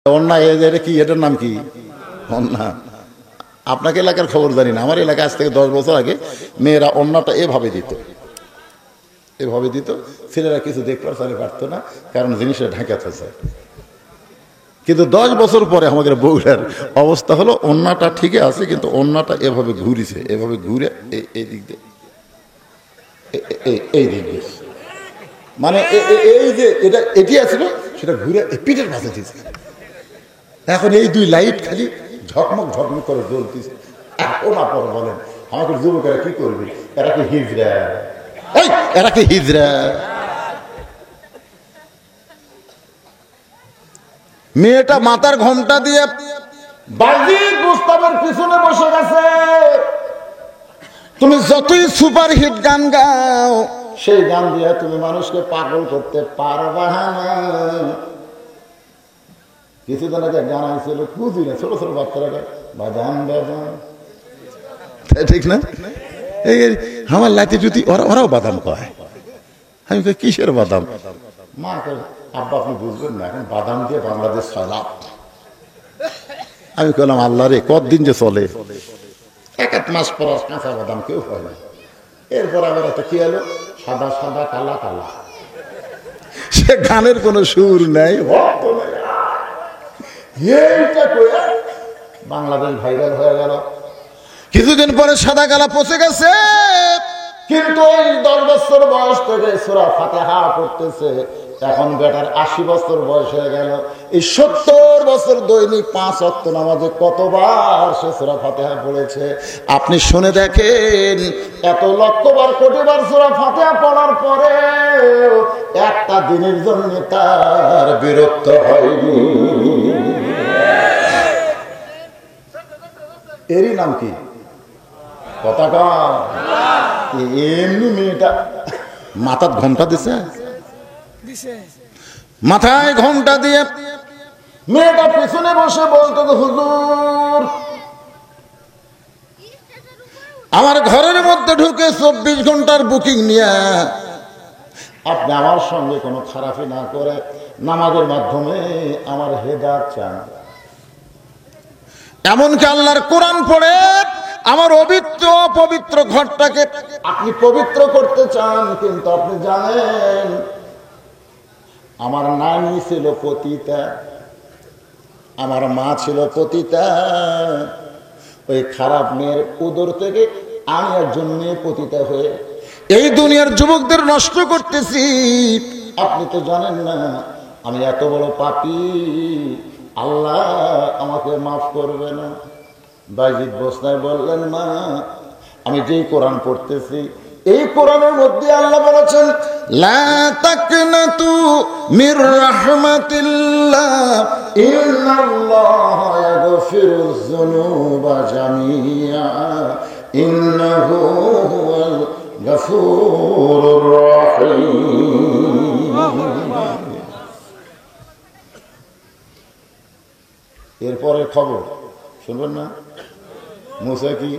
অন্যা এটা কি, এটার নাম কি? অন্যা। আপনাকে এলাকার খবর জানি না, আমার এলাকায় আজ থেকে 10 বছর আগে মেয়েরা অন্যটা এভাবে দিত, এভাবে দিত। ছেলেরা কিছু দেখতে পারতো না, কারণ জিনিসটা ঢাকা থাকে। কিন্তু 10 বছর পরে আমাদের বউরার অবস্থা হলো অন্যটা ঠিকই আছে, কিন্তু অন্যটা এভাবে ঘুরিছে, এভাবে ঘুরে এই দিক দিয়ে, এই দিক দিয়ে, মানে এই যে এটা এটি আছিল সেটা ঘুরে পিঠের পাশে দিয়েছে। এখন এই দুই লাইট খালি ঝকমক ঝকমক করে জ্বলতেছে। এখন আপনারা বলেন আমাকে যুবকেরা কি করবে? এরা কি হিজড়া? এরা কি হিজড়া? মেয়েটা মাথার ঘোমটা দিয়ে বাজিদ বুস্তাবের পিছনে বসে গেছে। তুমি যতই সুপার হিট গান গাও, সেই গান দিয়ে তুমি মানুষকে পাগল করতে পারবা না। কিছুদিন আগে গান আইছিল খুঁজি না, ছোট ছোট বাচ্চারা বাজান বাজান, ঠিক না? এই আমার লাইতে যদি ওরাও বাদাম কয়, আমি কই কিসের বাদাম? মা আব্বা আপনি বুঝবেন না, এখন বাদাম দিয়ে বাংলাদেশ চলাপ। আমি কইলাম আল্লাহ রে, কতদিন যে চলে, 1 মাস পর কাঁচা বাদাম কেউ হয় না। এরপর আবার একটা কি হলো, সাদা সাদা কালা কালা। সে গানের কোনো সুর নেই, বাংলাদেশ ভাইরাল হয়ে গেল। কিছুদিন পরে সাদা কালা পচে গেছে, কিন্তু ওই 10 বছর বয়স থেকে সূরা ফাতিহা পড়তেছে। এখন বেটার 80 বছর বয়স হয়ে গেল। এই 70 বছর দৈনিক 5 ওয়াক্ত নামাজে কতবার সে সূরা ফাতিহা পড়েছে আপনি শুনে দেখেন। এত লক্ষবার কোটিবার সূরা ফাতিহা পড়ার পরে একটা দিনের জন্য তার বিরক্ত হয়নি। এরই নাম কি? পতাকা। এমনি মেয়েটা মাথার ঘোমটা দিছে, মাথায় ঘোমটা দিয়ে মেয়েটা পিছনে বসে বলতো, হুজুর আমার ঘরের মধ্যে ঢুকে 24 ঘন্টার বুকিং নিয়ে আপনি আমার সঙ্গে কোনো খারাপই না করে নামাজের মাধ্যমে আমার হেদায়েত চান। এমনকি আল্লাহর কোরআন পড়ে আমার পবিত্র ঘরটাকে আপনি পবিত্র করতে চান। কিন্তু আপনি জানেন আমার নানি ছিল পতিতা, আমার মা ছিল পতিতা। ওই খারাপ মেয়ের উদর থেকে আমি একজন মেয়ে পতিতা হয়ে এই দুনিয়ার যুবকদের নষ্ট করতেছি। আপনি তো জানেন না আমি এত বড় পাপী, আল্লাহ আমাকে মাফ করবে না। বাজিদ বসনায় বললেন, মা আমি যেই কোরআন পড়তেছি এই কোরআনের মধ্যে আল্লাহ বলেছেন, লা তাকনাতু মির রাহমাতিল্লাহ ইন্নাল্লাহা ইয়াগফিরুয যুনুবা জামিআ ইন্নাহু হুয়াল গফুরুর রহিম। এরপরের খবর শুনবেন না? মুসা কি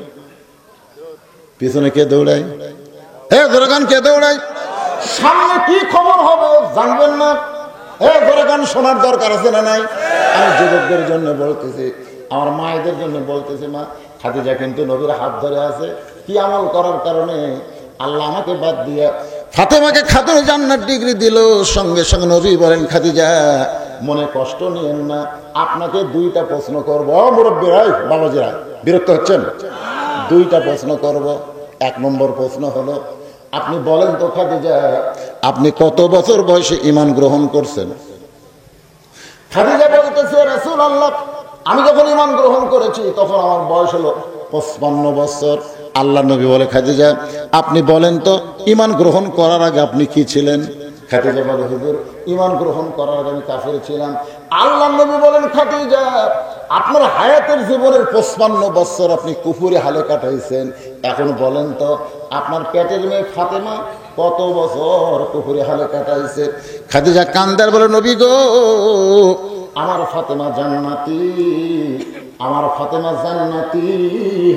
পিছনে কে দৌড়ায়? জোরাগান কে দৌড়ায়? সামনে কি খবর হবে জানবেন না? জোরাগান শোনার দরকার আছে না নাই? আমি যুবকদের জন্য বলতেছি, আমার মায়েদের জন্য বলতেছি, মা খাদিজা কিন্তু নবীর হাত ধরে আছে। কি আমল করার কারণে আল্লাহ আমাকে বাদ দিয়া ফাতেমাকে খাতুনে জান্নাত ডিগ্রি দিল। সঙ্গে সঙ্গে নবী বলেন, খাদিজা মনে কষ্ট নিয়েন না, আপনাকে 2টা প্রশ্ন করবো। মুরব্বীরাই বাবাজিরা বিরক্ত হচ্ছেন? 2টা প্রশ্ন করব। 1 নম্বর প্রশ্ন হলো, আপনি বলেন তো খাদিজা, আপনি কত বছর বয়সে ঈমান গ্রহণ করছেন? খাদিজা বলতেছে, রাসূলুল্লাহ আমি যখন ঈমান গ্রহণ করেছি তখন আমার বয়স হলো 55 বছর। আল্লাহ নবী বলে, খাদিজা আপনি বলেন তো ঈমান গ্রহণ করার আগে আপনি কি ছিলেন? খাদিজা বলে, হুজুর ঈমান গ্রহণ করার আগে আমি কাফের ছিলাম। আল্লাহ নবী বলেন, খাদিজা আপনার হায়াতের জীবনের 55 বছর আপনি কুফুরি হালে কাটাইছেন। এখন বলেন তো আপনার পেটের মেয়ে ফাতেমা কত বছর কুফুরি হালে কাটাইছে? খাদিজা কান্দার বলে, নবী গো আমার ফাতেমা জান্নাতি, আমার ফাতেমা জান্নাতি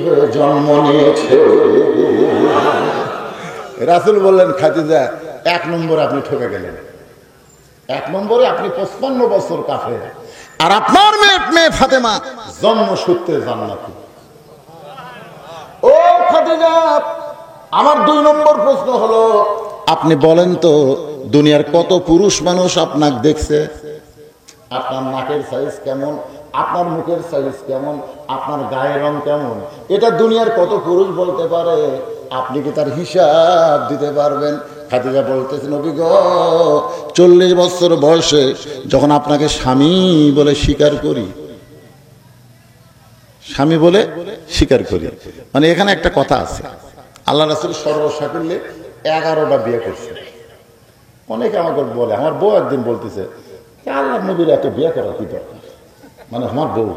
হয়ে জন্ম নিয়েছে। রাসূল বললেন, খাদিজা 1 নম্বরে আপনি ঠকে গেলেন। 1 নম্বরে আপনি 55 বছর কাফের, আর আপনার মেয়ে ফাতেমা জন্মসূত্রে জান্নাতি। ও খাদিজা, আমার 2 নম্বর প্রশ্ন হলো, আপনি বলেন তো দুনিয়ার কত পুরুষ মানুষ আপনাকে দেখছে? আপনার নাকের সাইজ কেমন, আপনার মুখের সাইজ কেমন, আপনার গায়ের রং কেমন, এটা দুনিয়ার কত পুরুষ বলতে পারে? আপনি কি তার হিসাব দিতে পারবেন? খাদিজা বলতেছে, নবী গো, 40 বছর বয়সে যখন আপনাকে স্বামী বলে স্বীকার করি, স্বামী বলে স্বীকার করি, মানে এখানে একটা কথা আছে, আল্লাহ রাসূল সর্বসাকুল্যে 11টা বিয়ে করছে। অনেকে আমাকে বলে, আমার বউ একদিন বলতেছে, আল্লাহ নবীর এত বিয়ে করা কি দরকার? মানে আমার বউ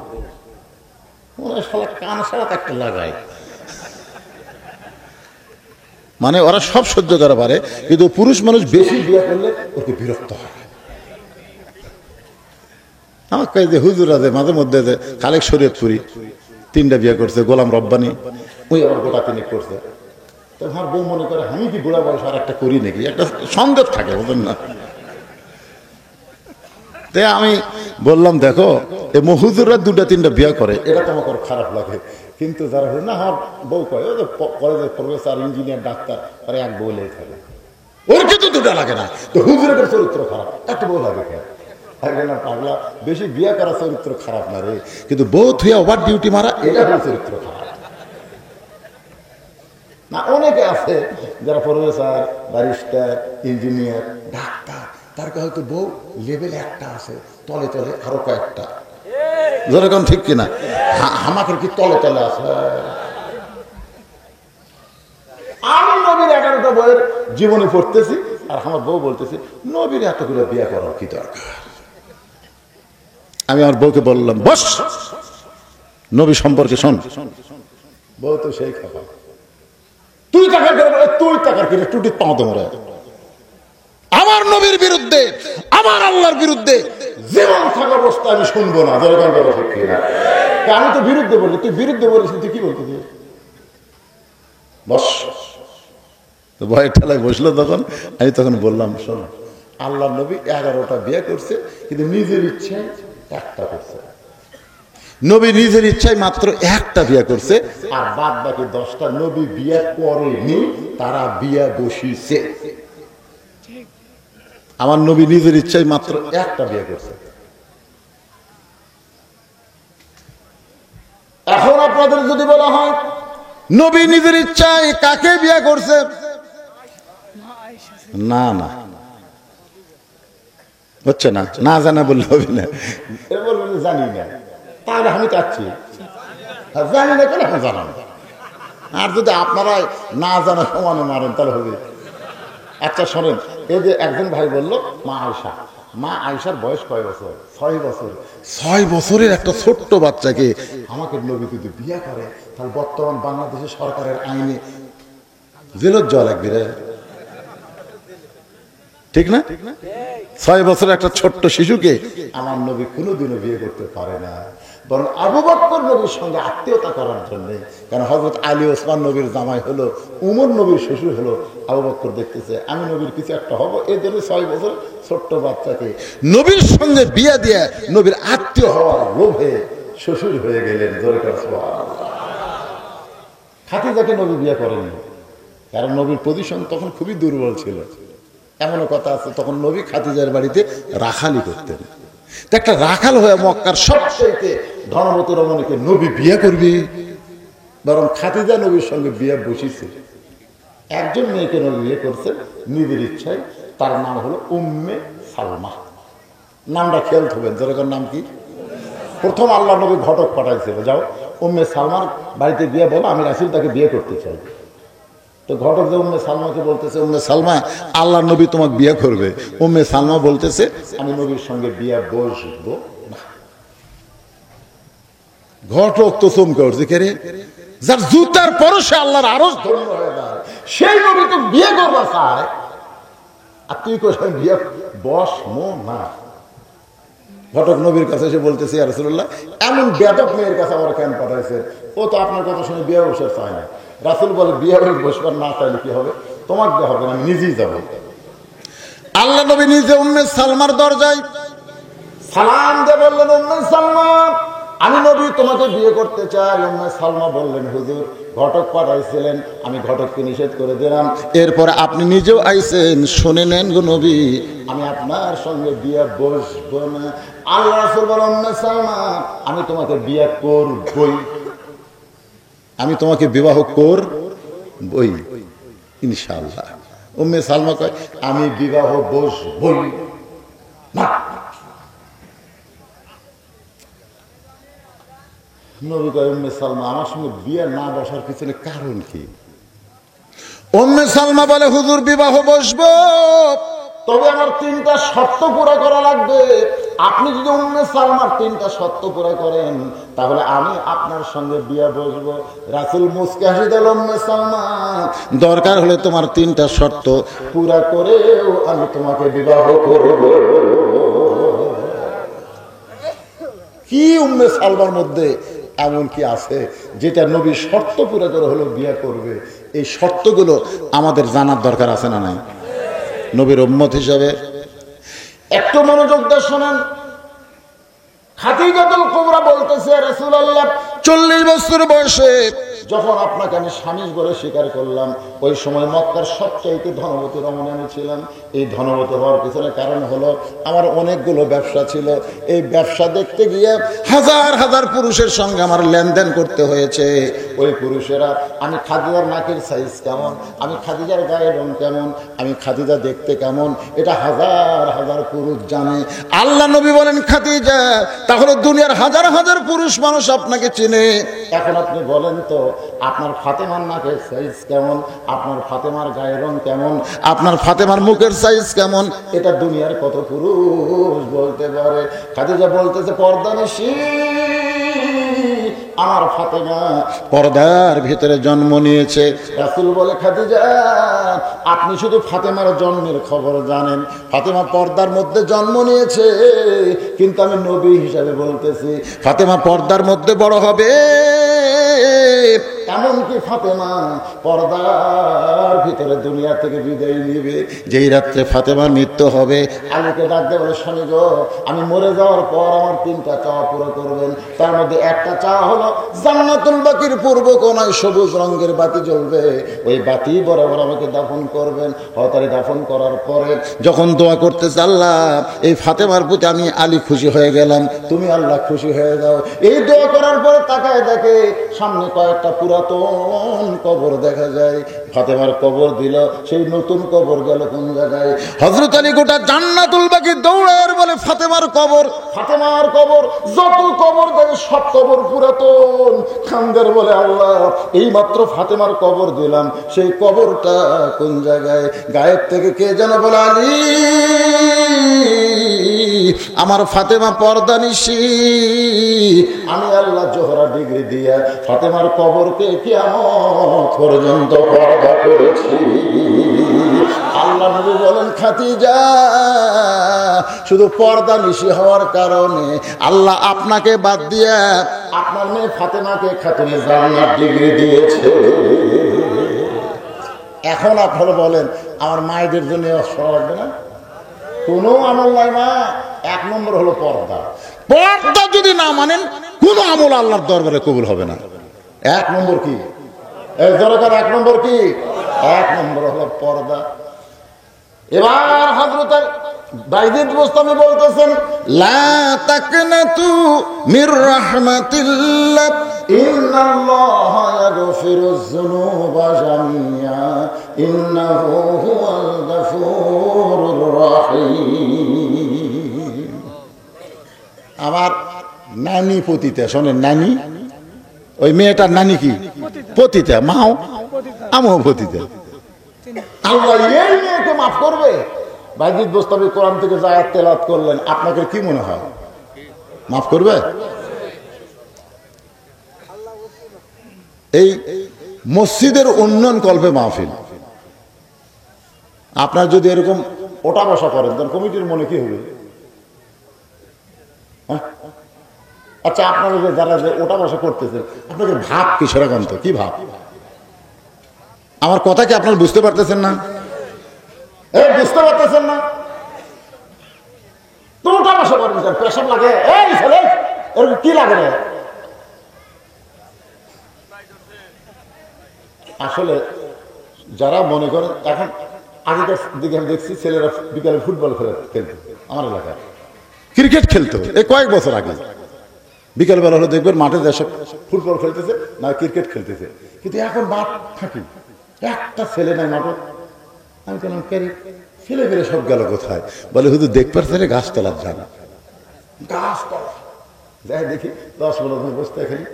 ওরা শালা কান সারা একটা লাগায়, মানে ওরা সব সহ্য করা পারে, কিন্তু পুরুষ মানুষ বেশি বিয়ে করলে ওকে বিরক্ত হয়। আমার কয়ে যে হুজুর আছে মাঝে মধ্যে যে খালেক শরীয়তপুরি 3টা বিয়ে করছে, গোলাম রব্বানি ওই আবার গোটা 3 করছে। তো আমার বউ মনে করে আমি কি বুড়া বয়স আর একটা করি নাকি, একটা সন্দেহ থাকে, বুঝলেন না? তাই আমি বললাম, দেখো এই হুজুররা 2টা-3টা বিয়ে করে, এটা তো আমার খারাপ লাগে, কিন্তু যারা না আমার বউ কয় ওই যে কলেজের প্রফেসর, ইঞ্জিনিয়ার, ডাক্তার, আর এক বউ লেগে থাকে, ওর কিন্তু 2টা লাগে না, তো হুজুরের চরিত্র খারাপ, একটা বউ লাগে কেন? না পাগলা, বেশি বিয়ে করা চরিত্র খারাপ না রে, কিন্তু বউ থুয়া ওভার ডিউটি মারা এটা হলো চরিত্র খারাপ। না অনেকে আছে যারা প্রফেসর, ব্যারিস্টার, ইঞ্জিনিয়ার, ডাক্তার, তার হয়তো বউ লেভেল একটা আছে, তলে তলে আরো কয়েকটা, যেরকম ঠিক কিনা? আমাকে কি তলে তলে আছে? আমি নবীর 11টা বইয়ের জীবনে পড়তেছি, আর আমার বউ বলতেছি নবীর এতগুলো বিয়ে করার কি দরকার? আমি আমার বউকে বললাম, বস, নবী সম্পর্কে শোন। বউ তো সেই খাবার, তুই টাকার করে, তুই টাকার কিনে টুটি পাও তোমরা আমার নবীর বিরুদ্ধে, আমার আল্লাহর বিরুদ্ধে জীবন থাকা অবস্থা আমি শুনবো না। আমি তো বিরুদ্ধে বলি, তুই বিরুদ্ধে বলিস, তুই কি বলতে দিস? বস। তো ভয়ের ঠেলায় বসলো তখন, আমি তখন বললাম, শোন, আল্লাহ নবী 11টা বিয়ে করছে, কিন্তু নিজের ইচ্ছায় একটা করছে। নবী নিজের ইচ্ছায় মাত্র একটা বিয়ে করছে, আর বাদ বাকি 10টা নবী বিয়ে করেনি, তারা বিয়ে বসিয়েছে। আমার নবী নিজের ইচ্ছায় মাত্র একটা বিয়ে করছে। এখন আপনাদের যদি বলা হয় নবী নিজের ইচ্ছায় কাকে বিয়ে করছে, না না হচ্ছে না, না জানা বললে হবে না, জানি না, তাহলে আমি চাচ্ছি জানি না কেন, এখন জানান। আর যদি আপনারা না জানা সমানে মারেন তাহলে হবে। আচ্ছা শোনেন, এই যে একজন ভাই বললো মা আয়সা, মা আয়সার বয়স কয় বছর? 6 বছর। 6 বছরের একটা ছোট্ট বাচ্চাকে আমাকে নবী যদি বিয়ে করে, তাহলে বর্তমান বাংলাদেশের সরকারের আইনে জেলত যাওয়া লাগবে রে, ঠিক না? 6 বছরের একটা ছোট্ট শিশুকে আমার নবী কোনোদিনও বিয়ে করতে পারে না, বরং আবু বকর নবীর সঙ্গে আত্মীয়তা করার জন্য। কারণ হযরত আলী ওসমান নবীর জামাই হলো, উমর নবীর শ্বশুর হলো, আবু বকর দেখতেছে আমি নবীর কিছু একটা হবো, এই জন্য 6 বছর ছোট্ট বাচ্চাকে নবীর সঙ্গে বিয়ে দিয়ে নবীর আত্মীয় হওয়ার লোভে শ্বশুর হয়ে গেলেন। খাদিজাকে নবী বিয়ে করেননি, কারণ নবীর পজিশন তখন খুবই দুর্বল ছিল। এমনও কথা আছে, তখন নবী খাদিজার বাড়িতে রাখালি করতেন। একটা রাখাল হয়ে মক্কার সবচেয়ে ধনবতী রমণীকে নবী বিয়ে করবি, বরং খাদিজা নবীর সঙ্গে বিয়ে বসিয়েছে। একজন মেয়েকে নবী বিয়ে করছে নিজের ইচ্ছায়, তার নাম হলো উম্মে সালমা। নামটা খেয়াল থাকবেন, যেরকম নাম কি? প্রথম আল্লাহ নবী ঘটক পাঠাইছিল, যাও উম্মে সালমার বাড়িতে গিয়ে বলো আমি রাসূল তাকে বিয়ে করতে চাই। তো ঘটক যে উম্মে সালমাকে বলতেছে, উম্মে সালমা আল্লাহ নবী তোমাকে বিয়ে করবে। উম্মে সালমা বলতেছে আমি নবীর সঙ্গে বিয়ে বসবো না। ঘটক তো চমকে উঠছে, কে রে? যার জুতার পরশে আল্লাহর আরশ ধন্য হয়ে যায়, সেই নবী তো বিয়ে করবা চায়, আর তুই কোথায় বিয়ে বসমো না। ঘটক নবীর কাছে এসে বলতেছে, ইয়া রাসূলুল্লাহ, এমন বেয়াদব মেয়ের কাছে আমার কেন পাঠাইছে? ও তো আপনার কথা শুনে বিয়ে বসে চায় না। রাসূল বলে বিয়ে বাড়ি বসবার না চাইলে কি হবে? তোমাকে দেওয়া হবে না, আমি নিজেই যাবো। আল্লাহ নবী নিজে উম্মে সালমার দরজায় সালাম দিয়ে বললেন, উম্মে সালমা, আমি নবী তোমাকে বিয়ে করতে চাই। উম্মে সালমা বললেন, হুজুর ঘটক পাঠাইছিলেন, আমি ঘটককে নিষেধ করে দিলাম, এরপরে আপনি নিজেও আইছেন, শুনে নেন গো নবী, আমি আপনার সঙ্গে বিয়ে বসবো না। আল্লাহ রাসূল বলেন, উম্মে সালমা, আমি তোমাকে বিয়ে করবই, আমি তোমাকে বিবাহ করবই ইনশাআল্লাহ। উম্মে সালমা কয়, আমি বিবাহ বসবই না। নবী কয়, উম্মে সালমা, আমার সঙ্গে বিয়ে না বসার পিছনে কারণ কি? উম্মে সালমা বলে, হুজুর বিবাহ বসবো, তবে আমার 3টা শর্ত পুরো করা লাগবে। আপনি যদি উম্মে সালমার 3টা শর্ত পুরো করেন, তাহলে আমি আপনার সঙ্গে বিয়ে বসবো। রাসূল মুস্কি হাসি দিল, উম্মে সালমা, দরকার হলে তোমার 3টা শর্ত পুরো করেও আমি তোমাকে বিবাহ করব। কি উম্মে সালমার মধ্যে এমন কি আছে যেটা নবী শর্ত পুরো করে হলো বিয়ে করবে? এই শর্তগুলো আমাদের জানার দরকার আছে না নাই? নবীর উম্মত হিসাবে একটু মনোযোগ দিয়ে শোনেন। খাদিজাতুল কুবরা বলতেছে, রাসূলুল্লাহ 40 বছর বয়সে যখন আপনাকে আমি স্বামী বলে স্বীকার করলাম, ওই সময় মক্কার সবচাইতে ধনবতী রমণী আমি ছিলাম। এই ধনবতী হওয়ার পিছনে কারণ হলো আমার অনেকগুলো ব্যবসা ছিল। এই ব্যবসা দেখতে গিয়ে হাজার হাজার পুরুষের সঙ্গে আমার লেনদেন করতে হয়েছে। ওই পুরুষেরা, আমি খাদিজার নাকের সাইজ কেমন, আমি খাদিজার গায়ের রং কেমন, আমি খাদিজা দেখতে কেমন, এটা হাজার হাজার পুরুষ জানে। আল্লাহ নবী বলেন, খাদিজা, তাহলে দুনিয়ার হাজার হাজার পুরুষ মানুষ আপনাকে চিনে। এখন আপনি বলেন তো, আপনার ফাতেমার নাকের সাইজ কেমন, আপনার ফাতেমার গায়ের রং কেমন, আপনার ফাতেমার মুখের সাইজ কেমন, এটা দুনিয়ার কত পুরুষ বলতে পারে? খাদিজা বলতেছে, পর্দানিশী আমার ফাতেমা পর্দার ভিতরে জন্ম নিয়েছে। রাসূল বলে, খাদিজা, আপনি শুধু ফাতেমার জন্মের খবর জানেন, ফাতেমা পর্দার মধ্যে জন্ম নিয়েছে, কিন্তু আমি নবী হিসাবে বলতেছি, ফাতেমা পর্দার মধ্যে বড় হবে। এমনকি ফাতেমা পর্দার ভিতরে দুনিয়া থেকে বিদায় নিবে। যেই রাত্রে ফাতেমার মৃত্যু হবে, আলীকে ডাক দিয়ে বলে, স্বামী গো, আমি মরে যাওয়ার পর আমার 3টা চাওয়া পুরো করবেন। তার মধ্যে একটা চাওয়া হলো, জান্নাতুল বাকির পূর্ব কোণায় সবুজ রঙের বাতি জ্বলবে, ওই বাতি বরাবর আমাকে দাফন করবেন। হতারে দাফন করার পরে যখন দোয়া করতে, আল্লাহ, এই ফাতেমার প্রতি আমি আলী খুশি হয়ে গেলাম, তুমি আল্লাহ খুশি হয়ে যাও। এই দোয়া করার পরে তাকায় দেখে সামনে কয়েকটা পুরাতন কবর দেখা যায়। ফাতেমার কবর দিল, সেই নতুন কবর গেল কোন জায়গায়? হযরত আলী গোটা জান্নাতুল বাকি দৌড়ায় বলে, ফাতেমার কবর, ফাতেমার কবর। যত কবর দেখে সব কবর পুরাতন। খানদার বলে, আল্লাহ, এই মাত্র ফাতেমার কবর দিলাম, সেই কবরটা কোন জায়গায়? গায়েব থেকে কে যেন বলে, আলী, আমার ফাতেমা পর্দানিশী, আমি আল্লাহ জোহরা ডিগ্রি দিয়া ফাতেমার কবরকে কিয়ামত পর্যন্ত পর্দা করেছি। আল্লাহ নবী বলেন, খাদিজা, শুধু পর্দানিশী হওয়ার কারণে আল্লাহ আপনাকে বাদ দিয়ে আপনার মেয়ে ফাতেমাকে খাতুনে জান্নাত ডিগ্রি দিয়েছে। এখন আপনারা বলেন, আমার মায়েদের জন্য শোনা লাগবে না? কোনো আমল নাই মা। 1 নম্বর হলো পর্দা। পর্দা যদি না মানেন, কোন আমল আল্লাহর দরবারে কবুল হবে না। 1 নম্বর কি? এই দরকার 1 নম্বর কি? 1 নম্বর হলো পর্দা। এবার হযরত বাইজিদ বুস্তামি বলতেছেন, লা তাকনাতু মির রাহমাতিল্লাহ, ইন্নাল্লাহা ইয়াগফিরুয যুনুবা জামিআ, ইন্নাহু হুয়াল গফুরুর রহিম। আমার নানি পতিতা, শোনেন, নানি, ওই মেয়েটার নানি কি পতিতা, মাও আমিও পতিতা। আল্লাহ এই মেয়েকে মাফ করবে? বাইজিদ বুস্তামি কোরআন থেকে যে আয়াত তেলাওয়াত করলেন, আপনাকে কি মনে হয় মাফ করবে? এই মসজিদের উন্নয়ন কল্পে মাহফিল, আপনার যদি এরকম ওটা বসা করেন, তখন কমিটির মনে কি হবে? আচ্ছা, আপনারা যে যারা যে ওটা বসা করতেছেন, আপনাদের ভাব কি সেরকম? তো কি ভাব? আমার কথা কি আপনারা বুঝতে পারতেছেন না? বুঝতে পারতেছেন না? তো ওটা বসে পারবি পেশাব লাগে, এই ছেলে এরকম কি লাগে রে? আসলে যারা মনে করেন এখন, আগেকার দিকে আমি দেখছি ছেলেরা বিকালে ফুটবল খেলতো, আমার এলাকায় ক্রিকেট খেলতো, এই কয়েক বছর আগে বিকালবেলা হলে দেখবেন মাঠে যেসব ফুটবল খেলতেছে না ক্রিকেট খেলতেছে, কিন্তু এখন মাঠ থাকি একটা ছেলে নাই মাঠে। আমি বললাম ছেলে ফেলে সব গেল কোথায়? বলে শুধু দেখবার ছেলে গাছতলার জানা, গাছতলা যাই দেখি 10-15 জন বসতে খালি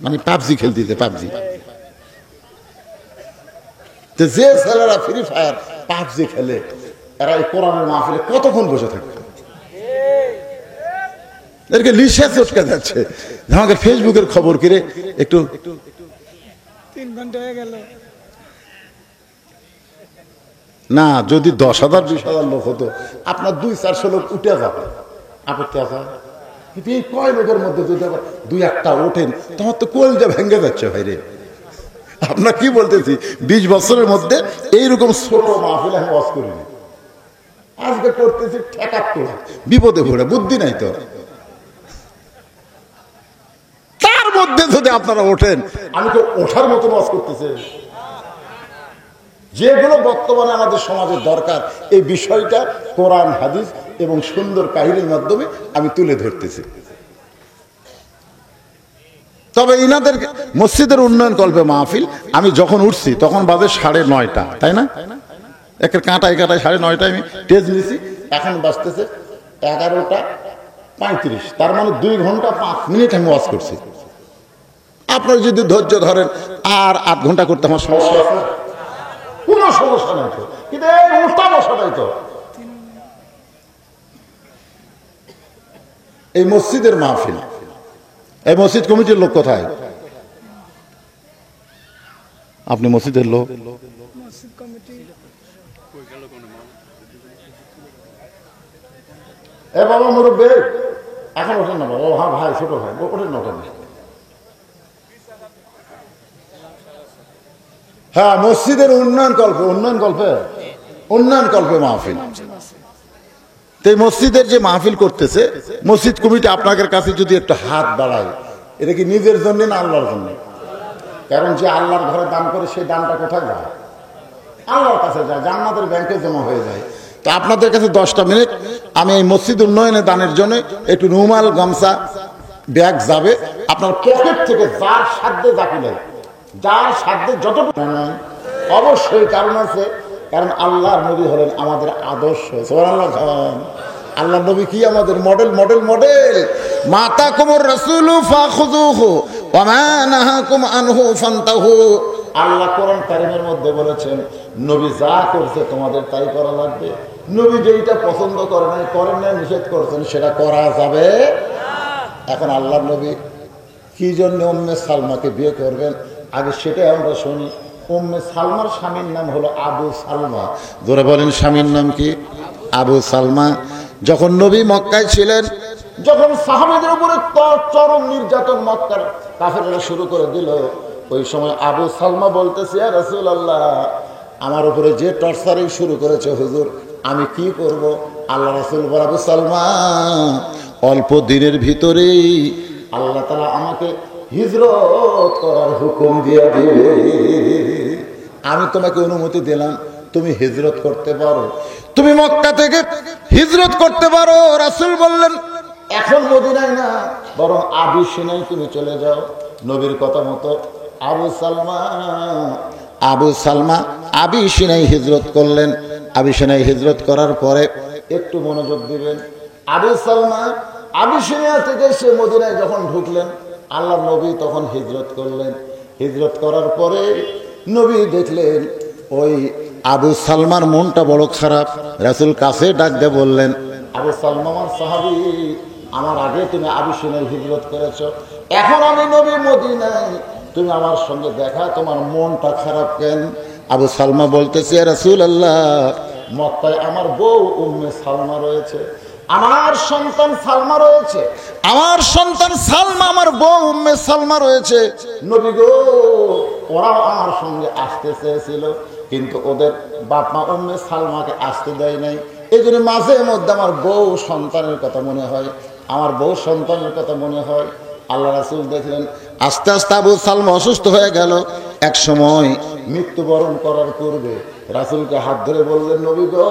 মানে পাবজি খেলতেছে, পাবজি। যে ছেলেরা ফ্রি ফায়ার পাবজি খেলে এরা এই কোরআনের মাহফিলে কতক্ষণ বসে থাকবে? এরকে লিশে চটকে যাচ্ছে। আমাকে ফেসবুকের খবর কিরে একটু 3 ঘন্টা হয়ে গেল না, যদি 10,000-20,000 লোক হতো আপনার 200-400 লোক উঠে যাবে, আপত্তি আছে? কিন্তু এই কয় লোকের মধ্যে যদি আবার 2-1টা ওঠেন তোমার তো কলজা ভেঙে যাচ্ছে ভাইরে। আপনার কি বলতেছি, 20 বছরের মধ্যে এইরকম ছোট মাহফিল আমি ওয়াজ করিনি। আজকে করতেছি ঠেকাত তোলা, বিপদে পড়ে, বুদ্ধি নাই তো। তার মধ্যে যদি আপনারা ওঠেন, আমি তো ওঠার মতো ওয়াজ করতেছি। যেগুলো বর্তমানে আমাদের সমাজের দরকার, এই বিষয়টা কোরআন হাদিস এবং সুন্দর কাহিনীর মাধ্যমে আমি তুলে ধরতেছি। তবে ইনাদের মসজিদের উন্নয়ন কল্পে মাহফিল আমি যখন উঠছি তখন বাজে 9:30, তাই না? একের কাঁটায় 9:30 আমি টেজ নিয়েছি, এখন বাজতেছে 11:35, তার মানে 2 ঘন্টা 5 মিনিট আমি ওয়াজ করছি। আপনার যদি ধৈর্য ধরেন আর 8 ঘন্টা করতে আমার সমস্যা আছে? কোনো সমস্যা নাই তো, কিন্তু এই উল্টা বসাটাই তো। এই মসজিদের মাহফিল, এই মসজিদ কমিটির লোক কোথায়? আপনি মসজিদের লোক? মসজিদ কমিটি এ বাবা মুরব্বী এখন ওঠেন না বাবা। হ্যাঁ ভাই, ছোট ভাই ওঠেন না, ওঠেন। হ্যাঁ, মসজিদের উন্নয়ন কল্পে মাহফিল। এই মসজিদের যে মাহফিল করতেছে মসজিদ কমিটি, আপনাদের কাছে যদি একটা হাত বাড়ায়, এটা কি নিজের জন্য না আল্লাহর জন্য? কারণ যে আল্লাহর ঘরে দান করে সেই দানটা কোথায় যায়? আল্লাহর কাছে যায়, জান্নাতের ব্যাংকে জমা হয়ে যায়। তো আপনাদের কাছে 10টা মিনিট আমি এই মসজিদ উন্নয়নে দানের জন্য একটু রুমাল, গামছা, ব্যাগ যাবে আপনার পকেট থেকে, যার সাধ্যে জাকিলেন, যার সাধ্যে যতটুকু। অবশ্যই কারণ আছে, কারণ আল্লাহর নবী হলেন আমাদের আদর্শ। সুবহানাল্লাহ। আল্লাহর নবী কি আমাদের মডেল। মাতা কুমুর রাসূলু ফাখুযুহু ওয়া মা নাহাকুম আনহু ফান্তাহু। আল্লাহ কোরআন কারীমের মধ্যে বলেছেন, নবী যা করছে তোমাদের তাই করা লাগবে। নবী যেটা পছন্দ করেন না, নিষেধ করছেন, সেটা করা যাবে না। এখন আল্লাহর নবী কি জন্য উম্মে সালমাকে বিয়ে করবেন, আগে সেটাই আমরা শুনি। উম্মে সালমার স্বামীর নাম হলো আবু সালমা। ধরে বলেন স্বামীর নাম কি? আবু সালমা। যখন নবী মক্কায় ছিলেন, যখন সাহাবাদের উপরে চরম নির্যাতন মক্কার কাফেররা শুরু করে দিল, ওই সময় আবু সালমা বলতেছে, ইয়া রাসূলুল্লাহ, আমার উপরে যে টর্চারিং শুরু করেছে হুজুর, আমি কি করব? আল্লাহ রাসূল বলে, আবু সালমা, অল্প দিনের ভিতরেই আল্লাহ তাআলা আমাকে হিজরত করার হুকুম দিয়ে দিবে। আমি তোমাকে অনুমতি দিলাম, তুমি হিজরত করতে পারো, তুমি মক্কা থেকে হিজরত করতে পারো। রাসূল বললেন, এখন মদিনায় না, বরং আবিসিনায় তুমি চলে যাও। নবীর কথা মতো আবু সালমা আবিসিনায় হিজরত করলেন। আবিসিনায় হিজরত করার পরে একটু মনোযোগ দিবেন, আবু সালমা আবিসিনিয়া থেকে সে মদিনায় যখন ঢুকলেন, আল্লাহ নবী তখন হিজরত করলেন। হিজরত করার পরে নবী দেখলেন ওই আবু সালমার মনটা বড় খারাপ। রাসূল কাছে ডাক দিয়ে বললেন, আবু সালমা আমার সাহাবী, আমার আগে তুমি আবিসিনায় হিজরত করেছো, এখন আমি নবী মদিনায়, তুমি আমার সঙ্গে দেখা, তোমার মনটা খারাপ কেন? আবু সালমা বলতেছে, ইয়া রাসূলুল্লাহ, মক্কায় আমার বউ উম্মে সালমা রয়েছে, আমার সন্তান সালমা রয়েছে, আমার সন্তান সালমা, আমার বউ উম্মে সালমা রয়েছে। নবী গো, ওরা আমার সঙ্গে আসতে চেয়েছিল, কিন্তু ওদের বাপ মা উম্মে সালমাকে আসতে দেয় নাই। এই জন্য মাঝে মধ্যে আমার বউ সন্তানের কথা মনে হয়, আমার বউ সন্তানের কথা মনে হয়। আল্লাহ রাসূল দেখলেন আস্তে আস্তে আবু সালমা অসুস্থ হয়ে গেল। এক সময় মৃত্যুবরণ করার পূর্বে রাসূলকে হাত ধরে বললেন, নবী গো,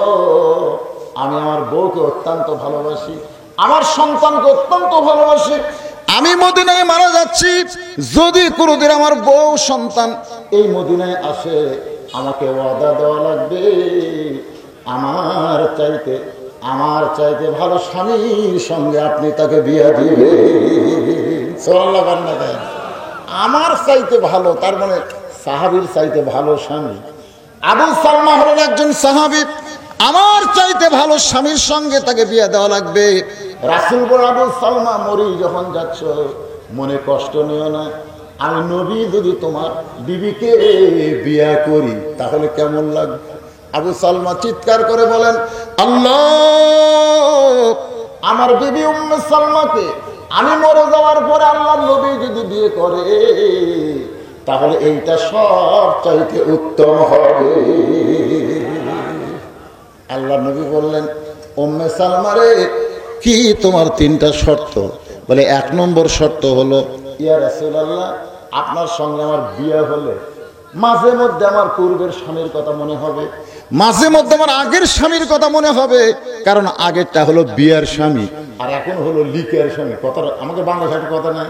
আমি আমার বউকে অত্যন্ত ভালোবাসি, আমার সন্তানকে অত্যন্ত ভালোবাসি, আমি মদিনায় মারা যাচ্ছি, যদি কোনোদিন আমার বউ সন্তান এই মদিনায় আসে আমাকে ওয়াদা দেওয়া লাগবে, আমার চাইতে ভালো স্বামীর সঙ্গে আপনি তাকে বিয়ে দিবেন। সুবহানাল্লাহ বান্না দেন। আমার চাইতে ভালো, তার মানে সাহাবীর চাইতে ভালো স্বামী। আবু সালমা হলেন একজন সাহাবী, আমার চাইতে ভালো স্বামীর সঙ্গে তাকে বিয়ে দেওয়া লাগবে। রাসূল বলেন, আবু সালমা মরি যখন যাচ্ছ মনে কষ্ট নিও না, আমি নবী যদি তোমার বিবিকে বিয়ে করি তাহলে কেমন লাগবে? আবু সালমা চিৎকার করে বলেন, আল্লাহ, আমার বিবি উম্মে সালমাকে আমি মরে যাওয়ার পরে আল্লাহর নবী যদি বিয়ে করে তাহলে এইটা সব চাইতে উত্তম হবে। আল্লাহর নবী বললেন, উম্মে সালমা রে, কি তোমার তিনটা শর্ত? বলে, এক নম্বর শর্ত হলো, ইয়া রাসূলুল্লাহ, আপনার সঙ্গে আমার বিয়ে হলে মাঝে মধ্যে আমার পূর্বের স্বামীর কথা মনে হবে, মাঝে মধ্যে আমার আগের স্বামীর কথা মনে হবে, কারণ আগেরটা হলো বিয়ের স্বামী আর এখন হলো লিকের স্বামী। কথা আমাকে বাংলাদেশে একটা কথা নাই,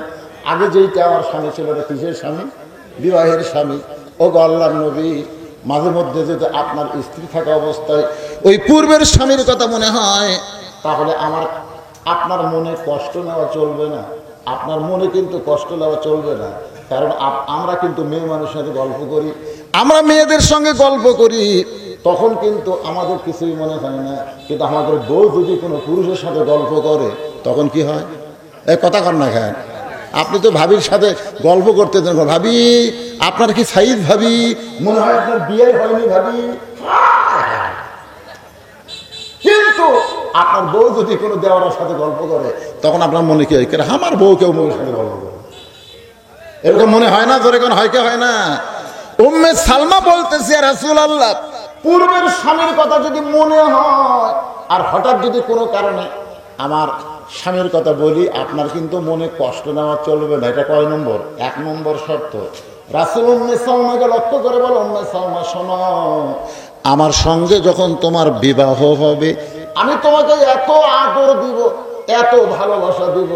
আগে যেইটা আমার স্বামী ছিল ওটা কিসের স্বামী? বিবাহের স্বামী। ও গো আল্লাহর নবী, মাঝে মধ্যে যদি আপনার স্ত্রী থাকা অবস্থায় ওই পূর্বের স্বামীর কথা মনে হয় তাহলে আপনার মনে কষ্ট নেওয়া চলবে না, আপনার মনে কিন্তু কষ্ট নেওয়া চলবে না, কারণ আমরা কিন্তু মেয়ে মানুষের সাথে গল্প করি, আমরা মেয়েদের সঙ্গে গল্প করি, তখন কিন্তু আমাদের কিছুই মনে হয় না, কিন্তু আমাদের বউ যদি কোনো পুরুষের সাথে গল্প করে তখন কি হয়? এই কথা কর না খান, আপনি তো ভাবির সাথে গল্প করতে দেন, ভাবি আপনার কি সাইদ ভাবি, মনে হয় আপনার বিয়ে হয়নি ভাবি। কিন্তু আপনার বউ যদি কোনো দেওয়ার সাথে গল্প করে তখন আপনার মনে কি হয়, আমার বউ কেউ বউর সাথে গল্প করে, এরকম মনে হয় না? জোরে কোন হয় কি হয় না? উম্মে সালমা বলতেছে, ইয়া রাসূলুল্লাহ, পূর্বের স্বামীর কথা যদি মনে হয় আর হঠাৎ যদি কোনো কারণে আমার স্বামীর কথা বলি, আপনার কিন্তু মনে কষ্ট নেওয়া চলবে না। এটা কয় নম্বর? এক নম্বর শর্ত। রাসূল উম্মে সালমাকে লক্ষ্য করে বলে, উম্মে সালমা শোনো, আমার সঙ্গে যখন তোমার বিবাহ হবে আমি তোমাকে এত আদর দিব, এত ভালোবাসা দিব,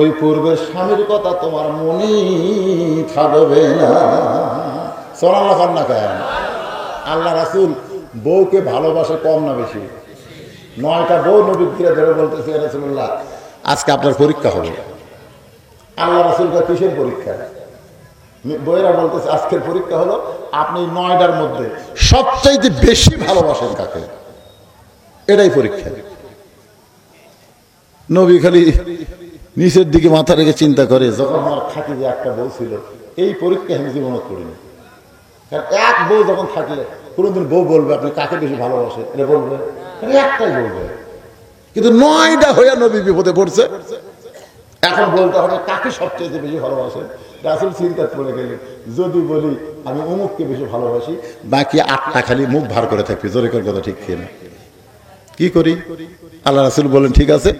ওই পূর্বের স্বামীর কথা তোমার মনেই থাকবে না। সুবহানাল্লাহ না কেন? আল্লাহ রাসূল বউকে ভালোবাসে কম না বেশি? 9টা বউ নবীর দিকে ধরে বলতেছে, ইয়া রাসূলুল্লাহ, আজকে আপনার পরীক্ষা হবে। আল্লাহ রাসূলকে কিসের পরীক্ষা? বউয়েরা বলতেছে, আজকের পরীক্ষা হলো আপনি 9টার মধ্যে সবচাইতে বেশি ভালোবাসেন কাকে, এটাই পরীক্ষা। নবী খালি নিচের দিকে মাথা রেখে চিন্তা করে, যখন আমার থাকি যে একটা বউ ছিল, এই পরীক্ষা আমি জীবনে করিনি। কারণ এক বউ যখন থাকলে কোনোদিন বউ বলবে আপনি কাকে বেশি ভালোবাসে, এটা বলবে একটাই বলবে, কিন্তু 9টা হইয়া নবী বিপদে পড়ছে, এখন বলতে হবে কাকে সবচেয়ে বেশি ভালোবাসে। রাসূল চিন্তা করে গেলেন, যদি বলি আমি অমুককে বেশি ভালোবাসি, বাকি 8টা খালি মুখ ভার করে থাকবে, জোরে করে কথা ঠিক কিনা? কি করি? আল্লাহ রাসূল বলেন, ঠিক আছে,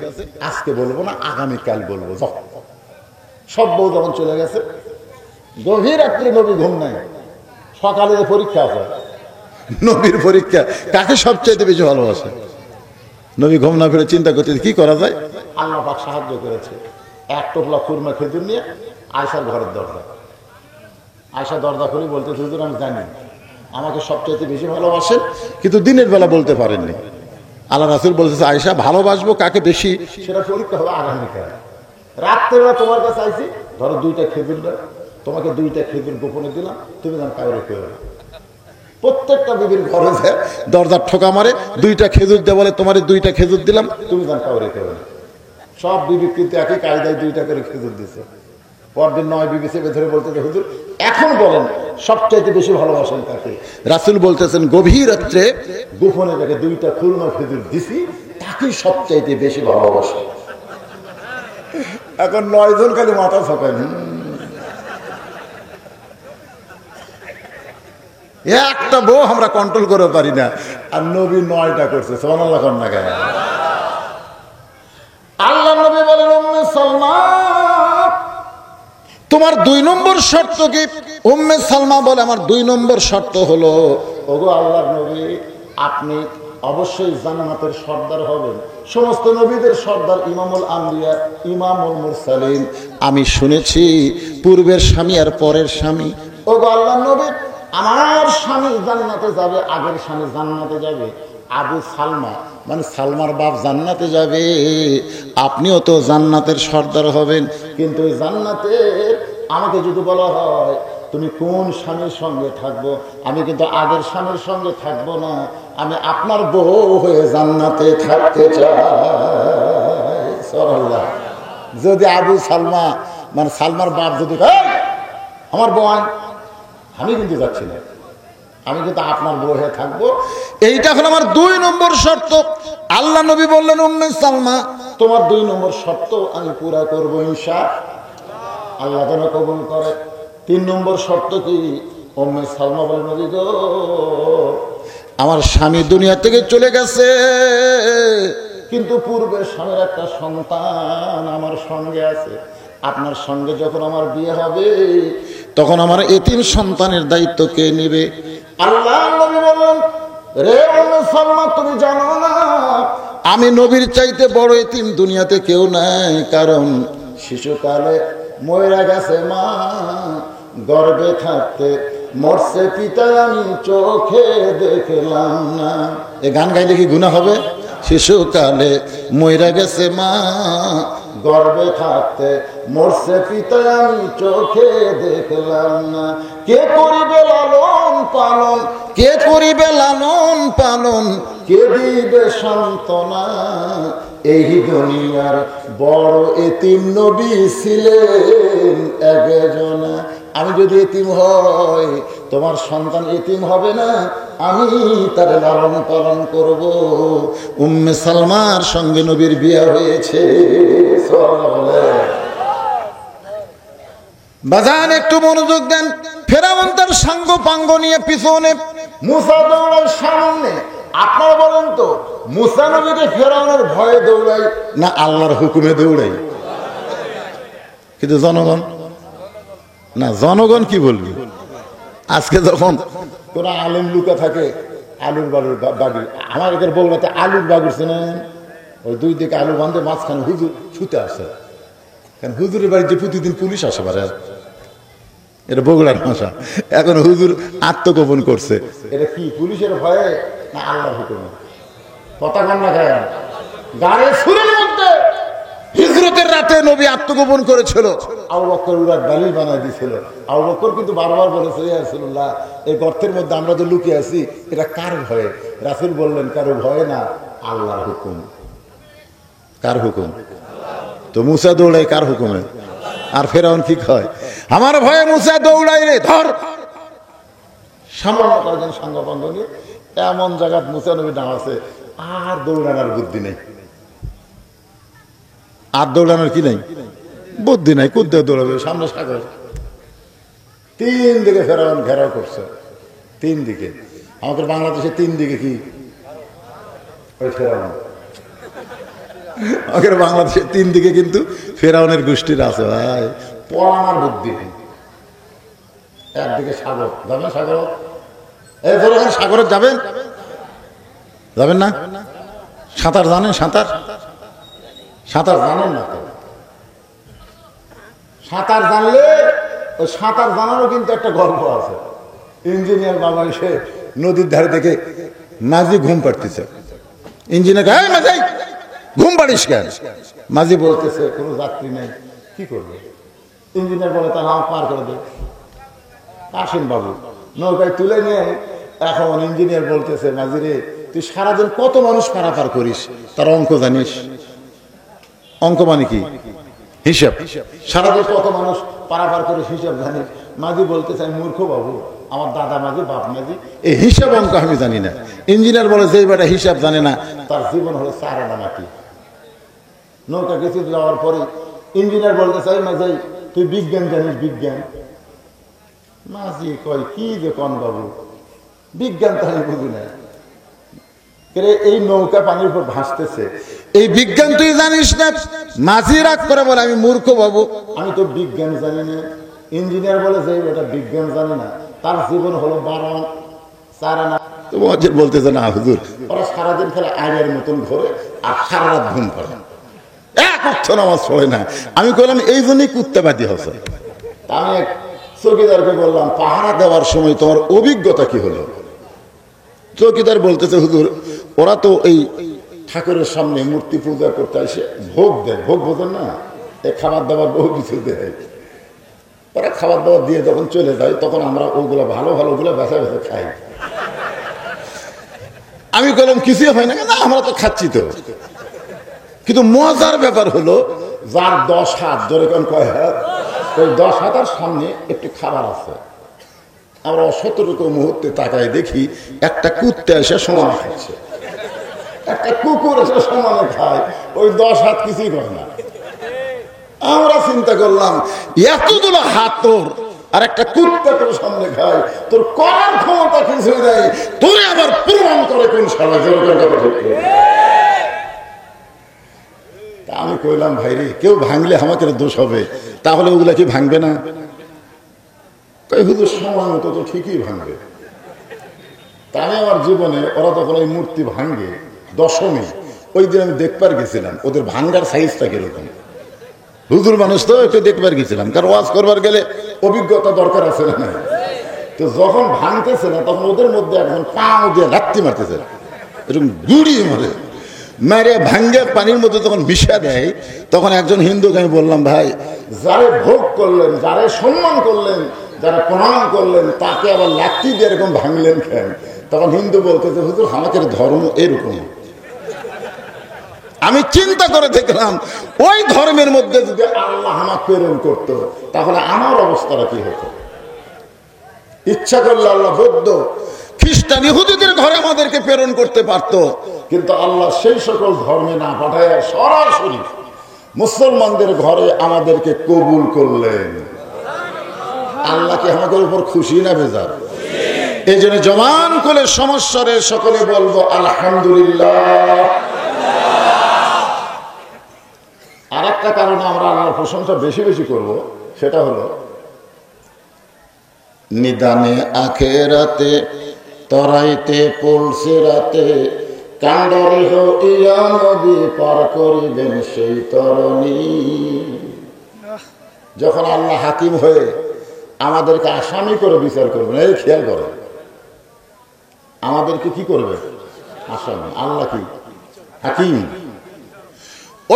আজকে বলবো না, আগামীকাল বলবো। সব বউ যখন চলে গেছে, গভীর রাত্রে নবী ঘুম নাই, সকালে পরীক্ষা আছে, নবীর পরীক্ষা কাকে সবচেয়ে বেশি ভালোবাসে। নবী ঘুম না ফিরে চিন্তা করতে কি করা যায়। আল্লাহ পাক সাহায্য করেছে, এক টোপলা খুরমা খেজুর নিয়ে আয়েশার ঘরের দরজা, আয়েশা দরজা খুলে বলতে, হুজুর আমি জানি আমাকে সবচেয়ে বেশি ভালোবাসেন, কিন্তু দিনের বেলা বলতে পারেননি। আল্লাহ রাসূল বলতেছে, আয়েশা, ভালোবাসবো কাকে বেশি সেটা পরীক্ষা হবে আগামীকাল। রাত্রেবেলা তোমার কাছে আইছি, ধরো 2টা খেজুর দাও, তোমাকে 2টা খেজুর গোপনে দিলাম, তুমি যেন কাউরে কেউ না। প্রত্যেকটা বিবির ঘরে যায় দরজার ঠোকা মারে, 2টা খেজুর দেয়, বলে তোমার 2টা খেজুর দিলাম, তুমি যেন কাউরে কেউ না। সব বিবি কিন্তু একই কায়দায় 2টা করে খেজুর দিছে। পরদিন 9 বিবি চেপে ধরে বলতেছে, হুজুর এখন বলেন সবচাইতে বেশি ভালোবাসেন কাকে? রাসূল বলতেছেন, গভীর রাত্রে গোপনে তাকে 2টা খুরমা খেজুর দিছি, তাকে সবচাইতে বেশি ভালোবাসে। এখন 9 জন খালি মাথা ঝাঁকায়, একটা বউ আমরা কন্ট্রোল করে পারি না, আর নবী 9টা করছে। সুবহানাল্লাহ কোন না কেন? আল্লাহ নবী বলেন, উম্মে সালমা তোমার 2 নম্বর শর্ত কি? উম্মে সালমা বলে, আমার 2 নম্বর শর্ত হলো, ওগো আল্লাহর নবী, আপনি অবশ্যই জান্নাতের সর্দার হবেন, সমস্ত নবীদের সর্দার, ইমামুল আম্বিয়া, ইমামুল মুরসালিন। আমি শুনেছি পূর্বের স্বামী আর পরের স্বামী। ওগো আল্লাহর নবী, আমার স্বামী জান্নাতে যাবে, আগের স্বামী জান্নাতে যাবে, আবু সালমা মানে সালমার বাপ জান্নাতে যাবে, আপনিও তো জান্নাতের সর্দার হবেন। কিন্তু ওই জান্নাতের আমাকে যদি বলা হয় তুমি কোন স্বামীর সঙ্গে থাকবো, আমি কিন্তু আগের স্বামীর সঙ্গে থাকবো না, আমি আপনার বউ হয়ে জান্নাতে থাকতে চাই। সুবহানাল্লাহ। যদি আবু সালমা মানে সালমার বাপ যদি আমার বউ, আমি কিন্তু যাচ্ছি না, আমি কিন্তু আপনার বউ হয়ে থাকবো, এইটা এখন আমার 2 নম্বর শর্ত। আল্লাহ নবী বললেন, উম্মে সালমা তোমার 2 নম্বর শর্ত আমি পুরা করবো ইনশাআল্লাহ, আল্লাহ যেন কবুল করে। 3 নম্বর শর্ত কি? উম্মে সালমা বলেন, নবী গো, আমার স্বামী দুনিয়া থেকে চলে গেছে, কিন্তু পূর্বে স্বামীর একটা সন্তান আমার সঙ্গে আছে, আপনার সঙ্গে যখন আমার বিয়ে হবে তখন আমার এতিম সন্তানের দায়িত্ব কে নেবে? আল্লাহ নবী বলেন, রে উম্মে সালমা, তুমি জানো না আমি নবীর চাইতে বড় এতিম দুনিয়াতে কেউ নাই, কারণ শিশুকালে মইরা গেছে মা, গর্ভে থাকতে মরছে পিতা, আমি চোখে দেখলাম না। এ গান গাইলে কি গুনাহ হবে? শিশুকালে মইরা গেছে মা, গর্ভে থাকতে মরছে পিতা, আমি চোখে দেখলাম না। কে করিবে লালন পালন, কে করিবে লালন পালন, কে দিবে সান্ত্বনা, এই দুনিয়ার বড় এতিম নবী ছিলেন একজনা। আমি যদি এতিম হই, তোমার সন্তান এতিম হবে না, আমি তার লালন পালন করব। উম্মে সালমার সঙ্গে নবীর বিয়ে হয়েছে। বাজান একটু মনোযোগ দেন। ফেরাউন তার সাঙ্গ পাঙ্গ নিয়ে পিছনে, মুসা দৌড়ায় সামনে। আপনারা বলেন তো, মুসা নবীকে ফেরাউনের ভয়ে দৌড়াই না আল্লাহর হুকুমে দৌড়াই? কিন্তু জনগণ না, জনগণ কি বলবি? আজকে যখন কোন আলেম লুকা থাকে, আলুর বালুর বাগির, আমার এখানে বলবো আলুর বাগির চেনেন, ওই 2 দিকে আলু বান্ধে মাঝখানে হুজুর ছুটে আসে, কারণ হুজুরের বাড়িতে প্রতিদিন পুলিশ আসে পারে, এটা বগুড়ার ভাষা। এখন হুজুর আত্মগোপন করছে, এটা কি পুলিশের ভয়ে না আল্লাহর হুকুমে? কথা কন না কেন? গাড়ি ছুরির মধ্যে হিজরতের রাতে নবী আত্মগোপন করেছিল, আবু বকর উরাত বালি বানাই দিয়েছিল। আবু বকর কিন্তু বারবার বলেছে, ইয়া রাসূলুল্লাহ, এই গর্তের মধ্যে আমরা যে লুকিয়ে আছি এটা কার ভয়ে? রাসূল বললেন, কারো ভয়ে না, আল্লাহর হুকুম। কার হুকুম? তো মুসা দৌড়ায় কার হুকুমে? আর ফেরাউন কি কয়? আমার ভয়ে মুসা দৌড়াই রে, ধর। সামান্য কয়েকজন সাঙ্গপাঙ্গ নিয়ে এমন জায়গায় মুসা নবী নামাছে, আর দৌড়ানোর বুদ্ধি নেই। আর দৌড়ানোর কি নাই? বুদ্ধি নাই। কুদ্দে দৌড়াবে, সামনে সাগর। 3 দিকে ফেরাউন ঘেরাও করছে, 3 দিকে। আমাদের বাংলাদেশে 3 দিকে কি? ওই ফেরাউন। আমাদের বাংলাদেশে 3 দিকে কিন্তু ফেরাউনের গোষ্ঠীর আছে ভাই, পড়ানোর বুদ্ধি নেই। একদিকে সাগর, যাবেন সাগর? এই ধরো সাগরে যাবেন? যাবেন না? সাঁতার জানেন? সাঁতার সাঁতার জানেন না তো? সাঁতার জানলে, ওই সাঁতার জানারও কিন্তু একটা গল্প আছে। ইঞ্জিনিয়ার বাবা এসে নদীর ধারে থেকে মাঝি ঘুম পাড়তেছে। ইঞ্জিনিয়ার, এই মাঝি ঘুম পাড়িস কেন? মাঝি বলতেছে, কোনো যাত্রী নেই, কি করবে? ইঞ্জিনিয়ার বলে, তা নাম পার করে দে। আসেন বাবু, নৌকায় তুলে নিয়ে এখন ইঞ্জিনিয়ার বলতেছে, মাঝি রে, তুই সারাদিন কত মানুষ পারাপার করিস, তার অঙ্ক জানিস? অঙ্ক মানে কি? হিসাব। সারাদিন কত মানুষ পারাপার করে হিসাব জানিস? মাঝি বলতেছে, আমি মূর্খ বাবু, আমার দাদা মাঝি, বাপ মাঝি, এই হিসাব অঙ্ক আমি জানি না। ইঞ্জিনিয়ার বলে, যে বেটা হিসাব জানে না তার জীবন হলো 4 আনা মাটি। নৌকা কিছু যাওয়ার পরে ইঞ্জিনিয়ার বলতেছে, মাঝি তুই বিজ্ঞান জানিস? বিজ্ঞান। মাঝি কয়, কি যে কন বাবু, বিজ্ঞান তো আমি বুঝি না। এই নৌকা পানির উপর ভাসতেছে, এই বিজ্ঞান তুই জানিস না? মাঝি রাগ করে বলে আমি মূর্খ বাবু, আমি তো বিজ্ঞান জানি না। ইঞ্জিনিয়ার বলে যে এটা বিজ্ঞান জানে না, তার জীবন হলো 12 4 আনা। তো মহাজির বলতেছে না হুজুর, ওরা সারাদিন খেলে আইনের মতন ঘরে আর সারা রাত ঘুম করে, এক অর্থ নামাজ পড়ে না। আমি বললাম এই জন্যই কুত্তাবাদী হচ্ছে। আমি এক চৌকিদারকে বললাম পাহারা দেওয়ার সময় তোমার অভিজ্ঞতা কি হলো? চৌকিদার বলতেছে হুজুর, ওরা তো এই ঠাকুরের সামনে মূর্তি পূজা করতে আসে, ভোগ দেয়, ভোগ বোঝেন না, এই খাবার দাবার বহু কিছু দেয়। ওরা খাবার দাবার দিয়ে যখন চলে যায় তখন আমরা ওগুলো ভালো ভালো ওগুলো বেচা বেচা খাই। আমি বললাম কিছুই হয় না, কেন আমরা তো খাচ্ছি তো। কিন্তু মজার ব্যাপার হলো যার 10 হাত, ধরে কোন কয় হাত, ওই 10 হাতের সামনে একটু খাবার আছে, আমরা অসতর্ক মুহূর্তে তাকায় দেখি একটা কুত্তে এসে সমানে খাচ্ছে, একটা কুকুর এসে সমানে খায়, ওই 10 হাত কিছুই করে না। আমরা চিন্তা করলাম এতগুলো হাত তোর আর একটা কুত্তা তোর সামনে খায়, তোর করার ক্ষমতা কিছুই নেই, তোরে আবার প্রমাণ করে কোন সারা জোর। আমি কইলাম ভাই রে, কেউ ভাঙলে আমাকে দোষ হবে, তাহলে ওগুলা কি ভাঙবে না? হুজুর সময় মতো তো ঠিকই ভাঙবে। তা আমি আমার জীবনে ওরা তখন ওই মূর্তি ভাঙে দশমী, ওই দিন আমি দেখবার গেছিলাম ওদের ভাঙ্গার সাইজটা কিরকম। হুজুর মানুষ তো একটু দেখবার গেছিলাম, কারণ ওয়াজ করবার গেলে অভিজ্ঞতা দরকার আছে না। তো যখন ভাঙতেছে না তখন ওদের মধ্যে একজন পাও দিয়ে লাত্তি মারতেছে, এরকম গুড়ি মারে, মারে ভাঙ্গে পানির মধ্যে তখন মিশা দেয়। তখন একজন হিন্দুকে আমি বললাম, ভাই যারে ভোগ করলেন, যারে সম্মান করলেন, যারা প্রণাম করলেন, তাকে আবার লাত্তি দিয়ে এরকম ভাঙলেন কেন? তখন হিন্দু বলতেছে হুজুর আমাদের ধর্ম এরকম। আমি চিন্তা করে দেখলাম ওই ধর্মের মধ্যে যদি আল্লাহ আমাকে প্রেরণ করতো তাহলে আমার অবস্থাটা কি হতো? ইচ্ছা করলে আল্লাহ বৌদ্ধ খ্রিস্টান ইহুদিদের ঘরে আমাদেরকে প্রেরণ করতে পারত, কিন্তু আল্লাহ সেই সকল ধর্মে না পাঠায় সরাসরি মুসলমানদের ঘরে আমাদেরকে কবুল করলেন। আল্লাহ কি আমাদের উপর খুশি না বেজার? এই জন্য জবান করে সমস্যারে সকলে বলবো আলহামদুলিল্লাহ। আর একটা কারণে আমরা আল্লাহর প্রশংসা বেশি বেশি করব, সেটা হলো নিদানে আখেরাতে তরাইতে পড়ছে রাতে, কান্ডারি হইয়া নদী পার করিবেন সেই তরণী। যখন আল্লাহ হাকিম হয়ে আমাদেরকে আসামি করে বিচার করবেন, এই খেয়াল করে আমাদেরকে কি করবে? আসামি। আল্লাহ কি হাকিম?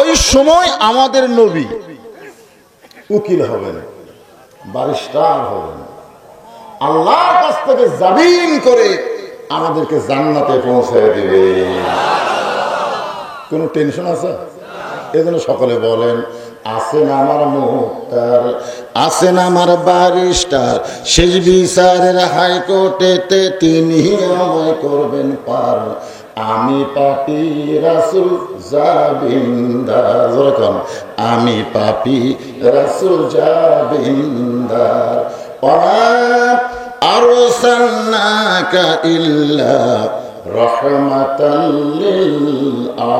ওই সময় আমাদের নবী উকিল হবেন, ব্যারিস্টার হবেন, আল্লাহর কাছ থেকে জামিন করে আমাদেরকে জান্নাতে পৌঁছে দিবে। কোন টেনশন আছে? এজন্য সকলে বলেন আছেন আমার মুক্তার, আছেন আমার ব্যারিস্টার, শেষ বিচারের হাইকোর্টেতে তিনি আমায় করবেন পার। আমি পাপী রাসূল জাবিন্দার, যেরকম আমি পাপী রাসূল জাবিন্দার। আরসালনাকা ইল্লা রাহমাতাল লিল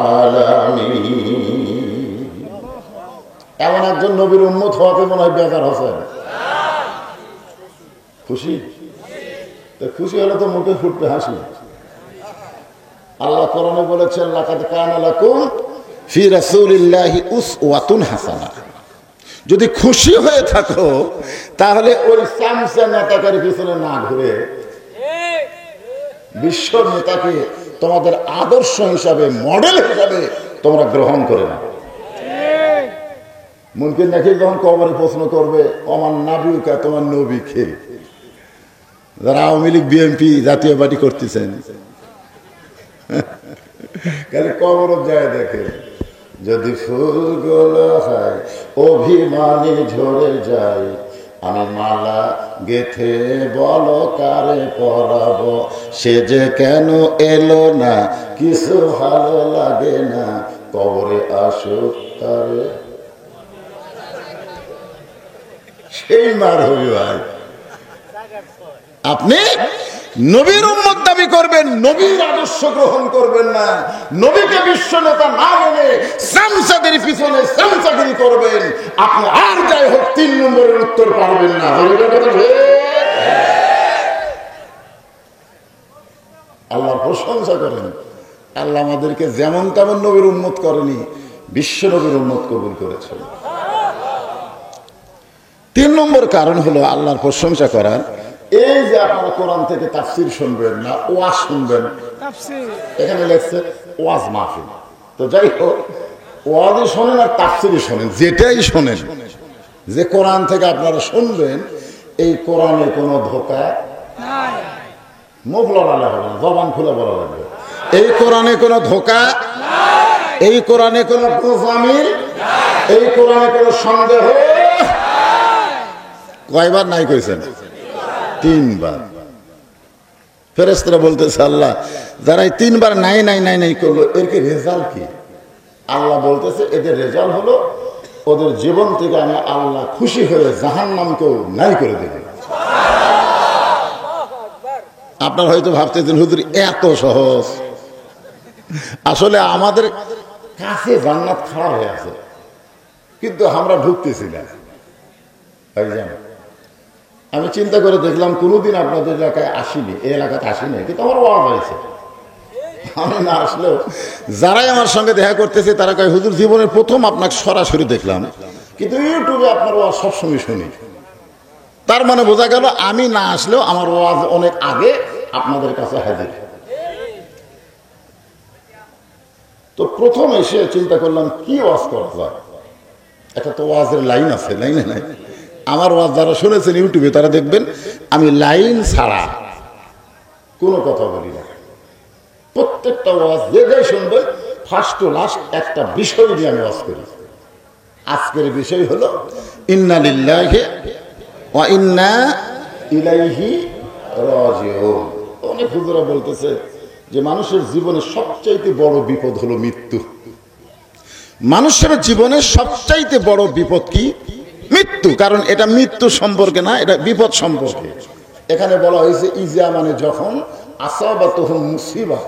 আলামিন। এমন একজন নবীর উম্মত হওয়াতে মনে হয় বেজার হোসেন খুশি? খুশি হলে তো মুখে ফুটবে হাসি। আল্লাহ কোরআনে বলেছেন লাকাদ কানা লাকুম ফি রাসূলিল্লাহি উসওয়াতুন হাসানাহ। যদি খুশি হয়ে থাকো তাহলে ওই চামচা নেতাকার পিছনে না ঘুরে বিশ্ব নেতাকে তোমাদের আদর্শ হিসাবে, মডেল হিসাবে তোমরা গ্রহণ করে না। মুনকির নাকির যখন কবরে প্রশ্ন করবে আমার নাবিকা, তোমার নবী কে? যারা আওয়ামী লীগ বিএনপি জাতীয় পার্টি করতেছেন খালি কবর যায় দেখে, যদি ফুলগুলো হয় অভিমানী ঝরে যায়, আমি মালা গেথে বলো কারে পরাবো, সে যে কেন এলো না, কিছু ভালো লাগে না, কবরে আসুক তারে সেই মার হবি ভাই। আপনি নবীর উম্মত দাবি করবেন, নবীর আদর্শ গ্রহণ করবেন না, নবীকে বিশ্ব নেতা না মেনে সামসাদের পিছনে সামসাগিরি করবেন, আপনি আর যাই হোক 3 নম্বরের উত্তর পারবেন না। আল্লাহর প্রশংসা করেন, আল্লাহ আমাদেরকে যেমন তেমন নবীর উম্মত করেনি, বিশ্ব নবীর উম্মত কবুল করেছেন। 3 নম্বর কারণ হলো আল্লাহর প্রশংসা করার, এই যে আপনারা কোরআন থেকে তাফসীর শুনবেন না, ওয়াজ শুনবেন, এখানে লেখছে ওয়াজ মাহফিল। তো যাই হোক, ওয়াজই শোনেন আর তাফসীরই শোনেন, যেটাই শোনেন, যে কোরআন থেকে আপনারা শুনবেন, এই কোরআনে কোনো ধোঁকা নাই, মুখ লড়ালে হবে না, জবান খুলে বলা লাগবে। এই কোরআনে কোনো ধোঁকা নাই, এই কোরআনে কোনো গোজামিল, এই কোরআনে কোনো সন্দেহ। কয়বার নাই কইছেন? 3 বার। ফেরেশতারা বলতেছে, আল্লাহ যারা 3 বার নাই নাই নাই নাই করলো, এর কি রেজাল্ট কি? আল্লাহ বলতেছে, এদের রেজাল্ট হলো ওদের জীবন থেকে আমি আল্লাহ খুশি হয়ে জাহান্নামকেও নাই করে দেব। আপনারা হয়তো ভাবতেছেন হুজুর এত সহজ। আসলে আমাদের কাছে জান্নাত খাড়া হয়ে আছে, কিন্তু আমরা ঢুকতেছি না। আমি চিন্তা করে দেখলাম, কোনোদিন আপনাদের এলাকায় আসিনি, এই এলাকাতে আসিনি, কিন্তু আমার ওয়াজ হয়েছে। আমি না আসলেও যারাই আমার সঙ্গে দেখা করতেছে তারা কয়, হুজুর জীবনের প্রথম আপনাকে সরাসরি দেখলাম, কিন্তু ইউটিউবে আপনার ওয়াজ সবসময় শুনি। তার মানে বোঝা গেল আমি না আসলেও আমার ওয়াজ অনেক আগে আপনাদের কাছে হাজির। তো প্রথম এসে চিন্তা করলাম কি ওয়াজ করা যায়। একটা তো ওয়াজের লাইন আছে, লাইনে নাই। আমার ওয়াজ যারা শুনেছেন ইউটিউবে তারা দেখবেন আমি লাইন ছাড়া কোনো কথা বলি না। প্রত্যেকটা ওয়াজ যে যাই শুনবেন, ফার্স্ট টু লাস্ট একটা বিষয় নিয়ে আমি ওয়াজ করি। আজকের বিষয় হলো ইন্না লিল্লাহি ওয়া ইন্না ইলাইহি রাজিউন। অনেক হুজুরা বলতেছে যে মানুষের জীবনে সবচাইতে বড় বিপদ হলো মৃত্যু। মানুষের জীবনে সবচাইতে বড় বিপদ কি? মৃত্যু। কারণ এটা মৃত্যু সম্পর্কে না, এটা বিপদ সম্পর্কে। এখানে বলা হয়েছে ইজা মানে যখন, আসাবাতুহুম মুসিবা,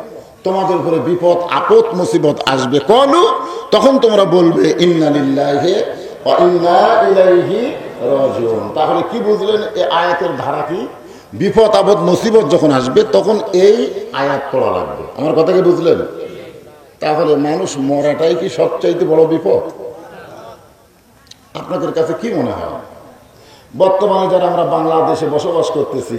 তোমাদের উপরে বিপদ আপদ মুসিবত আসবে, কলু তখন তোমরা বলবে ইন্না লিল্লাহি ওয়া ইন্না ইলাইহি রাজিউন। তাহলে কি বুঝলেন এই আয়াতের ধারা কি? বিপদ আপদ মুসিবত যখন আসবে তখন এই আয়াত পড়া লাগবে। আমার কথা কি বুঝলেন? তাহলে মানুষ মরাটাই কি সবচাইতে বড় বিপদ? আপনাদের কাছে কি মনে হয়? বর্তমানে যারা আমরা বাংলাদেশে বসবাস করতেছি,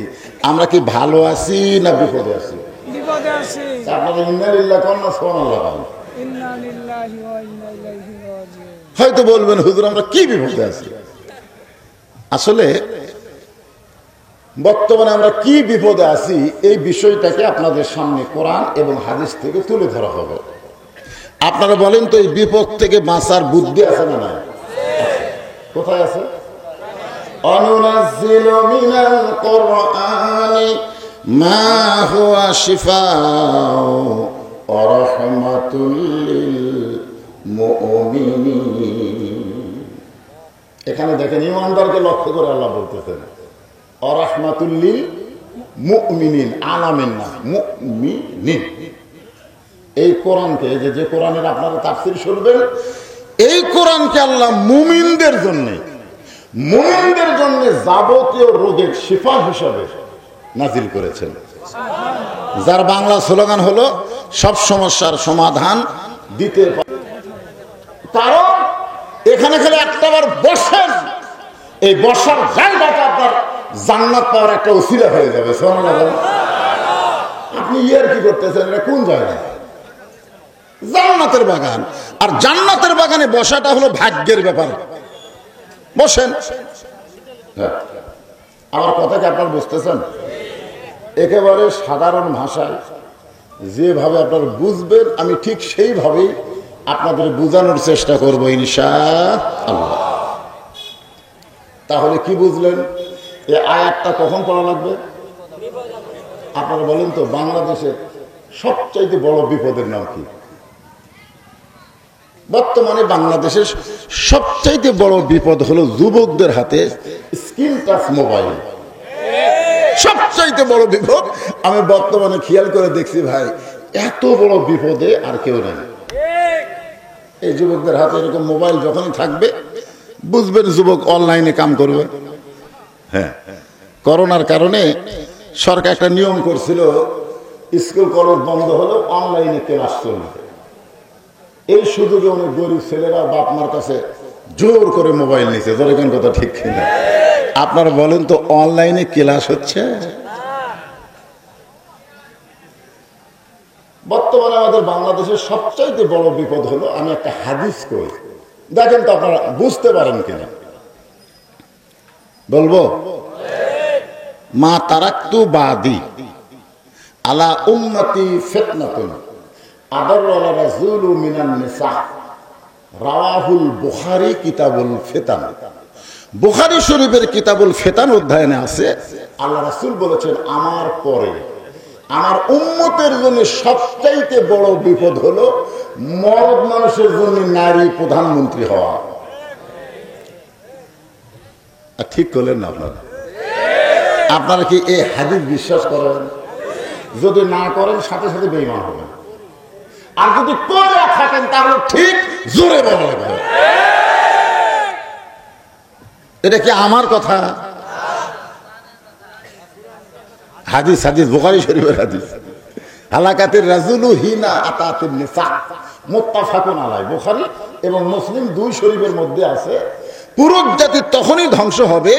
আমরা কি ভালো আছি না বিপদে আছি? বিপদে আছি। আপনারা ইন্না লিল্লাহি কোন না সুবহানাল্লাহ? ইন্না লিল্লাহি ওয়া ইন্না ইলাইহি রাজিউন। হয়তো বলবেন হুজুর আমরা কি বিপদে আছি। আসলে বর্তমানে আমরা কি বিপদে আছি এই বিষয়টাকে আপনাদের সামনে কোরআন এবং হাদিস থেকে তুলে ধরা হবে। আপনারা বলেন তো এই বিপদ থেকে বাঁচার বুদ্ধি আছে না নাই? কোথায় আছে? অনুনাজ্জিলু মিনাল কুরআনি মা হুয়া শিফাউ ওয়া রাহমাতুল লিল মুমিনিন। এখানে দেখেন ঈমানদারকে লক্ষ্য করে আল্লাহ বলতেছেন ওয়া রাহমাতুল লিল মুমিনিন, আলামিন না, মুমিনিন। এই কোরআনকে যে কোরআনের আপনারা তাফসীর শুনবেন, এই কোরআনকে আল্লাহ মুমিনদের জন্য যাবতীয় রোগের শিফা হিসাবে নাজিল করেছেন। যার বাংলা স্লোগান হলো সব সমস্যার সমাধান দিতে। কারণ এখানে খালি একটাবার বসেন, এই বসার জায়গাটা আপনার জান্নাত পাওয়ার একটা ওসিলা হয়ে যাবে। আপনি ইয়ার কি করতেছেন? এটা কোন জায়গা? জান্নাতের বাগান। আর জান্নাতের বাগানে বসাটা হলো ভাগ্যের ব্যাপার। বসেন। আমার কথা কি আপনারা বুঝতেছেন? একেবারে সাধারণ ভাষায় যেভাবে আপনারা বুঝবেন আমি ঠিক সেইভাবেই আপনাদের বোঝানোর চেষ্টা করবো ইনশাআল্লাহ। তাহলে কি বুঝলেন? এই আয়াতটা কখন পড়া লাগবে? আপনারা বলেন তো, বাংলাদেশের সবচাইতে বড় বিপদের নাম কি? বর্তমানে বাংলাদেশের সবচাইতে বড় বিপদ হলো যুবকদের হাতে স্ক্রিন টাচ মোবাইল। সবচেয়ে সবচাইতে বড় বিপদ আমি বর্তমানে খেয়াল করে দেখছি ভাই, এত বড় বিপদে আর কেউ নাই। এই যুবকদের হাতে এরকম মোবাইল যখনই থাকবে বুঝবেন যুবক অনলাইনে কাম করবে। হ্যাঁ, করোনার কারণে সরকার একটা নিয়ম করছিল, স্কুল কলেজ বন্ধ হলো, অনলাইনে ক্লাস চলবে। এই সুযোগে অনেক গরিব ছেলেরা বাপ মার কাছে জোর করে মোবাইল নিছে। জোরে কোন কথা ঠিক কিনা? আপনারা বলেন তো, অনলাইনে ক্লাস হচ্ছে? বর্তমানে আমাদের বাংলাদেশের সবচাইতে বড় বিপদ হলো, আমি একটা হাদিস কই, দেখেন তো আপনারা বুঝতে পারেন কিনা। বলবো, মা তারাক্তু বাদি আলা উম্মতি ফিতনাতুন আদারু আলা রাজুলু মিনান নিসা, রাওয়াহুল বুখারী কিতাবুল ফিতান। বুখারী শরীফের কিতাবুল ফিতান অধ্যায়ে আছে, আল্লাহ রাসূল বলেছেন, আমার পরে আমার উম্মতের জন্য সবচাইতে বড় বিপদ হলো মরদ মানুষের জন্য নারী প্রধানমন্ত্রী হওয়া। ঠিক করলেন না আপনারা? আপনারা কি এই হাদিস বিশ্বাস করেন? যদি না করেন সাথে সাথে বেঈমান হবেন, আর যদি করে থাকেন তাহলে ঠিক জোরে বলা লাগবে। এটা কি আমার কথা? হাদিস, হাদিস বুখারী শরীফের হাদিস। হালাকাতির রাজুলু হিনা আতাতিন নিসা, মুত্তাফাকুন আলাইহি। বুখারী এবং মুসলিম দুই শরীফের মধ্যে আছে, পুরুষ জাতি তখনই ধ্বংস হবে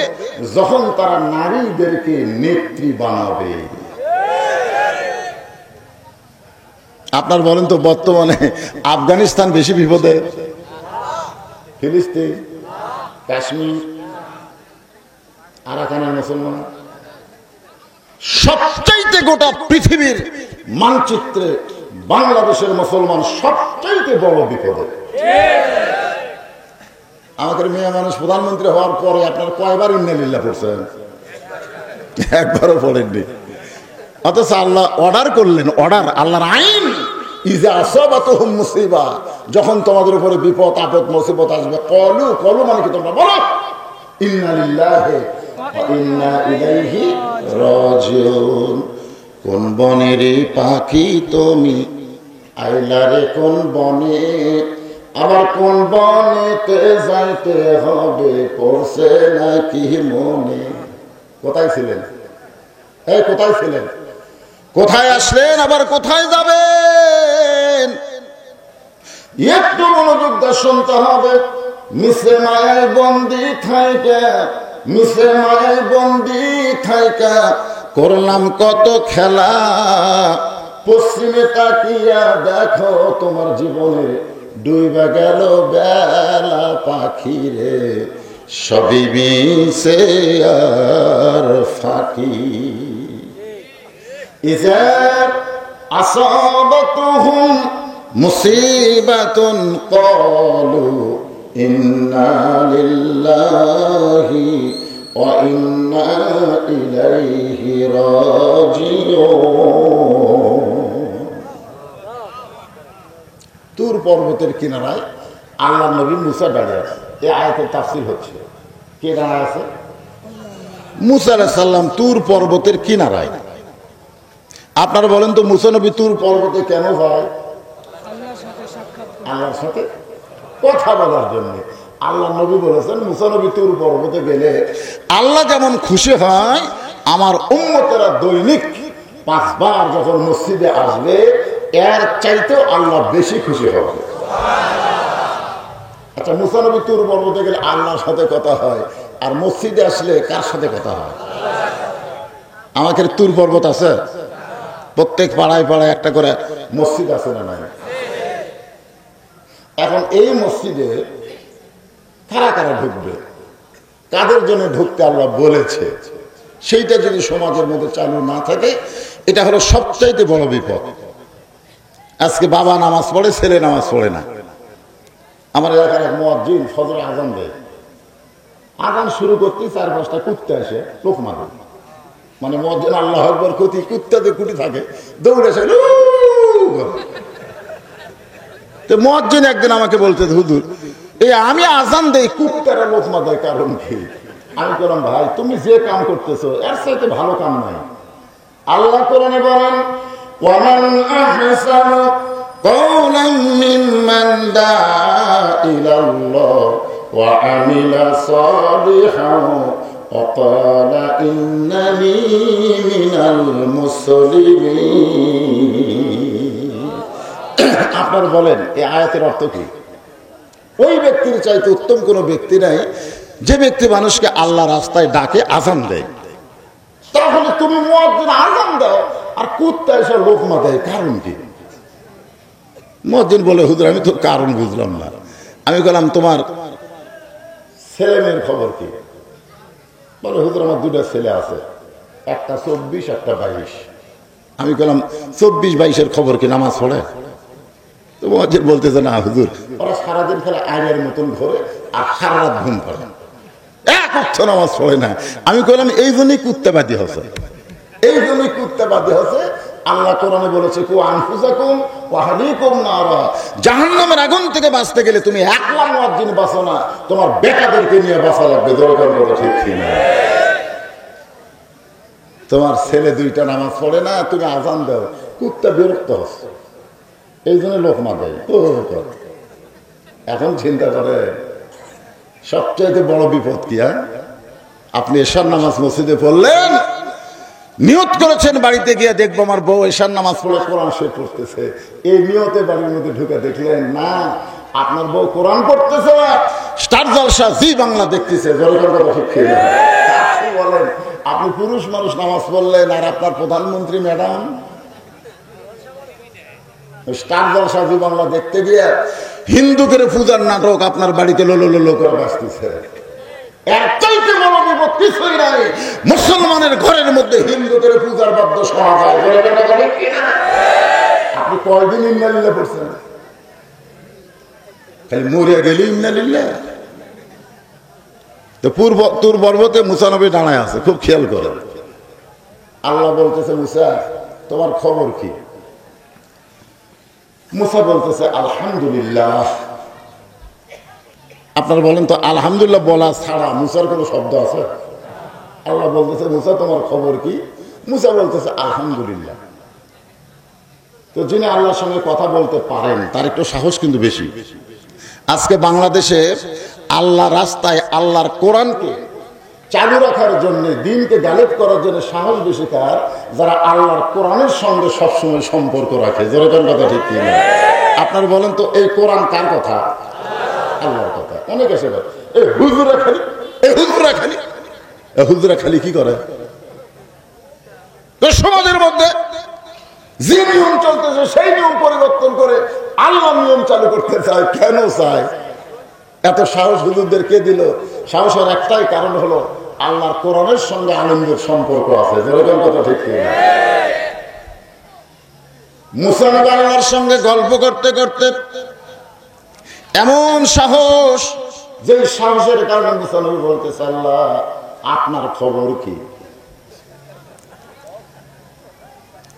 যখন তারা নারীদেরকে নেত্রী বানাবে। আপনার বলেন তো, বর্তমানে আফগানিস্তান বেশি বিপদে, ফিলিস্তিন, কাশ্মীর, আরাকানের মুসলমান, সবচাইতে গোটা পৃথিবীর মানচিত্রে বাংলাদেশের মুসলমান সবচাইতে বড় বিপদে। আমাদের মেয়ে মানুষ প্রধানমন্ত্রী হওয়ার পরে আপনার কয়বার ইন্নালিল্লাহ পড়ছেন? একবারও পড়েননি। অথচ আল্লাহ অর্ডার করলেন, অর্ডার, আল্লাহর আইন, ইজা আসাবাতুহুম মুসিবা, যখন তোমাদের উপরে বিপদ আপদ মুসিবত আসবে, কলু, কলু মানে কি তোমরা বলো, ইন্না লিল্লাহি ওয়া ইন্না ইলাইহি রাজিউন। কোন বনের পাখি তুমি, আইলারে কোন বনে, আবার কোন বনেতে যাইতে হবে, পড়ছে নাকি মনে। কোথায় ছিলেন? এই কোথায় ছিলেন? কোথায় আসলেন, আবার কোথায় যাবেন? একটু মনোযোগ দিয়ে শুনতে হবে। মিশে মায়ায় বন্দি থাইকা, মিশে মায়ায় বন্দি থাইকা করলাম কত খেলা, পশ্চিমে তাকিয়া দেখো তোমার জীবনে ডুইবা গেল বেলা পাখি রে, সবই মিশে আর ফাঁকি। ইজা আসাবাতুহুম মুসিবাতুন ক্বালু ইন্না লিল্লাহি ওয়া ইন্না ইলাইহি রাজিউন। তুর পর্বতের কিনারায় আল্লাহ নবী মুসা দাঁড়িয়ে আছে। এই আয়াতের তাফসীর হচ্ছে, কে দাঁড়ায় আছে? মুসা আলাইহিস সালাম তুর পর্বতের কিনারায়। আপনারা বলেন তো, মুসা নবী তুর পর্বতে কেন যায়? আল্লাহর সাথে কথা বলার জন্য। আল্লাহ নবী বলেছেন, মুসা নবী তুর পর্বতে গেলে আল্লাহ যেমন খুশি হয়, আমার উম্মতেরা দৈনিক 5 বার যখন মসজিদে আসবে, এর চাইতেও আল্লাহ বেশি খুশি হবে। আচ্ছা, মুসা নবী তুর পর্বতে গেলে আল্লাহর সাথে কথা হয়, আর মসজিদে আসলে কার সাথে কথা হয়? আমাদের তুর পর্বত আছে, প্রত্যেক পাড়ায় পাড়ায় একটা করে মসজিদ আছে না নাই? এখন এই মসজিদে কারা কারা ঢুকবে, কাদের জন্য ঢুকতে আল্লাহ বলেছে, সেইটা যদি সমাজের মধ্যে চালু না থাকে, এটা হলো সবচাইতে বড় বিপদ। আজকে বাবা নামাজ পড়ে, ছেলে নামাজ পড়ে না। আমার এলাকার এক মুয়াজ্জিন ফজরে আজান দেয়, আজান শুরু করতে 4-5টা কুত্তা এসে লোক মারে, মানে মুয়াজ্জিন আল্লাহু আকবার কতি কুত্তাতে কুটি থাকে, দৌড়ে এসে তো মুয়াজ্জিন একদিন আমাকে বলতে, হুজুর এই আমি আজান দেই, কুত্তারা লোকমা দেয়, কারণ কি? আমি বললাম, ভাই তুমি যে কাম করতেছো এর চাইতে ভালো কাম নাই, আল্লাহ কোরআনে বলেন, ওয়ামান আহসানু কাওলাম মিম্মান দাআ ইলাল্লাহ ওয়া আমিলা সালিহান ওয়া ক্বালা ইন্নানি মিনাল মুসলিমিন। আপনারা বলেন এই আয়াতের অর্থ কি? ওই ব্যক্তির চাইতে উত্তম কোনো ব্যক্তি নাই যে ব্যক্তি মানুষকে আল্লাহ রাস্তায় ডাকে, আজান দেয়। তাহলে তুমি মুয়াজ্জিন আজান দাও আর কুত্তা এসে লোকমা দেয়, কারণ কি? মুয়াজ্জিন বলে, হুজুর আমি তো কারণ বুঝলাম না। আমি বললাম তোমার ছেলে মেয়ের খবর কি? বলে, হুজুর আমার দুটা ছেলে আছে, একটা 24 একটা 22। আমি বললাম 24-22-এর খবর কি, নামাজ পড়ে? তো মুয়াজ্জিন বলতেছে, না হুজুর ওরা সারাদিন খেলে আয়ের মতন ঘরে আর সারা রাত ঘুম পড়ে, এক ওয়াক্ত নামাজ পড়ে না। আমি বললাম এই জন্যই কুত্তাবাদী হচ্ছে, এই জন্যই কুত্তাবাদী হচ্ছে। আল্লাহ কোরআনে বলেছে, কু আনফুসাকুম ওয়া আহলিকুম নারা, জাহান্নামের আগুন থেকে বাঁচতে গেলে তুমি একলা মুয়াজ্জিন বাঁচো না, তোমার বেটাদেরকে নিয়ে বাঁচা লাগবে। দরকার কথা ঠিক কিনা? তোমার ছেলে দুইটা নামাজ পড়ে না, তুমি আজান দাও, কুত্তা বিরক্ত হচ্ছে, এই জন্য লোকমা দেয়। এখন চিন্তা করে সবচাইতে বড় বিপদ কি? আপনি এশার নামাজ মসজিদে পড়লেন, নিয়ত করেছেন বাড়িতে গিয়ে দেখবো আমার বউ এশার নামাজ পড়ে কোরআন শরীফ পড়তেছে, এই নিয়তে বাড়ির মধ্যে ঢুকে দেখলেন না আপনার বউ কোরআন পড়তেছে, স্টার জলসা জি বাংলা দেখতেছে। বলেন আপনি পুরুষ মানুষ নামাজ পড়লেন আর আপনার প্রধানমন্ত্রী ম্যাডাম স্টার জলসা জি বাংলা দেখতে গিয়ে হিন্দুদের পূজার নাটক আপনার বাড়িতে লোলো লোলো করে বাঁচতেছে। মুসলমানের ঘরের মধ্যে হিন্দুদের পূজার বাদ্য শোনা যায়। আপনি কয়দিন ইন্নালিল্লাহ পড়ছেন? খালি মরিয়া গেলি ইন্নালিল্লাহ। তো তুর পর্বতে মুসা নবী দাঁড়ায় আছে, খুব খেয়াল করে। আল্লাহ বলতেছে, মুসা তোমার খবর কি? মুসা বলতেছে, আলহামদুলিল্লাহ। আপনারা বলেন তো, আলহামদুলিল্লাহ বলা ছাড়া মুসার কোনো শব্দ আছে? আল্লাহ বলতেছে, মুসা তোমার খবর কি? মুসা বলতেছে, আলহামদুলিল্লাহ। তো যিনি আল্লাহর সঙ্গে কথা বলতে পারেন তার একটু সাহস কিন্তু বেশি। আজকে বাংলাদেশে আল্লাহ রাস্তায় আল্লাহর কোরআনকে চালু রাখার জন্য, দিনকে গালিব করার জন্য সাহস বেশি কার? যারা আল্লাহর কোরআনের সঙ্গে সবসময় সম্পর্ক রাখে। যেরকম কথা ঠিক কি না? আপনারা বলেন তো, এই কোরআন কার কথা? আল্লাহর কথা। অনেক এসে এই হুজুরা খালি, এই হুজুরা খালি, এই হুজুরা খালি কি করে? সমাজের মধ্যে যে নিয়ম চলতেছে সেই নিয়ম পরিবর্তন করে আল্লাহ নিয়ম চালু করতে চায়। কেন চায়? এত সাহস হুজুরদের কে দিল? সাহসের একটাই কারণ হলো আল্লাহর কোরআনের সঙ্গে আনন্দের সম্পর্ক আছে। যেরকম কথা ঠিক কি না? মুসা নবী আল্লাহর সঙ্গে গল্প করতে করতে এমন সাহস, যে সাহসের কারণে মুসা নবী বলতেছে, আল্লাহ আপনার খবর কি?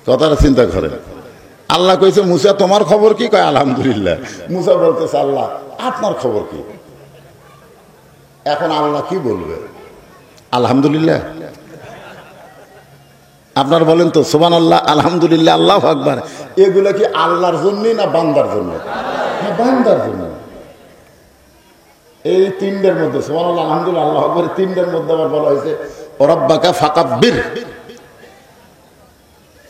কথাটা চিন্তা করেন। আল্লাহ কইছে, মুসা তোমার খবর কি? কয় আলহামদুলিল্লাহ। মুসা বলতেছে, আল্লাহ আপনার খবর কি? এখন আল্লাহ কি বলবে? আলহামদুলিল্লাহ। আপনার বলেন তো, সুবহানাল্লাহ, আলহামদুলিল্লাহ, আল্লাহু আকবার, এগুলা কি আল্লাহর জন্যই না বান্দার জন্য? বান্দার জন্য। এই তিনটার মধ্যে সুবহানাল্লাহ, আলহামদুলিল্লাহ, আল্লাহু আকবার, তিনটার মধ্যে আবার বলা হয়েছে রাব্বাকা ফাকাব্বির।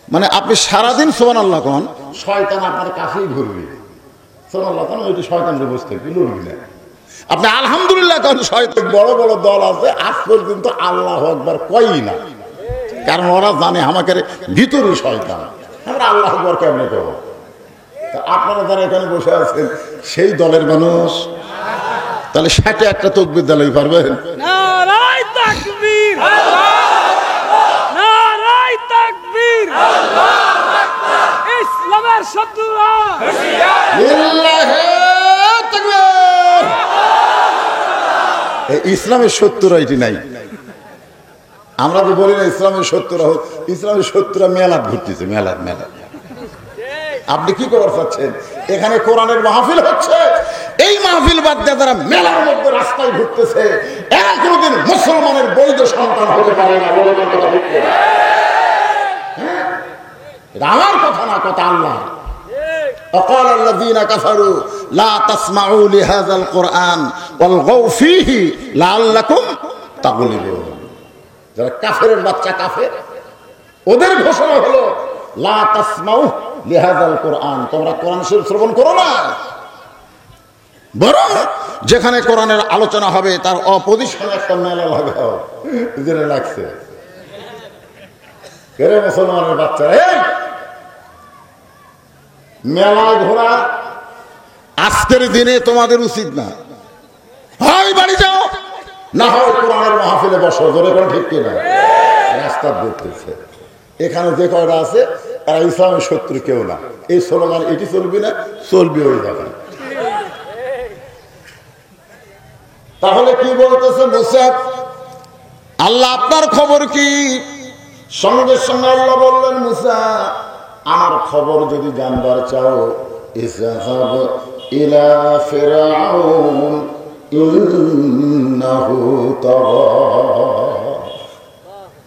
মানে আপনি সারাদিন সুবহানাল্লাহ কোন, শয়তান আপনার কাছেই ঘুরবে। সুবহানাল্লাহ কোন, ওইটা শয়তানের বসতে লড়বি না। আপনি আলহামদুলিল্লাহ কোন, শয়তান বড় বড় দল আছে আজ পর্যন্ত আল্লাহু আকবার কই না, কারণ ওরা জানে আমাকে ভিতরে শয়তান, আমরা আল্লাহু আকবার কেমনে করব? আপনারা যারা এখানে বসে আছেন সেই দলের মানুষ, তাহলে 61টা তাকবীর দিলেই পারবেন? নারায়ে তাকবীর, নারায়ে তাকবীর, আল্লাহু আকবার। ইসলামের শত্রুরা লিল্লাহি তাকবীর। এই ইসলামের শত্রুরা এটি নাই। আমরা তো বলি না ইসলামের শত্রুরা হোক, ইসলামের শত্রুরা মেলাত ঘুরতেছে, মেলাত মেলাত। আপনি কি করার চাচ্ছেন? এখানে কোরআনের মাহফিল হচ্ছে, এই মাহফিল বাদ দিয়ে তারা মেলার মধ্যে রাস্তায় ঘুরতেছে। এরা কোনোদিন মুসলমানের বৈধ সন্তান হতে পারে না। এটা আমার কথা না, কথা আল্লাহ। وقال الذين كفروا لا تسمعوا لهذا القرآن والغوا فيه لعلكم تغلبون। যারা কাফেরের বাচ্চা কাফের, ওদের ঘোষণা হলো লা তাসমাউ লিহাযাল কোরআন, তোমরা কোরআন শরীফ শ্রবণ করো না, বরং যেখানে কোরআনের আলোচনা হবে তার অপোজিশনে একটা মেলা লাগাও। যেটা লাগছে কেরে মুসলমানের বাচ্চারা, এই মেলা ঘোরা আজকের দিনে তোমাদের উচিত না। হয় বাড়ি যাও, না হয় কোরআনের মাহফিলে বসো। ধরে কোন ঠিক কিনা? রাস্তা দেখতেছে এখানে যে কয়টা আছে তারা ইসলামের শত্রু কেউ না। এই স্লোগান এটি চলবি না, চলবি ওই জায়গায়। তাহলে কি বলতেছে মুসা? আল্লাহ আপনার খবর কি? সঙ্গে সঙ্গে আল্লাহ বললেন, মুসা আমার খবর যদি জানবার চাও, ইযহাব ইলা ফিরআউন ইন্নাহু তাগা।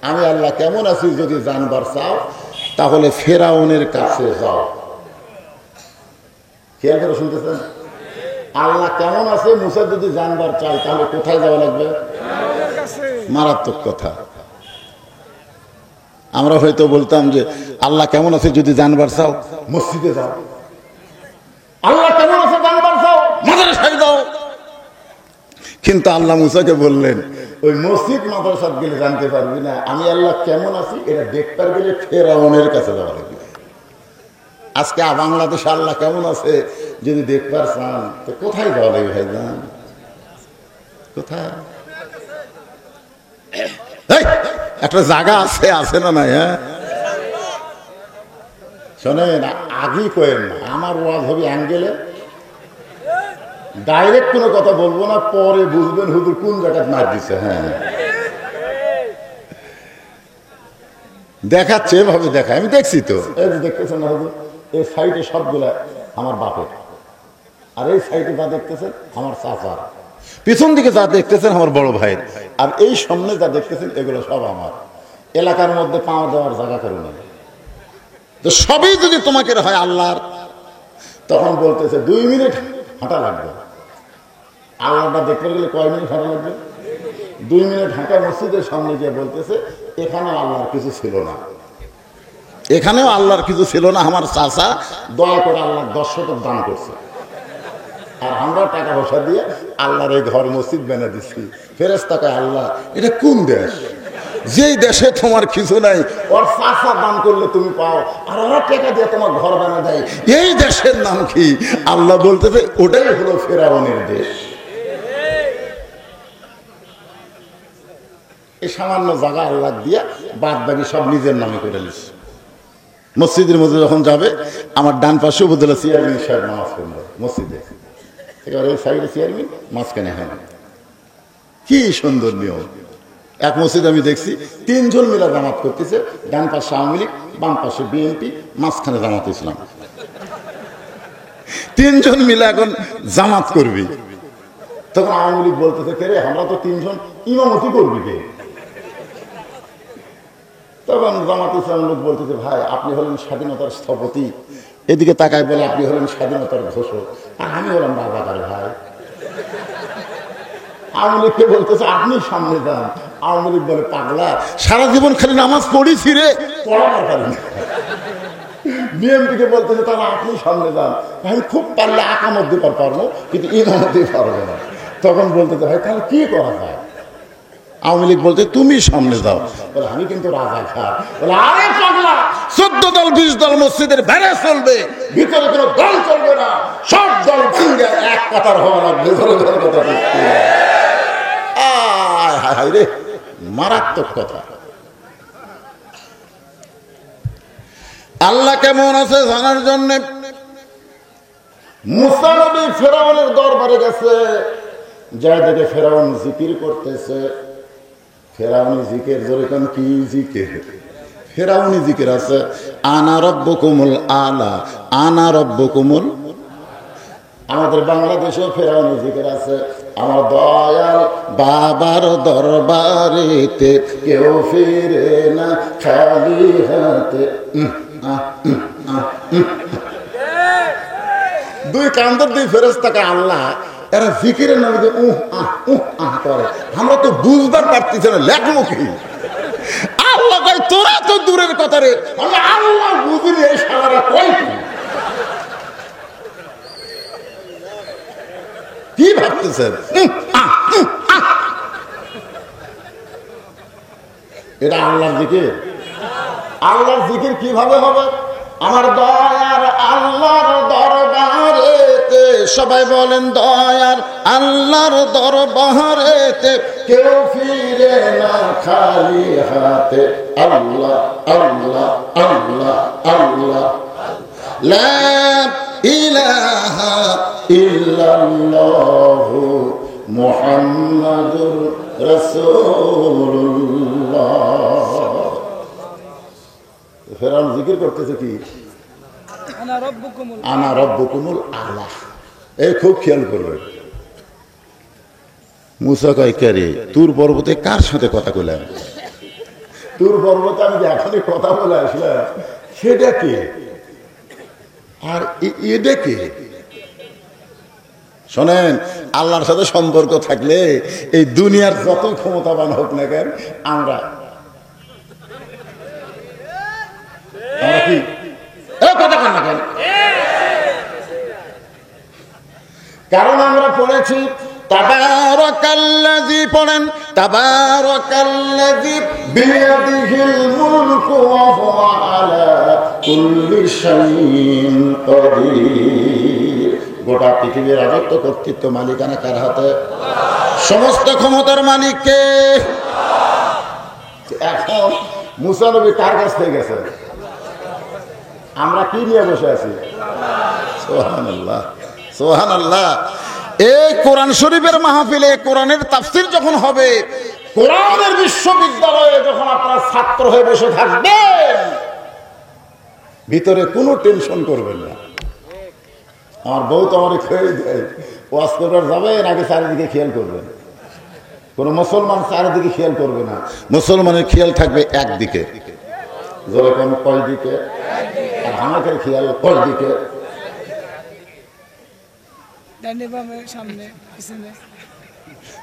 আমি আল্লাহ কেমন আছি যদি জানবার চাও, তাহলে ফেরাউনের কাছে যাও। খেয়াল করে শুনতেছেন? আল্লাহ কেমন আছে মুসা যদি জানবার চাই, তাহলে কোথায় যাওয়া লাগবে? মারাত্মক কথা। আমরা হয়তো বলতাম যে আল্লাহ কেমন আছে যদি জানবার চাও, মসজিদে যাও। আল্লাহ কেমন আছে জানবার চাও, মাদ্রাসায় যাও। কিন্তু আল্লাহ মুসাকে বললেন, ওই মসজিদ মাদ্রাসায় গেলে জানতে পারবি না আমি আল্লাহ কেমন আছি, এটা দেখতে গেলে ফেরাউনের কাছে যাওয়া লাগবে। আজকে বাংলাদেশে আল্লাহ কেমন আছে যদি দেখবার চান, তো কোথায় যাওয়া লাগবে ভাই? জান কোথায়? একটা জায়গা আছে, আছে না নাই? হ্যাঁ শোনেন, আগেই কয়েন না, আমার ওয়াজ হবে অ্যাঙ্গেলে, ডাইরেক্ট কোনো কথা বলবো না, পরে বুঝবেন হুজুর কোন জায়গায় মার দিচ্ছে। হ্যাঁ দেখাচ্ছে, এভাবে দেখায়, আমি দেখছি তো। এই যে দেখতেছেন না হুজুর, এই সাইডে সবগুলা আমার বাপের, আর এই সাইডে যা দেখতেছেন আমার চাচার, পিছন দিকে যা দেখতেছেন আমার বড় ভাইয়ের, আর এই সামনে যা দেখতেছেন এগুলো সব আমার। এলাকার মধ্যে পাওয়া দেওয়ার জায়গা করে না। তো সবই যদি তোমাকে হয় আল্লাহর, তখন বলতেছে 2 মিনিট হাঁটা লাগবে। আল্লাহটা দেখতে গেলে কয় মিনিট হাঁটা লাগবে? 2 মিনিট হাঁটা। মসজিদের সামনে গিয়ে বলতেছে, এখানে আল্লাহর কিছু ছিল না, এখানেও আল্লাহর কিছু ছিল না। আমার চাচা দয়া করে আল্লাহ 10 শতক দান করছে, আর আমরা টাকা পয়সা দিয়ে আল্লাহর এই ঘর মসজিদ বানিয়ে দিচ্ছি। ফেরেশতাকে আল্লাহ, এটা কোন দেশ? যেই দেশে তোমার কিছু নাই, ওর চাচা দান করলে তুমি পাও, আর ওরা টাকা দিয়ে তোমার ঘর বানিয়ে দেয়, এই দেশের নাম কি? আল্লাহ বলতেছে ওটাই হলো ফেরাউনের দেশ। এই সামান্য জায়গা আল্লাহ দিয়া বাদ বাকি সব নিজের নামে করে নিস। মসজিদের মধ্যে যখন যাবে, আমার ডান পাশে উপজেলা চেয়ারম্যান সাহেব নামাজ পড়বে মসজিদে, এবার এই সাইডে চেয়ারম্যান, মাঝখানে। হ্যাঁ কি সুন্দর নিয়ম। এক মসজিদ আমি দেখছি 3 জন মিলে জামাত করতেছে, ডান পাশে আওয়ামী লীগ, বাম পাশে বিএনপি, মাঝখানে জামাত ইসলাম। 3 জন মিলে এখন জামাত করবি। তখন আওয়ামী লীগ বলতেছে, কে রে, আমরা তো 3 জন, ইমামতি করবি কে? তখন জামাত ইসলাম লোক বলতেছে, ভাই আপনি হলেন স্বাধীনতার স্থপতি। এদিকে তাকায় বলে, আপনি হলেন স্বাধীনতার ঘোষক, আর আমি হলাম রাজাকার। ভাই আওয়ামী লীগকে বলতেছে আপনি সামনে যান। আওয়ামী লীগ বলে, পাগলা, সারা জীবন খালি নামাজ পড়িছি রে, পড়াবার পারি। বিএনপিকে বলতেছে তাহলে আপনি সামনে যান। আমি খুব পারলে আকামত দিতে পারবো, কিন্তু ইমামত দিতে পারবো না। তখন বলতেছে, ভাই তাহলে কি করা যায়? আওয়ামী লীগ বলতে তুমি সামনে যাও। বলে আমি কিন্তু রাজা খার। বলে আরে পাগলা, 14 দল 20 দল মসজিদের বাইরে চলবে, ভিতরে কোনো দল চলবে না, সব দল ভেঙে এক কাতার হওয়া লাগবে। হায় রে, মারাত্মক কথা। আল্লাহ কেমন আছে জানার জন্য মুসা নবী ফেরাউনের দরবারে গেছে। যা দেখে ফেরাউন জিকির করতেছে। ফেরাউনি জিকির যেরকম কি জিকির, ফেরাউনি জিকির আছে, আনা রব্বুকুমুল আলা, আনা রব্বুকুমুল। আমাদের বাংলাদেশেও ফেরাউনি জিকির আছে, আমার দয়াল বাবার দরবারেতে কেউ ফিরে না খালি হাতে। দুই কান্দর দুই ফেরেশতাকে আল্লাহ এরা জিকিরের নামে যে করে, আমরা তো বুঝবার পারতেছি না, লেখলো কি? আল্লাহ কয় তোরা তো দূরের কথা রে, আল্লাহ বুঝিনি এই সারা কয় কি ভাবতেছেন? এটা আল্লাহর জিকির। আল্লাহর জিকির কিভাবে হবে? আমার দয়ার আল্লাহর দরবারেতে, সবাই বলেন দয়ার আল্লাহর দরবারেতে কেউ ফিরে না খালি হাতে। আল্লাহ আল্লাহ আল্লাহ আল্লাহ, লা ইলাহা ইল্লাল্লাহু মুহাম্মাদুর রাসূলুল্লাহ। ফেরাউন জিকির করতেছে কি? আনা রব্বুকুমুল আলা। এই খুব খেয়াল করবে। মুসা কয় কে রে, তুর পর্বতে কার সাথে কথা কইলাম? তুর পর্বতে আমি এখনই কথা বলে আসলাম, সেটা কে আর এটা কে? শোনেন, আল্লাহর সাথে সম্পর্ক থাকলে এই দুনিয়ার যতই ক্ষমতাবান হোক না কেন, আমরা কি কথা কন না কেন? কারণ আমরা পড়েছি তাবারাকাল্লাযী, পড়েন তাবারাকাল্লাযী বিয়াদিহিল মুলকু ওয়া হুয়া আলা কুল্লি শাইইন কাদির। গোটা পৃথিবীর রাজত্ব, কর্তৃত্ব, মালিকানা কার হাতে? সমস্ত ক্ষমতার মালিক কে? এখন মুসা নবী কার কাছ থেকে গেছে? আমরা কি নিয়ে বসে আছি? সুবহানাল্লাহ সুবহানাল্লাহ। এই কোরআন শরীফের মাহফিলে কোরআনের তাফসীর যখন হবে, কোরআনের বিশ্ববিদ্যালয়ে যখন আপনারা ছাত্র হয়ে বসে থাকবেন, ভিতরে কোনো টেনশন করবেন না। আমার বউ তো আমার খেয়ে দেয়, ওয়াজ করবার যাবেন আগে চারিদিকে খেয়াল করবেন। কোন মুসলমান চারিদিকে খেয়াল করবে না, মুসলমানের খেয়াল থাকবে একদিকে। যেরকম কয় দিকে? আর আমাদের খেয়াল কয় দিকে?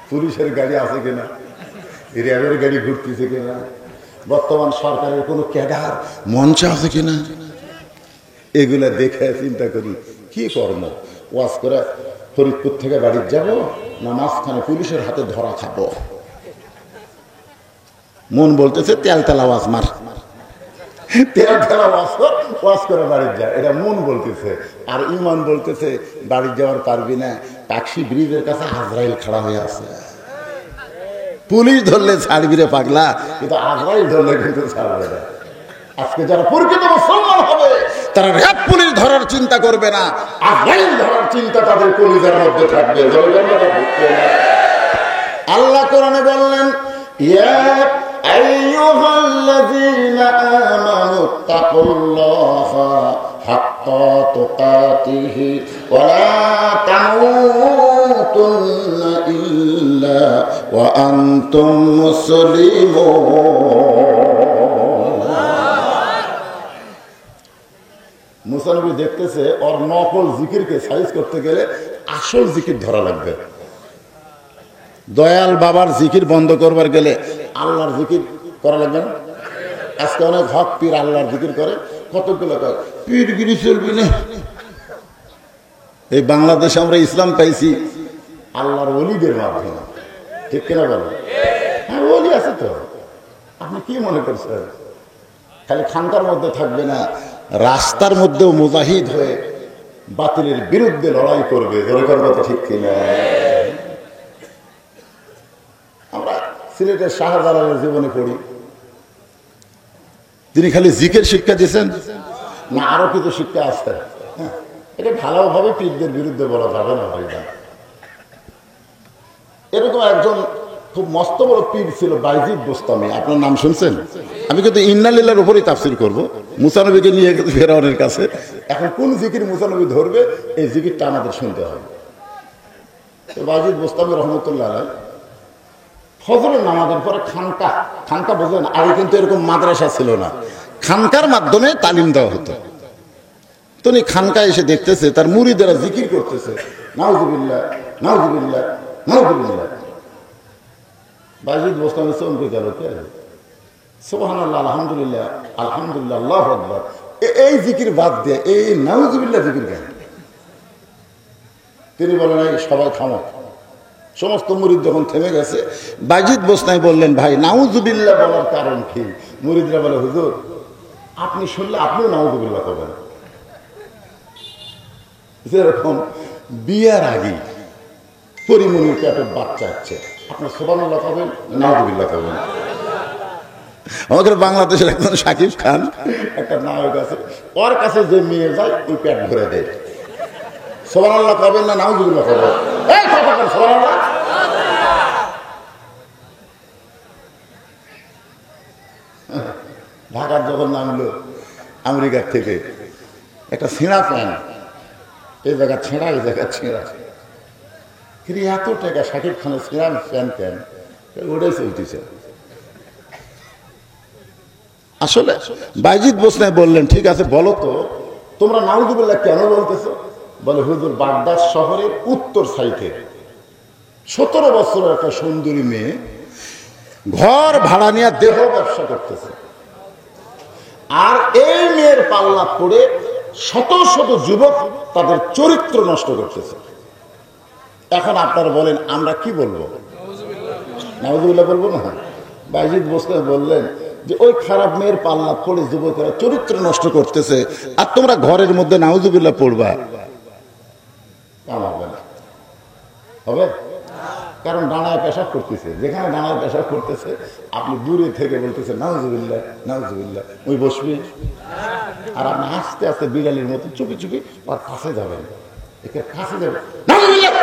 পুলিশের গাড়ি আছে কিনা, র্যাবের গাড়ি ঘুরতেছে কিনা, বর্তমান সরকারের কোনো ক্যাডার মঞ্চ আছে কিনা, এগুলা দেখে চিন্তা করি কি কর্ম। ওয়াজ করে ফরিদপুর থেকে বাড়ি যাব না মাঝখানে পুলিশের হাতে ধরা খাবো? মন বলতেছে তেল তেলা ওয়াজ মার, তেল তেলা ওয়াজ করে বাড়ি যা, এটা মন বলতেছে। আর ইমান বলতেছে বাড়ি যাওয়ার পারবি না, টাকসি ব্রিজের কাছে আজরাইল খাড়া হয়ে আছে, পুলিশ ধরলে ছাড়বি রে পাগলা, কিন্তু আজরাইল ধরলে কিন্তু ছাড়বে না। আজকে যারা প্রকৃত মুসলমান হবে তারা র‍্যাব পুলিশ ধরার চিন্তা করবে না, আজরাইল ধরার চিন্তা তাদের কলিজার মধ্যে থাকবে। আল্লাহ কোরআনে বললেন, ইয়া আইয়ুহাল্লাযীনা আমানু তাকুল্লাহা হাক্কা তুকাতিহি ওয়া লা তামুতুন্না ইল্লা ওয়া আনতুম মুসলিমুন। মুসা নবী দেখতেছে ওর নকল জিকিরকে সাইজ করতে গেলে আসল জিকির ধরা লাগবে। দয়াল বাবার জিকির বন্ধ করবার গেলে আল্লাহর জিকির করা লাগবে না? আজকে অনেক হক পীর আল্লাহর জিকির করে, কতগুলো পীরগিরি চলবি না। এই বাংলাদেশে আমরা ইসলাম পাইছি আল্লাহর ওলিদের মাধ্যমে, ঠিক কিনা বলো? হ্যাঁ, ওলি আছে তো। আপনি কি মনে করছেন খালি খানকার মধ্যে থাকবে না, রাস্তার মধ্যেও মুজাহিদ হয়ে বাতিলের বিরুদ্ধে লড়াই করবে। দরকার কথা ঠিক কিনা? আমরা সিলেটের শাহজালালের জীবনে পড়ি, তিনি খালি জিকের শিক্ষা দিয়েছেন না, আরো কিছু শিক্ষা আছে। এটা ভালোভাবে পীরদের বিরুদ্ধে বলা যাবে না ভাইরা। এরকম একজন খুব মস্ত বড় পীর ছিল বাইজিদ বোস্তামি, আপনার নাম শুনছেন? আমি কিন্তু ইন্নালিল্লাহর উপরেই তাফসীর করব। মুসা নবীকে নিয়ে গেছে ফেরাউনের কাছে, এখন কোন জিকির মুসা নবী ধরবে এই জিকিরটা আমাদের শুনতে হবে। বাইজিদ বোস্তামি রহমতুল্লাহ আলাইহি ফজরের নামাজের পরে খানকা বোঝেন, আগে কিন্তু এরকম মাদ্রাসা ছিল না, খানকার মাধ্যমে তালিম দেওয়া হতো। উনি খানকায় এসে দেখতেছে তার মুরিদেরা জিকির করতেছে, নাউজুবিল্লাহ নাউজুবিল্লাহ নাউজুবিল্লাহ। বাজিদ বোস্তামি চমকে গেল, কে সুবহানাল্লাহ আলহামদুলিল্লাহ আলহামদুলিল্লাহ আল্লাহু আকবার, এই জিকির বাদ দিয়ে এই নাউজুবিল্লাহ জিকির কেন? তিনি বলেন এই সবাই থামো। সমস্ত মুরিদ যখন থেমে গেছে, বাজিদ বোস্তামি বললেন, ভাই নাউজুবিল্লাহ বলার কারণ কি? মুরিদরা বলে, হুজুর আপনি শুনলে আপনিও নাউজুবিল্লাহ করবেন। যেরকম বিয়ার আগে পরিমণির পেটে বাচ্চা আছে, আপনার সুবহানাল্লাহ করবেন, নাউজুবিল্লাহ করবেন। আমাদের বাংলাদেশের একজন শাকিব খান একটা নায়ক আছে, ওর কাছে যে মেয়ে যায় ওই পেট ভরে দেয়। সুবহানাল্লাহ করবেন না নাউজুবিল্লাহ করবেন? এই কথা বলেন সুবহানাল্লাহ। ঢাকার যখন নামলো আমেরিকার থেকে একটা ছেঁড়া প্যান্ট, এই জায়গা ছেঁড়া এই জায়গা ছেঁড়া, কিন্তু এত টাকা শাকিব খানের ছেঁড়া প্যান্ট কেন? ওটাই চলতেছে। আসলে বাইজিদ বোস্তামি বললেন, ঠিক আছে বলো তো তোমরা নাউজুবিল্লাহ কেন বলতেছো? বলে, হুজুর বাগদাদ শহরের উত্তর সাইডে 17 বছরের একটা সুন্দরী মেয়ে ঘর ভাড়া নিয়ে দেহ ব্যবসা করতেছে, আর এই মেয়ের পাল্লা পড়ে শত শত যুবক তাদের চরিত্র নষ্ট করতেছে। এখন আপনারা বলেন আমরা কি বলবো? নাউজুবিল্লাহ বলবো না? বাইজিদ বোস্তামি বললেন যে ওই খারাপ মেয়ের পাল্লা পড়ে যুবকেরা চরিত্র নষ্ট করতেছে, আর তোমরা ঘরের মধ্যে নাউজুবিল্লাহ পড়বা, হবে? কারণ ডানায় পেশাব করতেছে, যেখানে ডানায় পেশাব করতেছে আপনি দূরে থেকে বলতেছে নাউজুবিল্লাহ নাউজুবিল্লাহ, ওই বসবি, আর আপনি আস্তে আস্তে বিড়ালের মতো চুপি চুপি আর কাছে যাবেন, একে কাছে যাবেন, নাউজুবিল্লাহ।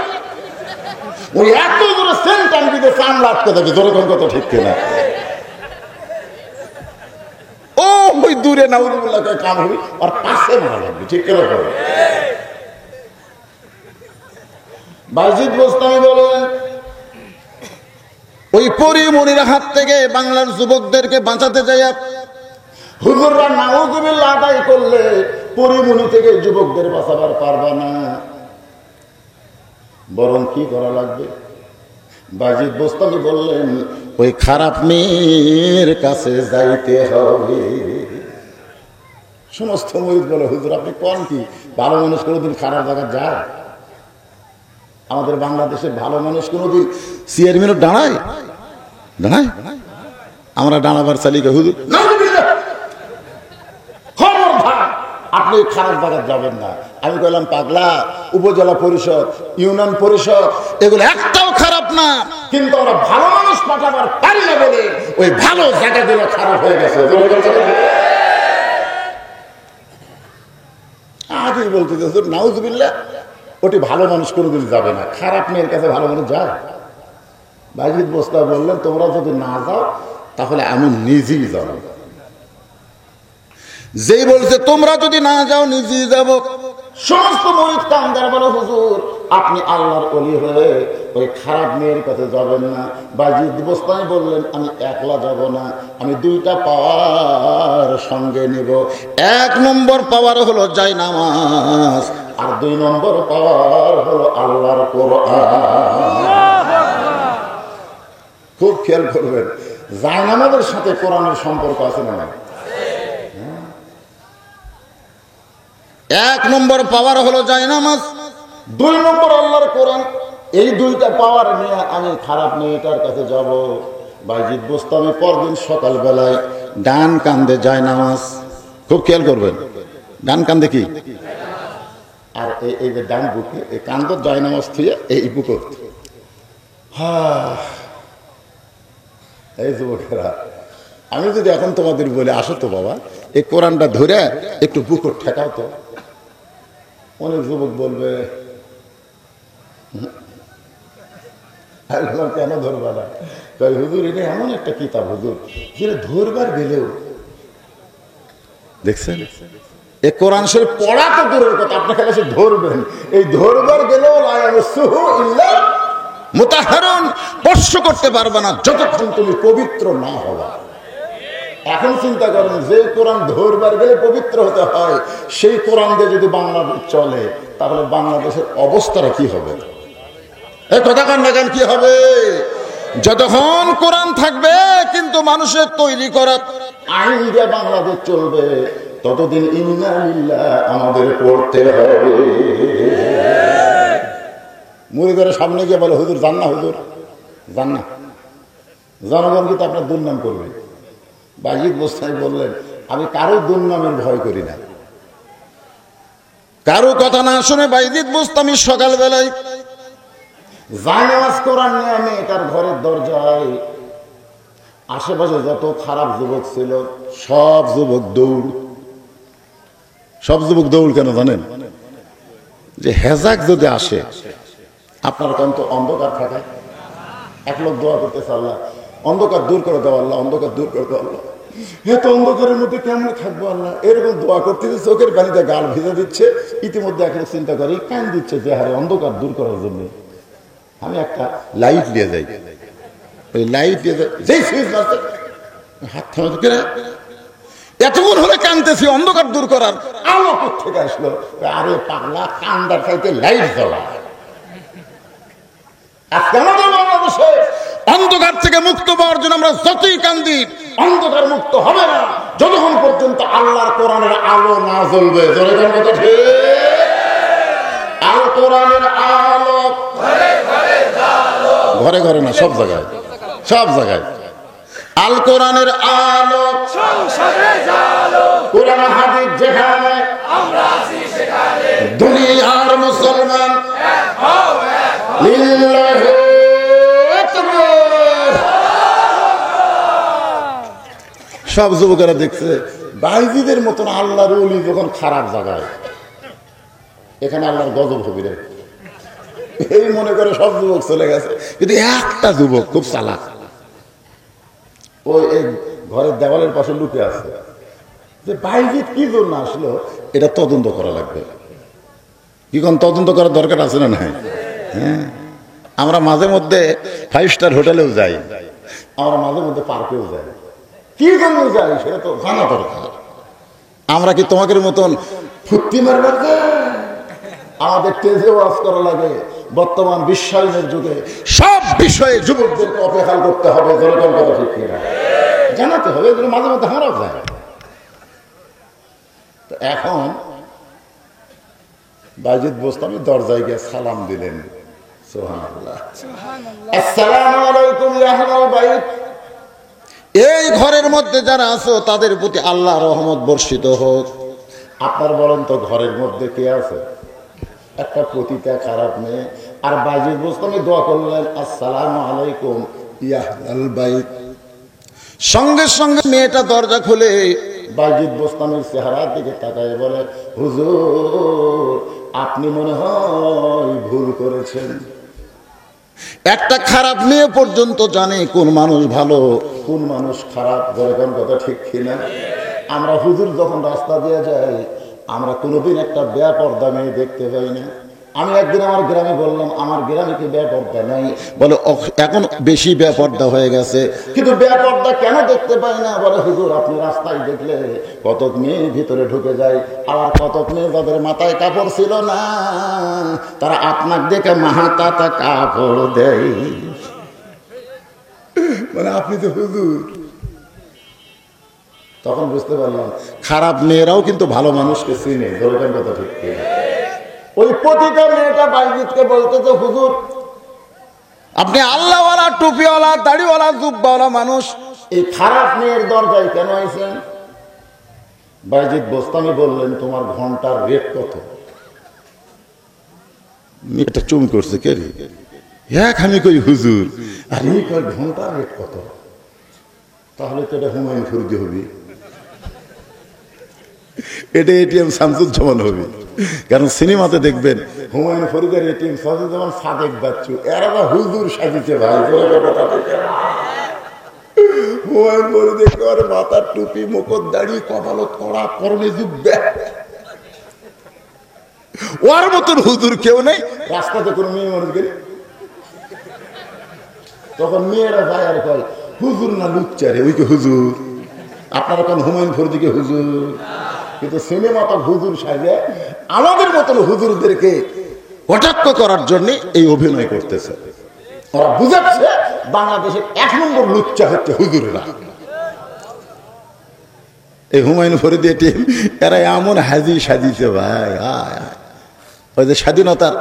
ওই এত জোরে সেন্ট টানবিতে চামড়া আটকে থাকে, জোরে কোন কথা ঠিক কিনা? ও ওই দূরে নাউজুবিল্লাহ কাম হবে আর পাশে মারা লাগবে, ঠিক কিনা? বাইজিদ বোস্তামি বলেন, ওই পরিমণির হাত থেকে বাংলার যুবকদেরকে বাঁচাতে যাইয়া হুজুররা নাউজুবিল্লাহ আদায় করলে পরিমণি থেকে যুবকদের বাঁচাবার পারবা না, বরং কি করা লাগবে? বাইজিদ বোস্তামি বললেন, ওই খারাপ মেয়ের কাছে যাইতে হবে। সমস্ত মুরিদ বলে, হুজুর আপনি কোন কি? ভালো মানুষ কোনোদিন খারাপ জায়গা যায়? আমাদের বাংলাদেশের ভালো মানুষ কোনোদিন চেয়ারম্যানের দাঁড়ায়? দাঁড়ায়? আমরা দাঁড়াবার চালিকা হুজুর খবরদার আপনি খারাপ জায়গায় যাবেন না। আমি বললাম, পাগলা, উপজেলা পরিষদ, ইউনিয়ন পরিষদ এগুলো একটাও খারাপ না, কিন্তু আমরা ভালো মানুষ পাঠাবার পারি না বলে ওই ভালো জায়গাগুলো খারাপ হয়ে গেছে। আগেই বলতে নাউজুবিল্লাহ, ওটি ভালো মানুষ কোনোদিন যাবে না, খারাপ মেয়ের কাছে ভালো মানুষ যায়। বাইজিদ বোস্তামি বললেন, তোমরা যদি না যাও তাহলে আমি নিজেই যাব। যেই বলছে তোমরা যদি না যাও নিজেই যাব, সমস্ত মুরিদ কান্দার বলে, হুজুর আপনি আল্লাহর ওলি হয়ে ওই খারাপ মেয়ের কাছে যাবেন না। বাইজিদ বোস্তামি বললেন, আমি একলা যাব না, আমি দুইটা পাওয়ার সঙ্গে নেব। 1 নম্বর পাওয়ার হলো জায়নামাজ, আর 2 নম্বর পাওয়ার হলো আল্লাহর কোরআন। খুব খেয়াল করবেন, জায়নামাজের সাথে কোরআনের সম্পর্ক আছে না? 1 নম্বর পাওয়ার হলো জায়নামাজ, 2 নম্বর আল্লাহর কোরআন। এই 2টা পাওয়ার নিয়ে আমি খারাপ মেয়েটার কাছে যাব। বাইজিদ বোস্তামি পরদিন সকালবেলায় ডান কান্দে জায়নামাজ, খুব খেয়াল করবেন, ডান কান্দে কি, আর এই যে ডান বুকে এই কান্দর জায়নামাজ থুয়ে এই বুকে। এই যুবকেরা, আমি যদি এখন তোমাদের বলে আসো তো বাবা এই কোরআনটা ধরে একটু বুকর ঠেকাও তো, অনেক যুবক বলবে কেন ধরবা না? হুজুর এটা এমন একটা কিতাব হুজুর যেটা ধরবার গেলেও, দেখছেন এই কোরআন শরীফ পড়া তো দূরের কথা, আপনার কাছে ধরবেন, এই ধরবার গেলেও মুতাহহারুন স্পর্শ করতে পারবে না যতক্ষণ তুমি পবিত্র না হবা। এখন চিন্তা করেন, যে কোরআন ধরবার গেলে পবিত্র হতে হয়, সেই কোরআন দিয়ে যদি বাংলাদেশ চলে, তাহলে বাংলাদেশের অবস্থাটা কি হবে? এই কথা কান না কেন, কি হবে? যতক্ষণ কোরআন থাকবে কিন্তু মানুষের তৈরি করা আইন দিয়ে বাংলাদেশ চলবে, ততদিন ইন্না লিল্লাহ আমাদের পড়তে হবে। মুড়িঘরের সামনে গিয়ে বলে, হুজুর যান না, হুজুর যান না। জনগণ কিন্তু আপনার দুর্নাম করবে। বাজিদ বোস্তামি বললেন, আমি কারো দুর্নামের ভয় করি না। কারো কথা না শুনে বাইজিদ বোস্তামি সকালবেলায় জায়নামাজ কোরআন নিয়ে মেয়েটার ঘরের দরজায়, আশেপাশে যত খারাপ যুবক ছিল সব যুবক দৌড়। সব যুবক দৌড় কেন জানেন? যে হেজাক যদি আসে, আপনার কত অন্ধকার থাকে, এক লোক দোয়া করতেছে, আল্লাহ অন্ধকার দূর করে দাও, আল্লাহ অন্ধকার দূর করে দাও, আল্লাহ এত অন্ধকারের মধ্যে কেমন থাকবো আল্লাহ, এরকম দোয়া করতেছে, চোখের পানিতে গাল ভিজে দিচ্ছে। ইতিমধ্যে এখন চিন্তা করে কান দিচ্ছে যে হারে অন্ধকার দূর করার জন্য আমি একটা লাইট নিয়ে যাই। ওই লাইট নিয়ে যাই, যেই সুইচ মারছে হাত থামাতে কেন, এতক্ষণ হলে কানতেছি অন্ধকার দূর করার, আলো থেকে আসলো। আরে পাগলা, কান্দার খাইতে লাইট জ্বলা। আজকে আমাদের বাংলাদেশে অন্ধকার থেকে মুক্ত পাওয়ার জন্য আমরা যতই কান্দি, অন্ধকার মুক্ত হবে না যতক্ষণ পর্যন্ত আল্লাহর কোরআনের আলো না জ্বলবে। আল কোরআনের আলো ঘরে ঘরে না, সব জায়গায়, সব জায়গায়। আল কোরআনের আলো, কোরআন হাদিস যেখানে, দুনিয়ার মুসলমান লিল্লাহি আকবার। সব যুবকেরা দেখছে বাইজিদের মতন আল্লাহর ওলি যখন খারাপ জায়গায়, এখানে আল্লাহর গজব হবে রে, এই মনে করে সব যুবক চলে গেছে। কিন্তু একটা যুবক খুব চালাক, ওই ঘরের দেওয়ালের পাশে লুকে আছে, যে বাইজিদ কি জন্য আসলো এটা তদন্ত করা লাগবে। কি কোন তদন্ত করার দরকার আছে না নাই? হ্যাঁ, আমরা মাঝে মধ্যে 5 স্টার হোটেলেও যাই, আমরা মাঝে মধ্যে পার্কেও যাই। কি জন্য যাই সেটা তো জানা দরকার। আমরা কি তোমাদের মতন ফুর্তি মারবার যাই? আমাদের তেজে ওয়াজ করা লাগে। বর্তমান বিশ্বায়নের যুগে সব বিষয়ে যুবকদেরকে অপেক্ষা করতে হবে, জনগণ কথা ঠিক কিনা জানাতে হবে, এগুলো মাঝে মধ্যে আমরাও যাই। তো এখন বাইজিদ বোস্তামি দরজায় গিয়ে সালাম দিলেন, সুবহানাল্লাহ, আসসালামু আলাইকুম ইয়া আহলাল বাইত। এই ঘরের মধ্যে যারা আছো তাদের প্রতি আল্লাহ রহমত বর্ষিত হোক। আপনার বলেন তো ঘরের মধ্যে কে আছে? একটা পতিতা খারাপ মেয়ে। আর বাইজিদ বোস্তামি দোয়া করলেন, আসসালামু আলাইকুম ইয়া আহলাল বাইত। সঙ্গে সঙ্গে মেয়েটা দরজা খুলে বাইজিদ বোস্তামির চেহারার দিকে তাকায় বলে, হুজুর আপনি মনে হয় ভুল করেছেন। একটা খারাপ মেয়ে পর্যন্ত জানে কোন মানুষ ভালো কোন মানুষ খারাপ। যেরকম কথা ঠিক কিনা? আমরা হুজুর যখন রাস্তা দিয়ে যাই, আমরা কোনোদিন একটা বেপরদা মেয়ে দেখতে পাই না। আমি একদিন আমার গ্রামে বললাম, আমার গ্রামে কি বেপরদা নাই? বলে এখন বেশি বেপরদা হয়ে গেছে। কিন্তু বেপরদা কেন দেখতে পাই না? বলে হুজুর আপনি রাস্তায় দেখলে কতক মেয়ে ভিতরে ঢুকে যায়, আবার কতক মেয়ে যাদের মাথায় কাপড় ছিল না তারা আপনাকে দেখে মাথাটা কাপড় দেয়। মানে আপনি তো হুজুর। তখন বুঝতে পারলাম খারাপ মেয়েরাও কিন্তু ভালো মানুষকে চিনে। ধরবেন কথা ঠিক কিনা? ওই পতিতা মেয়েটা বাইজিদকে বলতেছে, হুজুর আপনি আল্লাহওয়ালা, টুপিওয়ালা, দাড়িওয়ালা, জুব্বাওয়ালা মানুষ, এই খারাপ মেয়ের দরজায় কেন আইছেন? বাইজিদ বোস্তামি বললেন, তোমার ঘন্টার রেট কত? মেয়েটা চুম করছে, কে রে? এক আমি কই হুজুর, আর এই কয় ঘন্টার রেট কত? তাহলে তো এটা হুমায়ুন ফরিদি হবে, এটা এটিএম শামসুজ্জামান হবে। কারণ সিনেমাতে দেখবেন হুমায়ুন ফরিদের এটিএম শামসুজ্জামান, সাদেক বাচ্চু, এরা হুজুর সাজিছে ভাই। হুমায়ুন ফরিদ করে মাথার টুপি, মুখর দাড়ি, কপালত কড়া, পরনে জুব্বা, ওর মতন হুজুর কেউ নেই। রাস্তাতে কোনো মেয়ে মানুষ গেলে তখন মেয়েরা যায় আর কয়, হুজুর না লুচ্চারে, ওই কে হুজুর। আপনারা কোন হুমায়ুন ফরিদিকে হুজুর, কিন্তু সিনেমা তো হুজুর সাজে আমাদের মতন হুজুরদেরকে কটাক্ষ করার জন্য এই অভিনয় করতেছে। ওরা বুঝাচ্ছে বাংলাদেশের 1 নম্বর লুচ্চা হচ্ছে হুজুরেরা। এই হুমায়ুন ফরিদি টিম এরা এমন হাজি সাজিছে ভাই, ওই যে স্বাধীনতার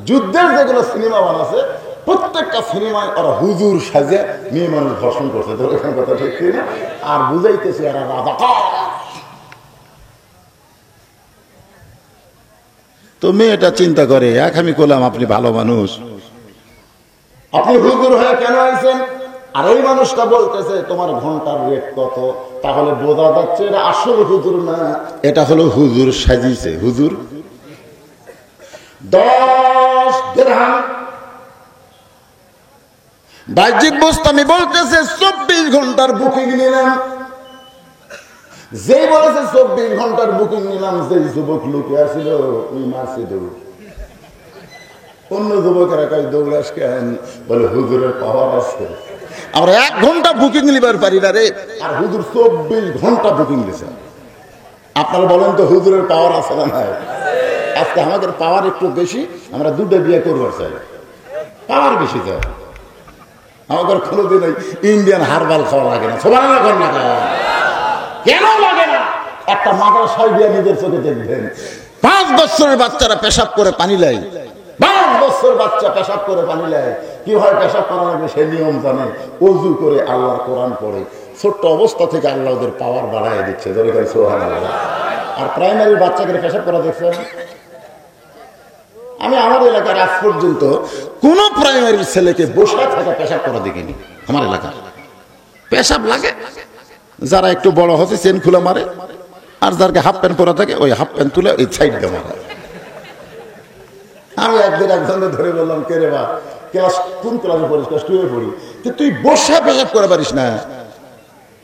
যুদ্ধের যেগুলো সিনেমা বানাচ্ছে প্রত্যেকটা সিনেমায় ওরা হুজুর সাজে মেয়ে মানুষ ধর্ষণ করছে, কথা ঠিক না? আর বুঝাইতেছে এরা রাজাকার। তো মেয়েটা চিন্তা করে, আমি করলাম আপনি ভালো মানুষ, আপনি হুজুর হয়ে কেন আইছেন? আর এই মানুষটা বলতেছে তোমার ঘন্টার রেট কত? তাহলে বোঝা যাচ্ছে এটা আসল হুজুর না, এটা হলো হুজুর সাজিছে। হুজুর 10 দিরহাম। বাইজিদ বোস্তামি বলতেছে 24 ঘন্টার বুকিং নিলাম। যেই বলেছে 24 ঘন্টার বুকিং নিলাম, যেই যুবক লুকে আসছিল ওই মারছে দৌড়। অন্য যুবকেরা কয় দৌড়াস কেন? বলে হুজুরের পাওয়ার আছে, আমরা 1 ঘন্টা বুকিং নিবার পারি না রে, আর হুজুর 24 ঘন্টা বুকিং দিছে। আপনারা বলেন তো হুজুরের পাওয়ার আছে না নাই? আজকে আমাদের পাওয়ার একটু বেশি, আমরা 2টা বিয়ে করবার চাই, পাওয়ার বেশি চাই। আমাদের কোনোদিন ওই ইন্ডিয়ান হারবাল খাওয়া লাগে না। সবাই এখন না কেন লাগে না? একটা মাদ্রাসায় বিয়ে নিজের চোখে দেখবেন 5 বছরের বাচ্চারা পেশাব করে পানি লাই, 5 বছর বাচ্চা পেশাব করে পানি লাই। কিভাবে পেশাব করা লাগবে সে নিয়ম জানে, ওযু করে আল্লাহর কোরআন পড়ে। ছোট্ট অবস্থা থেকে আল্লাহ ওদের পাওয়ার বাড়ায় দিচ্ছে। সুবহানাল্লাহ। আর প্রাইমারির বাচ্চাকে পেশাব করা দেখছেন? আমি আমার এলাকার আজ পর্যন্ত কোন প্রাইমারির ছেলেকে বসে থাকা পেশাব করা দেখিনি। আমার এলাকার পেশাব লাগে, যারা একটু বড় হচ্ছে চেন খুলে মারে, আর যারকে হাফ প্যান্ট পরা থাকে ওই হাফ প্যান্ট তুলে ওই সাইড দিয়ে মারে। আমি একজনকে ধরে বললাম, কে রে বা, ক্লাস কোন ক্লাসে পড়িস? ক্লাস 2 এ পড়ি। তুই বসে পেশাব করে পারিস না?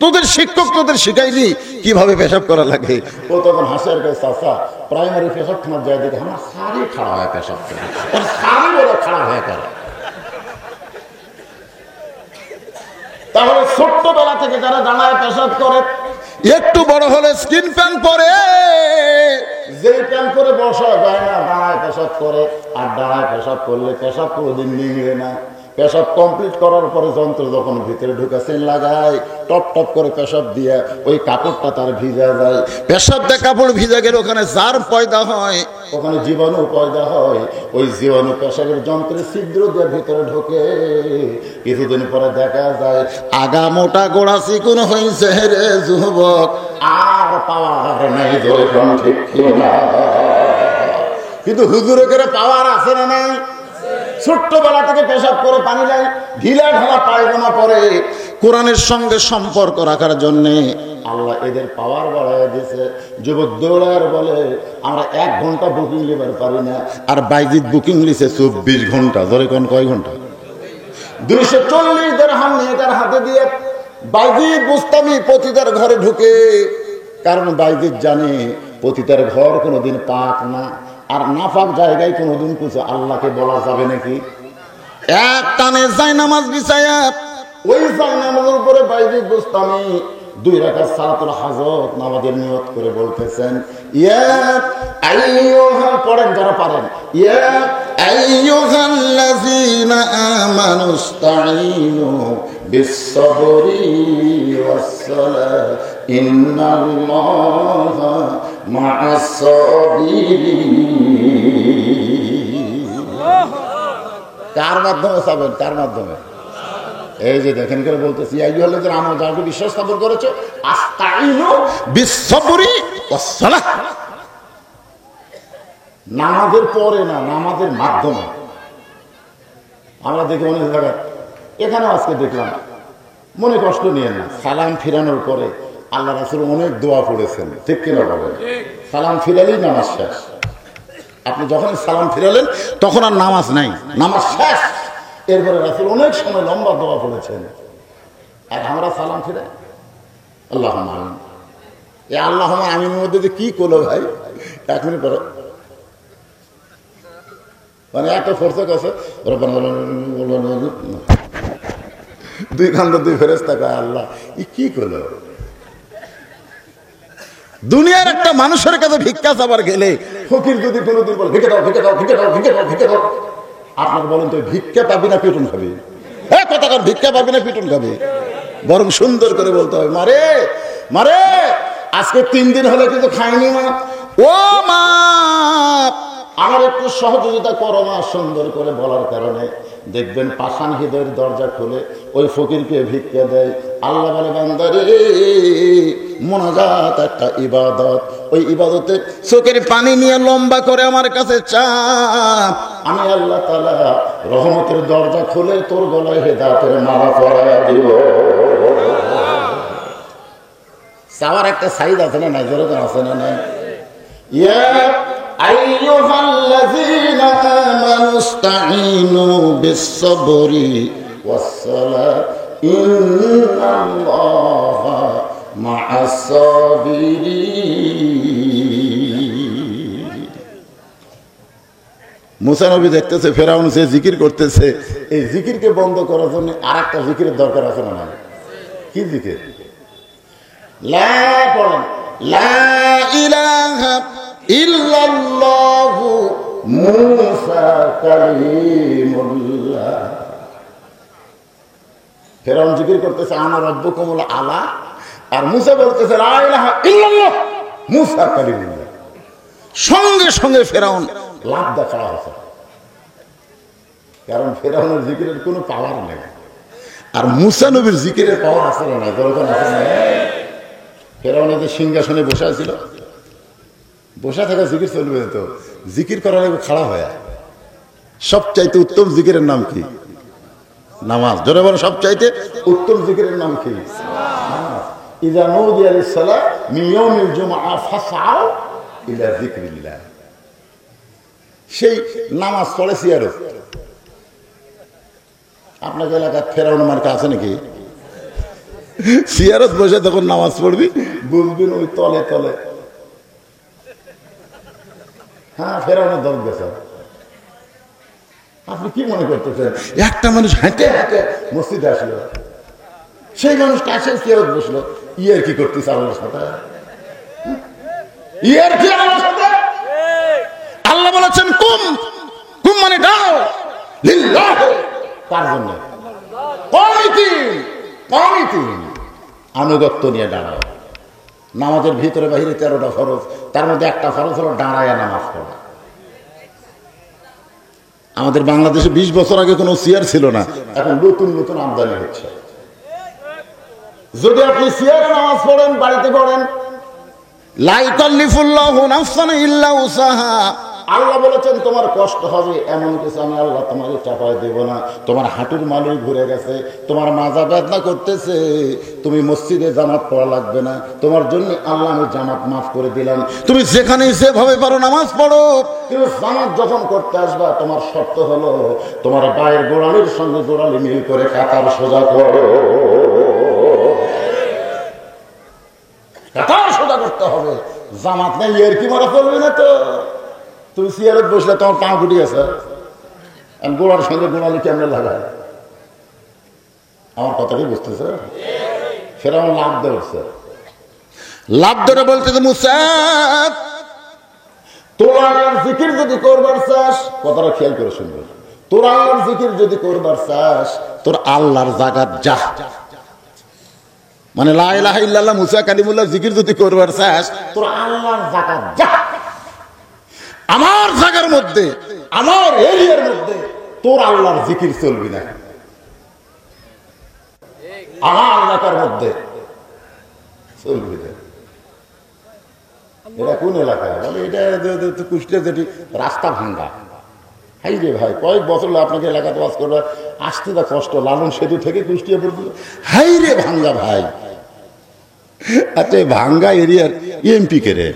তোদের শিক্ষক তোদের শিখাইলি কিভাবে পেশাব করা লাগে? ও তখন হাসে আর কাছে, চাচা প্রাইমারি পেশাব খানার যায় দেখে আমার সারি খাড়া হয় পেশাব করে, সারি বড় খাড়া হয়ে করে। তাহলে ছোট্টবেলা থেকে যারা দাঁড়ায় পেশাব করে, একটু বড় হলে স্কিন প্যান্ট পরে, যে প্যান্ট পরে বসা যায় না, দাঁড়ায় পেশাব করে। আর দাঁড়ায় পেশাব করলে পেশাব কোনোদিন নিংড়ে না। পেশাব কমপ্লিট করার পরে যন্ত্র যখন ভিতরে ঢুকাছেন লাগায়, টপ টপ করে পেশাব দিয়ে ওই কাপড়টা তার ভিজা যায়। পেশাব দিয়ে কাপড় ভিজা গেলে ওখানে জার পয়দা হয়, ওখানে জীবাণু পয়দা হয়। ওই জীবাণু পেশাবের যন্ত্রে ছিদ্র দিয়ে ভিতরে ঢোকে। কিছুদিন পরে দেখা যায় আগা মোটা গোড়া চিকুন হয়েছে রে যুবক, আর পাওয়ার নাই। ঠিক না? কিন্তু হুজুরের পাওয়ার আছে না নাই? ছোট্টবেলা থেকে পেশাব করে পানি নেয়, ঢিলা ঢালা পায়খানা করে। কোরআনের সঙ্গে সম্পর্ক রাখার জন্য আল্লাহ এদের পাওয়ার বাড়ায় দিয়েছে। যুবক দৌড়ার বলে আমরা 1 ঘন্টা বুকিং নিবার পারি না, আর বাইজিদ বুকিং নিছে 24 ঘন্টা। ধরে কোন কয় ঘন্টা? 240 দিরহাম নিয়ে তার হাতে দিয়ে বাইজিদ বুস্তামি পতিতার ঘরে ঢুকে। কারণ বাইজিদ জানে পতিতার ঘর কোনোদিন পাক না, আর নাপাক জায়গায় কোনোদিন কিছু আল্লাহকে বলা যাবে নাকি? এক টানে জায়নামাজ বিছায়া ওই জায়নামাজের উপরে বাইজিদ বুস্তামি 2 রাকাত সালাতুল হাজত নামাজের নিয়ত করে বলতেছেন, ইয়া আইয়ুহা, পড়েন যারা পারেন, ইয়া আইয়ুহাল্লাযীনা আমানুস্তাঈনু বিস-সাবরি ওয়াস-সালাহ ইন্নাল্লাহা মা'আস-সাবিরিন। কার মাধ্যমে সাবেন? কার মাধ্যমে? এই যে দেখেন করে বলতেছি, আইয়ুহাল্লাযীনা আমানু, যারা বিশ্বাস স্থাপন করেছে, আস্তাঈনু বিস-সাবরি ওয়াস-সালাহ। নামাজের পরে না, নামাজের মাধ্যমে। আমরা দেখি অনেক জায়গায়, এখানেও আজকে দেখলাম, মনে কষ্ট নিয়ে না, সালাম ফিরানোর পরে আল্লাহ রাসূল অনেক দোয়া পড়েছেন। ঠিক কিনা বলেন? সালাম ফিরালেই নামাজ শেষ। আপনি যখন সালাম ফিরালেন তখন আর নামাজ নাই, নামাজ শেষ। এরপরে রাসূল অনেক সময় লম্বা দোয়া পড়েছেন। আর আমরা সালাম ফিরাই আল্লাহুম্মা আমিন। এই আল্লাহুম্মা আমিনের মধ্যে যে কি করলো ভাই, 1 মিনিট পরে মানে এত ফোর্সক আছে, 2 কান্দে 2 ফেরেশতা কয় আল্লাহ ই কি করলো? দুনিয়ার একটা মানুষের কাছে ভিক্ষা চাবার গেলে ফকির যদি কোনোদিন বলে ভিক্ষে দাও ভিক্ষে দাও ভিক্ষে দাও ভিক্ষে দাও ভিক্ষে দাও, আপনার বলেন তো ভিক্ষা পাবি না পিটুন খাবি? হ্যাঁ, কথাকার ভিক্ষা পাবি না পিটুন খাবি? বরং সুন্দর করে বলতে হবে, মারে মারে আজকে 3 দিন হলে কিন্তু খাইনি মা, ও মা আমার একটু সহযোগিতা করো মা। সুন্দর করে বলার কারণে দেখবেন পাষাণ হৃদয়ের দরজা খুলে ওই ফকিরকে ভিক্ষা দেয়। আল্লাহ বলে, বান্দারে মোনাজাত একটা ইবাদত, ওই ইবাদতে চোখের পানি নিয়ে লম্বা করে আমার কাছে চা, আমি আল্লাহ তাআলা রহমতের দরজা খুলে তোর গলায় হেদায়েতের মালা পরায়া দিব। চাওয়ার একটা সাইদ আছে না, নাই জোরে আছে না? নাই? ইয়া আইয়ুহাল্লাযীনা আমানুস্তাঈনু বিস-সাবরি ওয়াস-সালাহ ইন্নাল্লাহা মা'আস-সাবিরিন। মুসা নবী দেখতেছে ফেরাউন সে জিকির করতেছে, এই জিকিরকে বন্ধ করার জন্য আরেকটা জিকিরের দরকার আছে না? নাই? কি জিকির? লা পড়েন, লা ইলাহা ইল্লাল্লাহু মুসা কালিমুল্লাহ। ফেরাউন জিকির করতেছে আনা রাব্বুকুমুল আলা, আর মুসা বলতেছে লা ইলাহা ইল্লাল্লাহ মুসা কালিমুল্লাহ। সঙ্গে সঙ্গে ফেরাউন লাভ দেখা হচ্ছে, কারণ ফেরাউনের জিকিরের কোনো পাওয়ার নেই, আর মুসা নবীর জিকিরের পাওয়ার আছে না? নাই? দরকার আছে না? ফেরাউনের যে সিংহাসনে বসে ছিল, বসে থাকা জিকির চলবে তো, জিকির করার আগে খাড়া হয়ে। সবচাইতে উত্তম জিকিরের নাম কি? নামাজ। জোরে বলো, সবচাইতে উত্তম জিকিরের নাম কি? ইযা নুদিয়া লিস-সালাহ মিন ইয়াউমিল জুমআহ ফাসআউ ইলা যিকরিল্লাহ। সেই নামাজ পড়ে সিয়ারত। আপনার এলাকায় ফেরাউন মার্কা আছে নাকি? সিয়ারত বসে তখন নামাজ পড়বি, বুঝবেন ওই তলে তলে। হ্যাঁ, ফেরাউনের দল গেছে। আপনি কি মনে করতেছেন একটা মানুষ হেঁটে হেঁটে মসজিদে আসলো, সেই মানুষ কাছে সিয়ারত বসলো, ইয়ার কি করতেছে আল্লাহর সাথে? ইয়ার কি আল্লাহর সাথে? আল্লাহ বলেছেন কুম, কুম মানে দাও লিল্লাহ। কার জন্য? কমিটিন আনুগত্য নিয়ে দাঁড়াও। নামাজের ভিতরে বাহিরে 13টা ফরজ, তার মধ্যে একটা ফরজ হলো দাঁড়ায়া নামাজ পড়া। আমাদের বাংলাদেশে 20 বছর আগে কোনো চেয়ার ছিল না, এখন নতুন নতুন আমদানি হচ্ছে। যদি আপনি সিয়ারে নামাজ পড়েন, বাড়িতে পড়েন, লা ইকাল্লিফুল্লাহু নাফসান ইল্লা উসাহা, আল্লাহ বলেছেন তোমার কষ্ট হবে, এমন কিছু আমি আল্লাহ তোমাকে চাপায় দেব না। তোমার হাঁটুর মালুই ঘুরে গেছে, তোমার মাজা বেদনা করতেছে, তুমি মসজিদে জামাত পড়া লাগবে না, তোমার জন্য আল্লাহ আমি জামাত মাফ করে দিলাম। তুমি যেখানে যেভাবে পারো নামাজ পড়ো। তুমি জামাত যখন করতে আসবা, তোমার শর্ত হলো তোমার পায়ের গোড়ালির সঙ্গে গোড়ালি মিল করে কাতার সোজা করো। কাতার সোজা করতে হবে, জামাত নেই এর কি মারা চলবে না তো। তুমি সিয়ারত বসলে তোমার পা ফুটি গেছে, গোড়ার সঙ্গে গোড়ালি কেমনে লাগায়? আমার কথা কি বুঝতেছে? ফেরাউন লাভ ধরছে, লাভ ধরে বলতেছে মুসা তোরা জিকির যদি করবার চাস, কথাটা খেয়াল করে শুনবে, তোরা জিকির যদি করবার চাস তোর আল্লাহর জায়গাত যা, মানে লা ইলাহা ইল্লাল্লাহ মুসা কালিমুল্লাহ জিকির যদি করবার চাস তোরা আল্লাহর জাকাত যা। আমার জায়গার মধ্যে, আমার এরিয়ার মধ্যে তোর আল্লাহর জিকির চলবি না, আমার এলাকার মধ্যে চলবি না। এটা কোন এলাকায়? বলে এটা কুষ্টিয়া যেটি রাস্তা ভাঙ্গা। হাই রে ভাই, কয়েক বছর আপনাকে এলাকাতে বাস করবে, আসতে তা কষ্ট। লালন সেতু থেকে কুষ্টিয়া পর্যন্ত হাই রে ভাঙ্গা ভাই। আচ্ছা এই ভাঙ্গা এরিয়ার এমপি কে রে?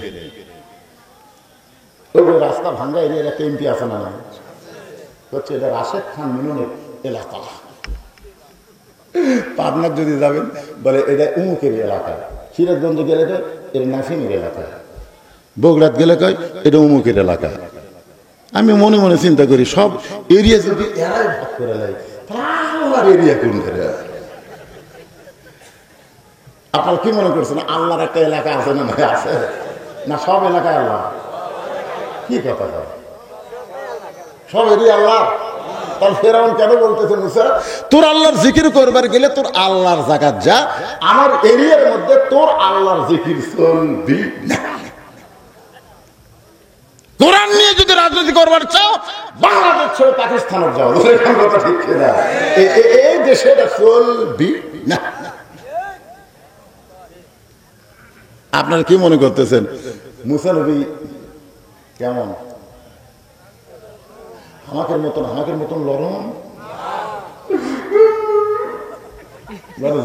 ওই রাস্তা ভাঙ্গা এরিয়ার একটা এমপি আছে না? হচ্ছে এটা রাশেদ খান মিননের এলাকা। পাবনার যদি যাবেন বলে এটা উমুকের এলাকা, সিরাজগঞ্জ গেলে তো এটা নাসিমের এলাকা, বগুড়াত গেলে কয় এটা অমুকের এলাকা। আমি মনে মনে চিন্তা করি সব এরিয়া যদি এরাই ভাগ করে নেয়, তাহলে এরিয়া কোন করে? আপনারা কি মনে করছেন আল্লাহর একটা এলাকা আছে না ভাই? আছে না? সব এলাকায় আল্লাহ? কি কথা সব এরই আল্লাহ? তাহলে ফেরাউন কেন বলতেছে মুসা তোর আল্লাহর জিকির করবার গেলে তোর আল্লাহর জায়গা যা, আমার এরিয়ার মধ্যে তোর আল্লাহর জিকির চলবি না। কোরআন নিয়ে যদি রাজনীতি করবার চাও বাংলাদেশ ছেড়ে পাকিস্তানে যাও, কথা ঠিক না? এই দেশে এটা চলবি না। আপনারা কি মনে করতেছেন মুসা নবী কেমন? আমাদের মতন লরম?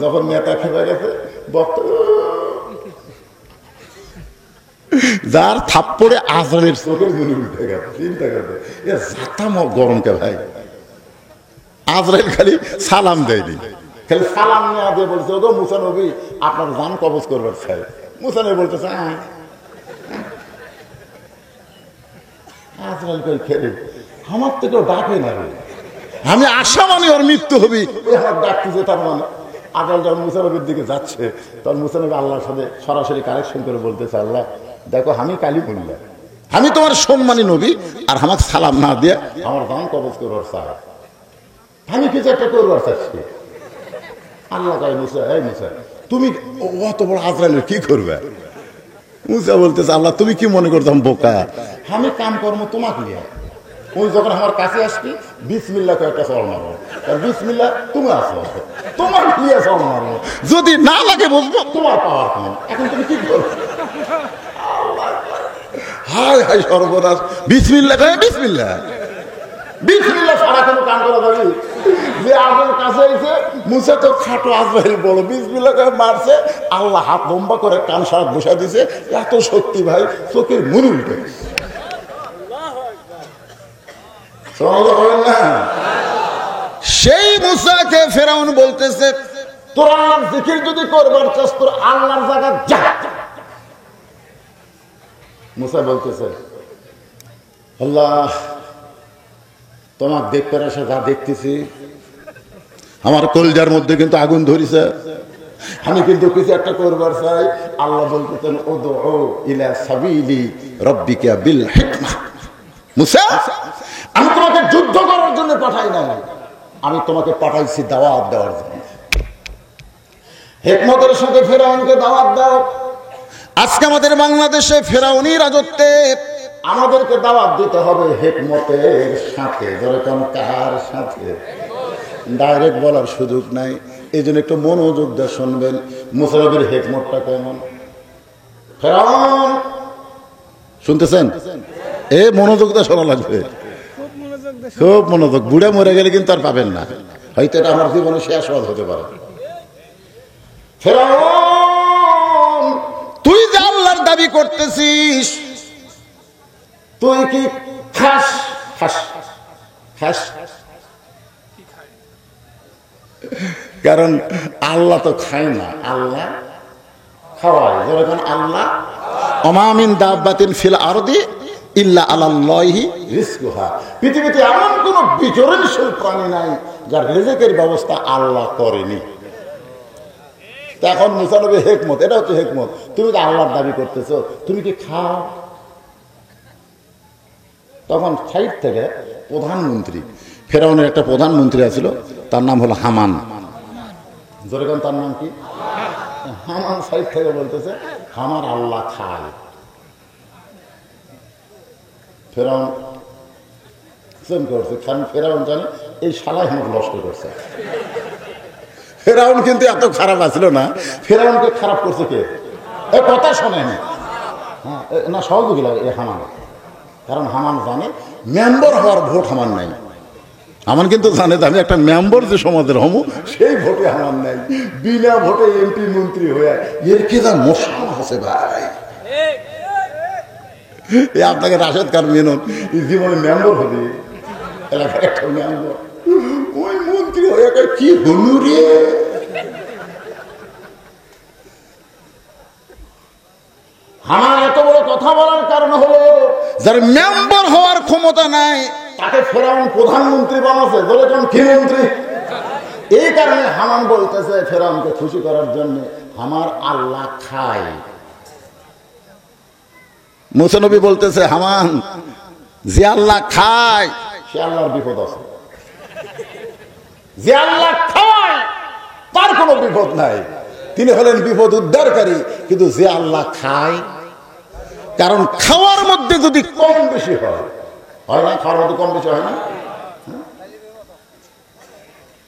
যখন নেতা খেপে গেছে যার থাপ্পড়ে আজরাইলের চোখের গুলি উঠে গেছে। চিন্তা করবে যাতাম গরমকে ভাই। আজরাইল খালি সালাম দেয়নি, খালি সালাম নিয়ে দিয়ে বলছে ও মুসা নবী আপনার জান কবজ করবার চাই। মুসা নবী বলতেছে আজরাইল কই খেলে আমার থেকেও ডাকে না রে, আমি আশা মানে ওর মৃত্যু হবি আমার ডাকতেছে। তার মানে আজরাইল যখন মুসা নবীর দিকে যাচ্ছে তখন মুসা নবী আল্লাহর সাথে সরাসরি কানেকশন করে বলতেছে আল্লাহ দেখো আমি কালি বললাম, আমি তোমার সম্মানী নবী, আর আমাকে সালাম না দিয়ে আমার দান কবজ করবার চাই, আমি কিছু একটা করবার চাচ্ছি। আল্লাহ কয় মুসা এই মুসা তুমি অত বড় আজরাইলের কি করবে? মুসা বলতেছে আল্লাহ তুমি কি মনে করতাম বোকা, আমি কাম কর্ম তোমাকে নিয়ে ওই যখন আমার কাছে আসবি বিসমিল্লাহ কয়েকটা চল মারবো, বিসমিল্লাহ তুমি আসো তোমার নিয়ে চল মারবো, যদি না লাগে বুঝবো তোমার পাওয়ার কম, এখন তুমি কি করবে? হায় হায় সর্বনাশ, বিসমিল্লাহ কয়ে বিসমিল্লাহ বিসমিল্লাহ ছাড়া কোনো কাম করা যাবে? যে আজের কাছে এসে মুসা তো খাটো আজরাইল বড়, বিসমিল্লাহ কয়ে মারছে, আল্লাহ হাত লম্বা করে কান সারা বসা দিছে, এত সত্যি ভাই চোখের মনে উঠে না। সেই মুসাকে ফেরাউন বলতেছে তোর আল্লাহর জিকির যদি করবার চাস তোর আল্লাহর জায়গা যা। মুসা বলতেছে আল্লাহ তোমার দেখতে আসে যা দেখতেছি আমার কলজার মধ্যে কিন্তু আগুন ধরিছে, আমি কিন্তু কিছু একটা করবার চাই। আল্লাহ বলতেছেন উদউ ইলা সাবিলি রাব্বিকা বিল হিকমা, মুসা আমি তোমাকে যুদ্ধ করার জন্য পাঠাই না, আমি তোমাকে পাঠাইছি দাওয়াত দেওয়ার জন্য। হিকমতের সাথে ফেরাউনকে দাওয়াত দাও। আজকে আমাদের বাংলাদেশে ফেরাউনি রাজত্বে আমাদেরকে দাওয়াত দিতে হবে হিকমতের সাথে। যেরকম কার সাথে ডাইরেক্ট বলার সুযোগ নাই, এই জন্য একটু মনোযোগ দিয়ে শুনবেন মুসা নবীর হিকমতটা কেমন। ফেরাউন শুনতেছেন? এ মনোযোগ দিয়ে শোনা লাগবে, খুব মনোযোগ। বুড়ে মরে গেলে কিন্তু আর পাবেন না, হয়তো এটা আমার জীবনে শেষ হতে পারে। ফেরাউন তুই যে আল্লাহর দাবি করতেছিস তুই কি খাস? খাস খাস কারণ আল্লাহ তো খায় না, আল্লাহ খাওয়ায়। যেরকম আল্লাহ ওমা মিন দাব্বাতিন ফিল আরদি ইল্লা আলাল্লাহি রিজকুহা, পৃথিবীতে এমন কোন বিচরণশীল প্রাণী নাই যার রিজিকের ব্যবস্থা আল্লাহ করেনি। এখন মুসা নবী হিকমত, এটা হচ্ছে হিকমত। তুমি তো আল্লাহর দাবি করতেছো, তুমি কি খাও? তখন সাইড থেকে প্রধানমন্ত্রী, ফেরাউনের একটা প্রধানমন্ত্রী আছিল, তার নাম হলো হামান। যেরকম তার নাম কি হামান, সাইড থেকে বলতেছে আমার আল্লাহ খায়। ফেরাউন করছে, ফেরাউন জানে এই শালাই আমাকে নষ্ট করছে। ফেরাউন কিন্তু এত খারাপ আছিল না, ফেরাউনকে খারাপ করছে কে? এ কথা শোনেন না, সহযোগী লাগে এ হামান। কারণ হামান জানে মেম্বার হওয়ার ভোট হামান নাই। হামান কিন্তু জানে আমি একটা মেম্বার যে সমাজের হমু সেই ভোটে হামান নাই, বিনা ভোটে এমপি মন্ত্রী হয়ে এর কি যা মশলা আছে ভাই। আপনাকে রাশেদ খান মেনন জীবনে মেম্বার হবে, এলাকার একটা মেম্বার, ওই মন্ত্রী হয়ে কি হলু রে। আমার এত বড় কথা বলার কারণ হলো যার মেম্বার হওয়ার ক্ষমতা নাই তাকে ফেরাউন প্রধানমন্ত্রী বানাচ্ছে, যেরকম কি মন্ত্রী। এই কারণে হামান বলতেছে ফেরাউনকে খুশি করার জন্য আমার আল্লাহ খায়। মুসা নবী বলতেছে, হামান যে আল্লাহ খায় সে আল্লাহর বিপদ আছে। যে আল্লাহ খায় তার কোনো বিপদ নাই, তিনি হলেন বিপদ উদ্ধারকারী। কিন্তু যে আল্লাহ খায়, কারণ খাওয়ার মধ্যে যদি কম বেশি হয় না, খাওয়ার মধ্যে কম বেশি হয় না।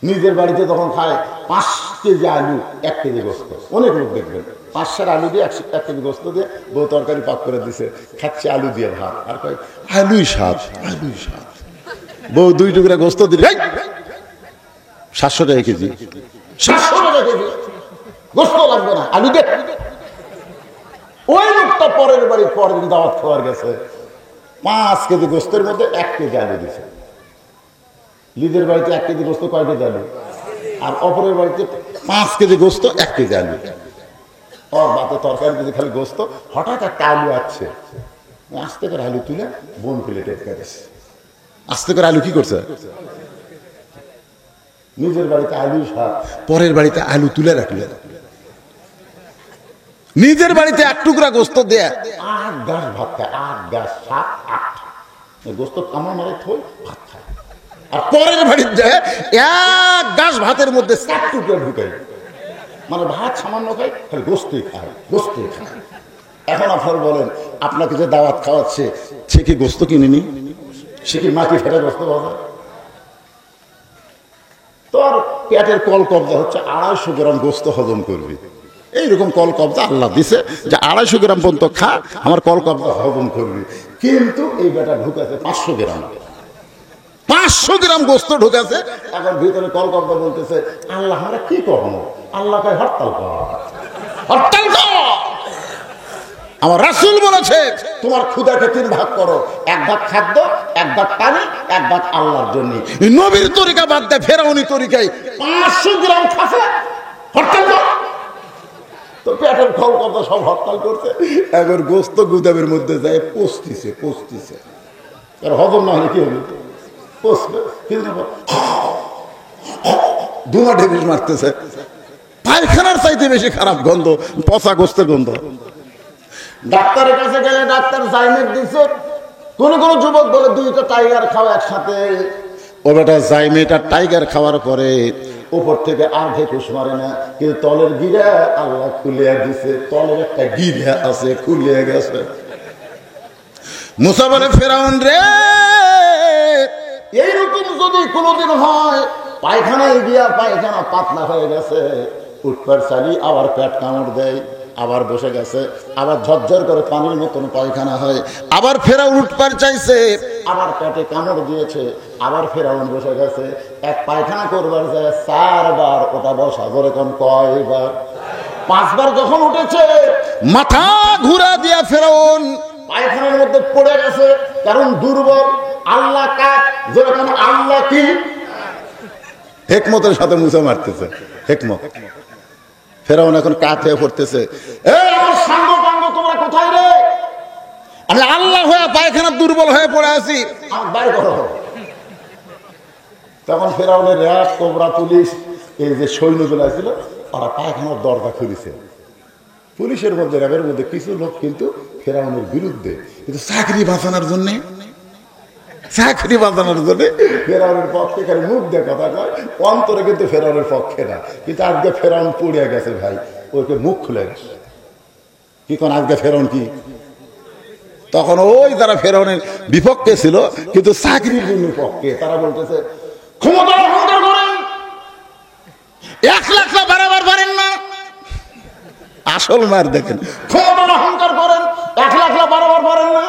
নিজের বাড়িতে তখন খায় 5 কেজি আলু 1 কেজি গোস্ত, অনেক লোক দেখবেন 5 আলু দিয়ে 1 কেজি গোস্ত দিয়ে বউ তরকারি পাক করে দিছে, খাচ্ছে আলু দিয়ে ভাত, আর কয় আলুই স্বাদ, আলুই স্বাদ। বউ 2 টুকরা গোস্ত দিলে 700 টাকা কেজি, 700 টাকা কেজি গোস্ত লাগবে না, আলু দে। ওই লোকটা পরের বাড়ি পরের দিন দাওয়াত খাওয়ার গেছে, 5 কেজি গোস্তের মধ্যে 1 কেজি আলু দিছে। নিজের বাড়িতে 1 কেজি গোস্ত, কয় কেজি আলু? আর অপরের বাড়িতে 5 কেজি গোস্ত 1 কেজি আলু। ওর বাতে তরকারি যদি খালি গোস্ত, হঠাৎ একটা আলু আসছে, আস্তে করে আলু তুলে বোন প্লেটে গেছে। আস্তে করে আলু কি করছে? নিজের বাড়িতে আলু স্বাদ, পরের বাড়িতে আলু তুলে রাখলে। নিজের বাড়িতে 1 টুকরা গোস্ত দেয় 8 গাছ ভাত খায়, 8 গাছ 7 8 গোস্ত কামড় মারে থই ভাত খায়। আর পরের বাড়িতে যায় 1 গাছ ভাতের মধ্যে 7 টুকরা ঢুকায়, মানে ভাত সামান্য খায়, খালি গোস্তই খায়, গোস্তই খায়। এখন আপনার বলেন, আপনাকে যে দাওয়াত খাওয়াচ্ছে সে কি গোস্ত কিনেনি? সে কি মাটি ফেলে গোস্ত বাবা? তোর পেটের কল কবজা হচ্ছে 250 গ্রাম গোস্ত হজম করবি, এইরকম কল কবজা আল্লাহ দিছে যে 250 গ্রাম পর্যন্ত খা, আমার কল কবজা হজম করবি। কিন্তু এই বেটা ঢুকাছে 500 গ্রাম, 500 গ্রাম গোস্ত ঢুকাছে। এখন ভিতরে কল কবজা বলতেছে, আল্লাহ আমরা কি করবো? আল্লাহ কয় হরতাল কর, হরতাল কর। আমার রাসূল বলেছে, তোমার ক্ষুধাকে 3 ভাগ করো, 1 ভাগ খাদ্য, 1 ভাগ পানি, 1 ভাগ আল্লাহর জন্য। নবীর তরিকা বাদ দেয়, ফেরাউনি তরিকায় 500 গ্রাম খাসে হরতাল কর। তো পেটের কল কবজা সব হরতাল করছে। এখন গোস্ত গুদামের মধ্যে যায় পচতিছে, আর হজম না হলে কি হবে? পচবে। ধুমা ঢেবিস মারতেছে, পায়খানার চাইতে বেশি খারাপ গন্ধ, পচা গোস্তের গন্ধ। ডাক্তারের কাছে গেলে ডাক্তার জাইমেট দিচ্ছে। কোন কোন যুবক বলে 2টা টাইগার খাওয়া একসাথে। ও বেটা জাইমেট আর টাইগার খাওয়ার পরে উপর থেকে আর ঘেকুশ মারে না, কিন্তু তলের গিরা আল্লাহ খুলিয়া দিছে, তলের একটা গিরা আছে খুলিয়া গেছে। মুসা বলে, ফেরাউন রে, এইরকম যদি কোনোদিন হয়, পায়খানায় গিয়া পায়খানা পাতলা হয়ে গেছে, উঠবার চালি আবার পেট কামড় দেয়, আবার বসে গেছে, আবার ঝরঝর করে পানির মতন পায়খানা হয়, আবার ফেরাউন উঠবার চাইছে, আবার পেটে কামড় দিয়েছে, আবার ফেরাউন বসে গেছে। এক পায়খানা করবার যায় 4 বার, ওটা বসা ধরে কোন কয়বার? 5 বার যখন উঠেছে, মাথা ঘুরা দিয়া ফেরাউন পায়খানার মধ্যে পড়ে গেছে, কারণ দুর্বল। আল্লাহ কাক, যেরকম আল্লাহ কি হিকমতের সাথে মুসা মারতেছে, হিকমত। ফেরাউন এখন কাত হয়ে পড়তেছে, এই আমার সাঙ্গ পাঙ্গ তোমরা কোথায় রে? আমি আল্লাহ হয়ে পায়খানা দুর্বল হয়ে পড়ে আছি, আমার বাইরে করো। তখন ফেরাউনের র্যাব, কোবরা, পুলিশ, এই যে সৈন্যগুলো ছিল, ওরা পায়খানার দরজা খুলেছে। পুলিশের মধ্যে, র্যাবের মধ্যে কিছু লোক কিন্তু ফেরাউনের বিরুদ্ধে, কিন্তু চাকরি বাঁচানোর জন্য, চাকরি বাঁচানোর জন্য ফেরাউনের পক্ষে খালি মুখ দিয়ে কথা কয়, অন্তরে কিন্তু ফেরাউনের পক্ষে না। কিন্তু আজকে ফেরাউন পড়িয়া গেছে ভাই, ওকে মুখ খুলে গেছে। কি কোন আজকে ফেরাউন কি? তখন ওই যারা ফেরাউনের বিপক্ষে ছিল কিন্তু চাকরির জন্য পক্ষে, তারা বলতেছে ক্ষমতা অহংকার করেন, 1 লাখ বাড়াবার পারেন না। আসল মার দেখেন, ক্ষমতা অহংকার করেন, 1 লাখ বাড়াবার পারেন না,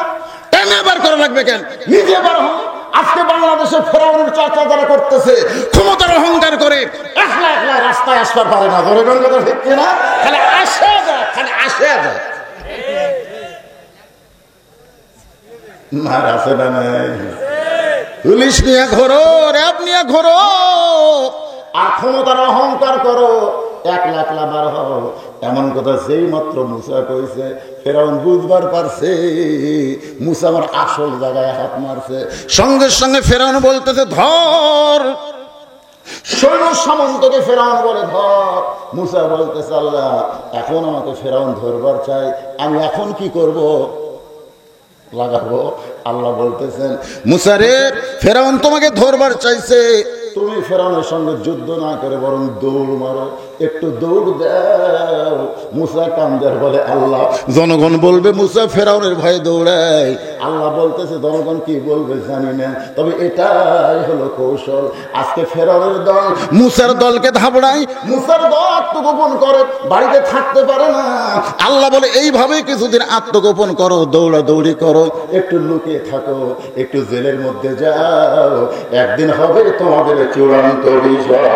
কেন বার করা লাগবে? কেন নিজে বার হন। আজকে বাংলাদেশে ফেরাউনের চর্চা যারা করতেছে, ক্ষমতার অহংকার করে 1 লাখ রাস্তায় আসবার পারে না, ধরে কথা ঠিক কিনা? খালি আসে যায়, খালি আসে যায়। মার আছে না নাই? পুলিশ নিয়ে ঘোরো, র্যাব নিয়ে ঘোরো, আর ক্ষমতার অহংকার করো, 1 লাখ বার হও। এমন কথা যেই মাত্র মুসা কইছে, ফেরাউন বুঝবার পারছে মুসা আমার আসল জায়গায় হাত মারছে। সঙ্গে সঙ্গে ফেরাউন বলতেছে ধর, সৈন্য সামন্তকে ফেরাউন বলে ধর। মুসা বলতেছে আল্লাহ এখন আমাকে ফেরাউন ধরবার চাই, আমি এখন কি করব লাগাবো? আল্লাহ বলতেছেন মুসা রে, ফেরাউন তোমাকে ধরবার চাইছে, তুমি ফেরাউনের সঙ্গে যুদ্ধ না করে বরং দৌড় মারো, একটু দৌড় দাও। মুসা কান্দার বলে আল্লাহ জনগণ বলবে মুসা ফেরাউনের ভয়ে দৌড়ায়। আল্লাহ বলতেছে জনগণ কি বলবে জানি না, তবে এটাই হলো কৌশল। আজকে ফেরাউনের দল মুসার দলকে ধাবড়ায়, মুসার দল আত্মগোপন করে, বাড়িতে থাকতে পারে না। আল্লাহ বলে এইভাবে কিছুদিন আত্মগোপন করো, দৌড়াদৌড়ি করো, একটু লুকিয়ে থাকো, একটু জেলের মধ্যে যাও, একদিন হবে তোমাদের চূড়ান্ত বিজয়।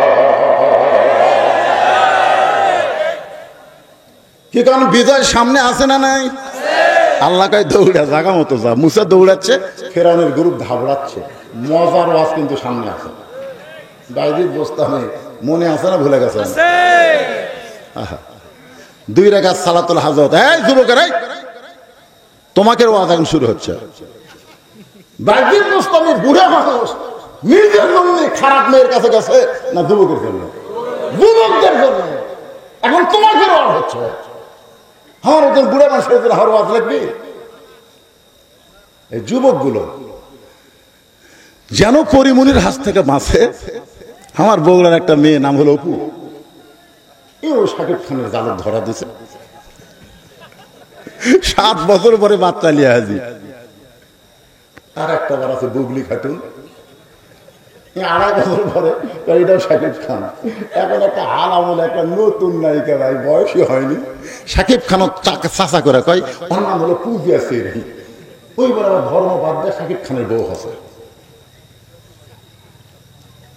কি কারণ বিজয় সামনে আসে না নাই? আল্লাহ কয় দৌড়া, জাগা মতো যা। মুসা দৌড়াচ্ছে, ফেরাউনের গ্রুপ ধাবড়াচ্ছে, মজার ওয়াজ কিন্তু সামনে আসে। বাইজিদ বোস্তামে মনে আছে না ভুলে গেছে? দুই রাকাত সালাতুল হাজত। এই যুবকের, তোমাকে ওয়াজ এখন শুরু হচ্ছে। বাইজিদ বোস্তামে বুড়া মানুষ নিজের জন্য খারাপ মেয়ের কাছে গেছে না যুবকের জন্য? যুবকদের জন্য। এখন তোমাকে ওয়াজ হচ্ছে, আমার ওদের বুড়া মানুষের জন্য আমার ওয়াজ লাগবে? এই যুবকগুলো যেন পরিমনির হাত থেকে বাঁচে। আমার বগুড়ার একটা মেয়ে নাম হলো অপু, এও শাকিব খানের জালে ধরা দিছে। 7 বছর পরে বাচ্চা লিয়ে হাজি। আর একটা বার আছে বুবলি খাতুন, 2.5 বছর পরে এটাও শাকিব খান। এখন একটা আলামল, একটা নতুন নায়িকা, ভাই বয়সই হয়নি, শাকিব খানও চাচা করে কয়, ওর নাম হলো পূজা সেরি। ওইবার আবার ধর্ম বাদ দিয়ে শাকিব খানের বউ আছে।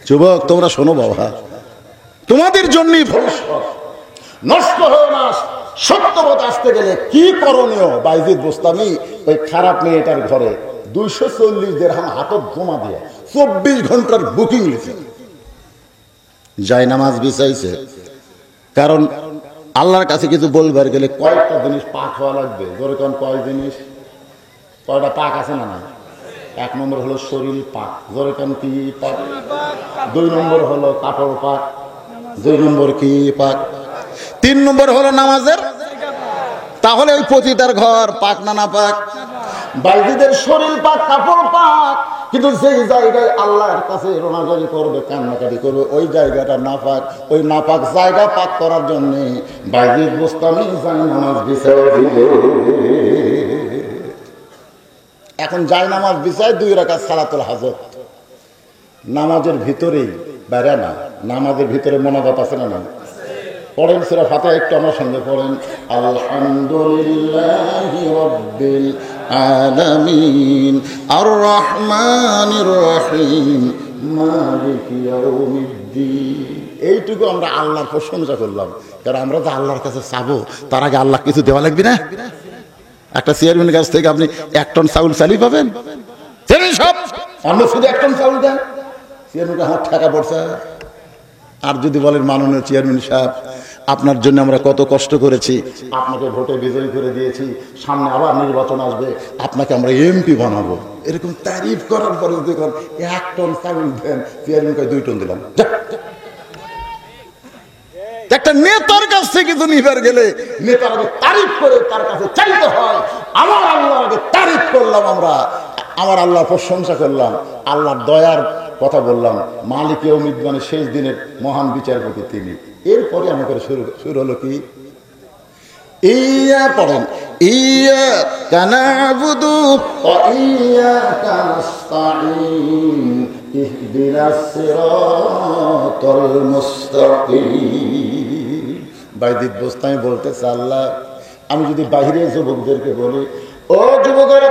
যুবক তোমরা শোনো বাবা, তোমাদের জন্যই ভবিষ্যৎ নষ্ট হয়ে না। সত্যপথ আসতে গেলে কি করণীয়? বাইজিদ বোস্তামি ওই খারাপ মেয়েটার ঘরে 240 দিরহাম হাতত জমা দিয়ে 24 ঘন্টার বুকিং লিখে যায় নামাজ বিছাইছে। কারণ আল্লাহর কাছে কিছু বলবার গেলে কয়েকটা জিনিস পাক হওয়া লাগবে। ধরে কোন কয় জিনিস, কয়টা পাক আছে না? না, 1 নম্বর হলো শরীর পাক, ধরে কোন কি পাক? 2 নম্বর হলো কাপড় পাক, 2 নম্বর কি পাক? 3 নম্বর হলো নামাজের। তাহলে ওই পতিতার ঘর পাক না না পাক? বাইজিদের শরীর পাক, কাপড় পাক, কিন্তু যেই জায়গায় আল্লাহর কাছে রোনাজারি করবে, কান্নাকাটি করবে, ওই জায়গাটা নাপাক। ওই নাপাক জায়গা পাক করার জন্য বাইজিদ বোস্তামি যায় নামাজ বিছায় দিলে। এখন যায় নামাজ বিছায় 2 রাকাত সালাতুল হাজত। নামাজের ভিতরেই বাইরে না, নামাজের ভিতরে মোনাজাত আছে না? না পড়েন সূরা ফাতিহা, একটু আমার সঙ্গে পড়েন। আলহামদুলিল্লাহি রাব্বিল আলামিন আর রহমানির রহিম মালিকি ইয়াউমিদ্দিন। এইটুকু আমরা আল্লাহর প্রশংসা করলাম, কারণ আমরা তো আল্লাহর কাছে চাবো, তার আগে আল্লাহ কিছু দেওয়া লাগবে না? একটা চেয়ারম্যানের কাছ থেকে আপনি 1 টন চাউল চালিয়ে পাবেন? সব অন্য শুধু 1 টন চাউল দেন, চেয়ারম্যানকে হাত টাকা পড়ছে। আর যদি বলেন মাননীয় চেয়ারম্যান সাহেব, আপনার জন্য আমরা কত কষ্ট করেছি, আপনাকে ভোটে বিজয়ী করে দিয়েছি, সামনে আবার নির্বাচন আসবে, আপনাকে আমরা এমপি বানাবো, এরকম তারিফ করার পরে যদি 1 টন চাউল দেন, চেয়ারম্যানকে 2 টন দিলাম। একটা নেতার কাছ থেকে কিছু নিবার গেলে নেতার আগে তারিফ করে তার কাছে চাইতে হয়। আমার আল্লাহর আগে তারিফ করলাম, আমরা আমার আল্লাহর প্রশংসা করলাম, আল্লাহর দয়ার কথা বললাম, মালিক ইয়াউমিদ মানে শেষ দিনের মহান বিচারপতি তিনি। এরপরে আমাদের শুরু হলো কি? ইয়া পড়েন, ইয়াকা না'বুদু ওয়া ইয়াকা নাস্তাঈন ইহদিনাস সিরাতাল মুস্তাকিম। বাইজিদ বোস্তামি বলতেছে, আল্লাহ আমি যদি বাইরে যুবকদেরকে বলি, ও যুবকেরা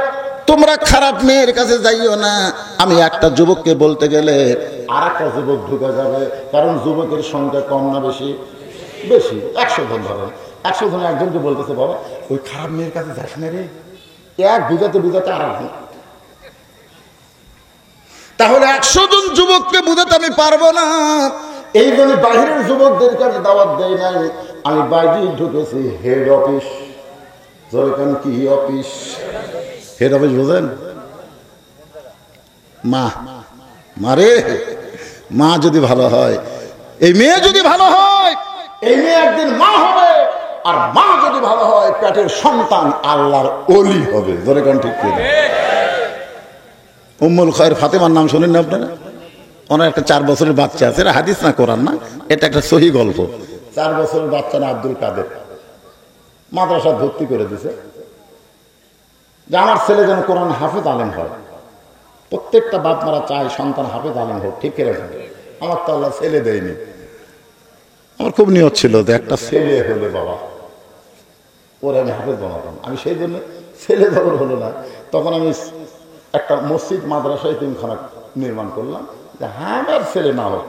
তোমরা খারাপ মেয়ের কাছে যাইও না, আমি একটা যুবককে বলতে গেলে আর একটা যুবক ঢুকে যাবে। কারণ যুবকের সংখ্যা কম না বেশি? বেশি। 100 জন ধরেন, 100 জন একজনকে বলতেছে, বাবা ওই খারাপ মেয়ের কাছে যাস না রে, এক বুঝাতে বুঝাতে আর একজন। তাহলে 100 জন যুবককে বুঝাতে আমি পারবো না। এই জন্য বাহিরের যুবকদেরকে আমি দাওয়াত দেই নাই, আমি বাইরে ঢুকেছি হেড অফিস। যেরকম কি অফিস? হেড অফিস বোঝেন? মা মারে, মা যদি ভালো হয়, এই মেয়ে যদি ভালো হয়, এই মেয়ে একদিন মা হবে, আর মা যদি ভালো হয় পেটের সন্তান আল্লাহর ওলি হবে। ধরে কোন ঠিক কি? উম্মুল খায়ের ফাতেমার নাম শোনেন না আপনারা? ওনার একটা 4 বছরের বাচ্চা আছে, এটা হাদিস না কোরআন না, এটা একটা সহি গল্প। 4 বছরের বাচ্চা না আব্দুল কাদের, মাদ্রাসা ভর্তি করে দিছে যে আমার ছেলে যেন কোরআন হাফেজ আলেম হয়। প্রত্যেকটা বাপ মারা চায় সন্তান হাফেজ আলেম হোক, ঠিক করে। আমার তো আল্লাহ ছেলে দেয়নি। আমার খুব নিয়ত ছিল যে একটা ছেলে হলে বাবা ওরে আমি হাফেজ বানাতাম। আমি সেই জন্য ছেলে যখন হলো না, তখন আমি একটা মসজিদ মাদ্রাসা এতিমখানা নির্মাণ করলাম যে আমার ছেলে না হোক,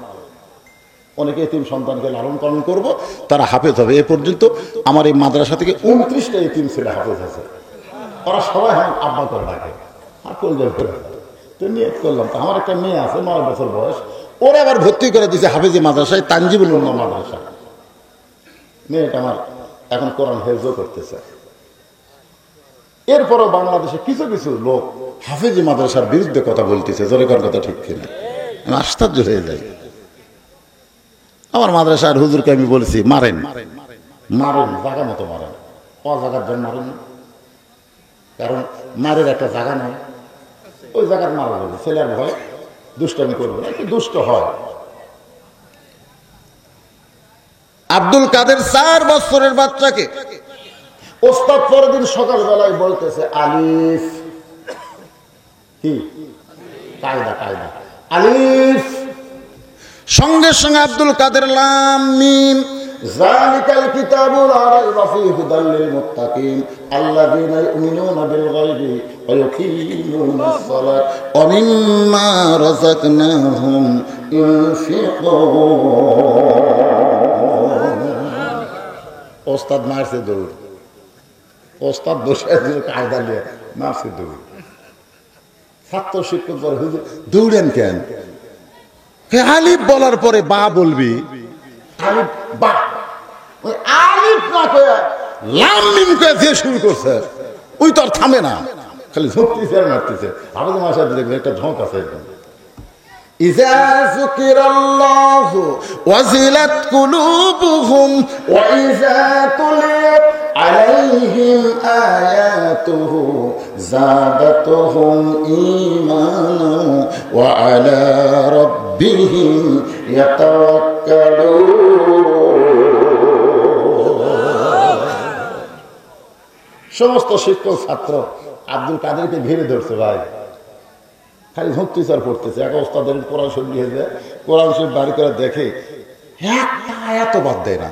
অনেকে এতিম সন্তানকে লালন পালন করবো, তারা হাফেজ হবে। এ পর্যন্ত আমার এই মাদ্রাসা থেকে 29টা এতিম ছেলে হাফেজ আছে। ওরা সবাই আমার আব্বা করে ডাকে, আর কলজল করে। তো নিয়ত করলাম, তো আমার একটা মেয়ে আছে 9 বছর বয়স, ওরা আবার ভর্তি করে দিয়েছে হাফেজি মাদ্রাসায়, তানজিবুল উলুম মাদ্রাসা। মেয়েটা আমার এখন কোরআন হেফজও করতেছে। এরপরও বাংলাদেশে কিছু কিছু লোক হাফেজি মাদ্রাসার বিরুদ্ধে কথা বলতেছে। জোরেকার কথা ঠিক কিনা? আমি আশ্চর্য হয়ে যাই। আমার মাদ্রাসার হুজুরকে আমি বলেছি মারেন মারেন, জায়গা মতো মারেন, অজাগার জন্য মারেন না, কারণ মারের একটা জায়গা নেই, ওই জায়গার মারা যাবে। ছেলের ভয় দুষ্টামি করবে না, একটু দুষ্ট হয়। আব্দুল কাদের 4 বছরের বাচ্চাকে ওস্তাদ পরের দিন সকালবেলায় বলতেছে আলিফ, কি কায়দা কায়দা আলিফ, সঙ্গে সঙ্গে আব্দুল কাদের লাম মিম যালিকাল কিতাবুল লা রাইবা ফীহি হুদাল লিল মুত্তাকিন আল্লাযীনা ইউমিনুনা বিল গায়বি ওয়া ইউকিমুনাস সালাত ওয়া মিম্মা রাযাকনাহুম ইউনফিকুন। ওস্তাদ মারছে দৌড়, ওস্তাদ বসে কায়দা নিয়ে মারছে দৌড়। ছাত্র শিক্ষক বলে হুজুর দৌড়েন কেন? আলিফ বলার পরে বা বলবি, আলিফ বা, ওই আলিফ না কয়ে লাম মিম কয়ে যে শুরু করছে, ওই তো আর থামে না, খালি ঝুঁকতেছে আর মারতেছে। আমাদের মাসায় দেখবেন একটা ঝোঁক আছে একদম। ইযা যুকিরাল্লাহু ওয়াজিলাত কুলুবুহুম ওয়া ইযা তুলিয়াত আলাইহিম আয়াতুহু যাদাতুহুম ঈমানান ওয়া আলা রাব্বিহিম ইয়াতাওয়াক্কালুন। সমস্ত শিক্ষক ছাত্র আব্দুল কাদেরকে ঘিরে ধরছে ভাই, খালি ঝুঁকতেছে পড়তেছে। এক ওস্তাদের কোরআন শরীফ নিয়ে যায়, কোরআন শরীফ বাড়ি করে দেখে একটা আয়াত বাদ দেয় না।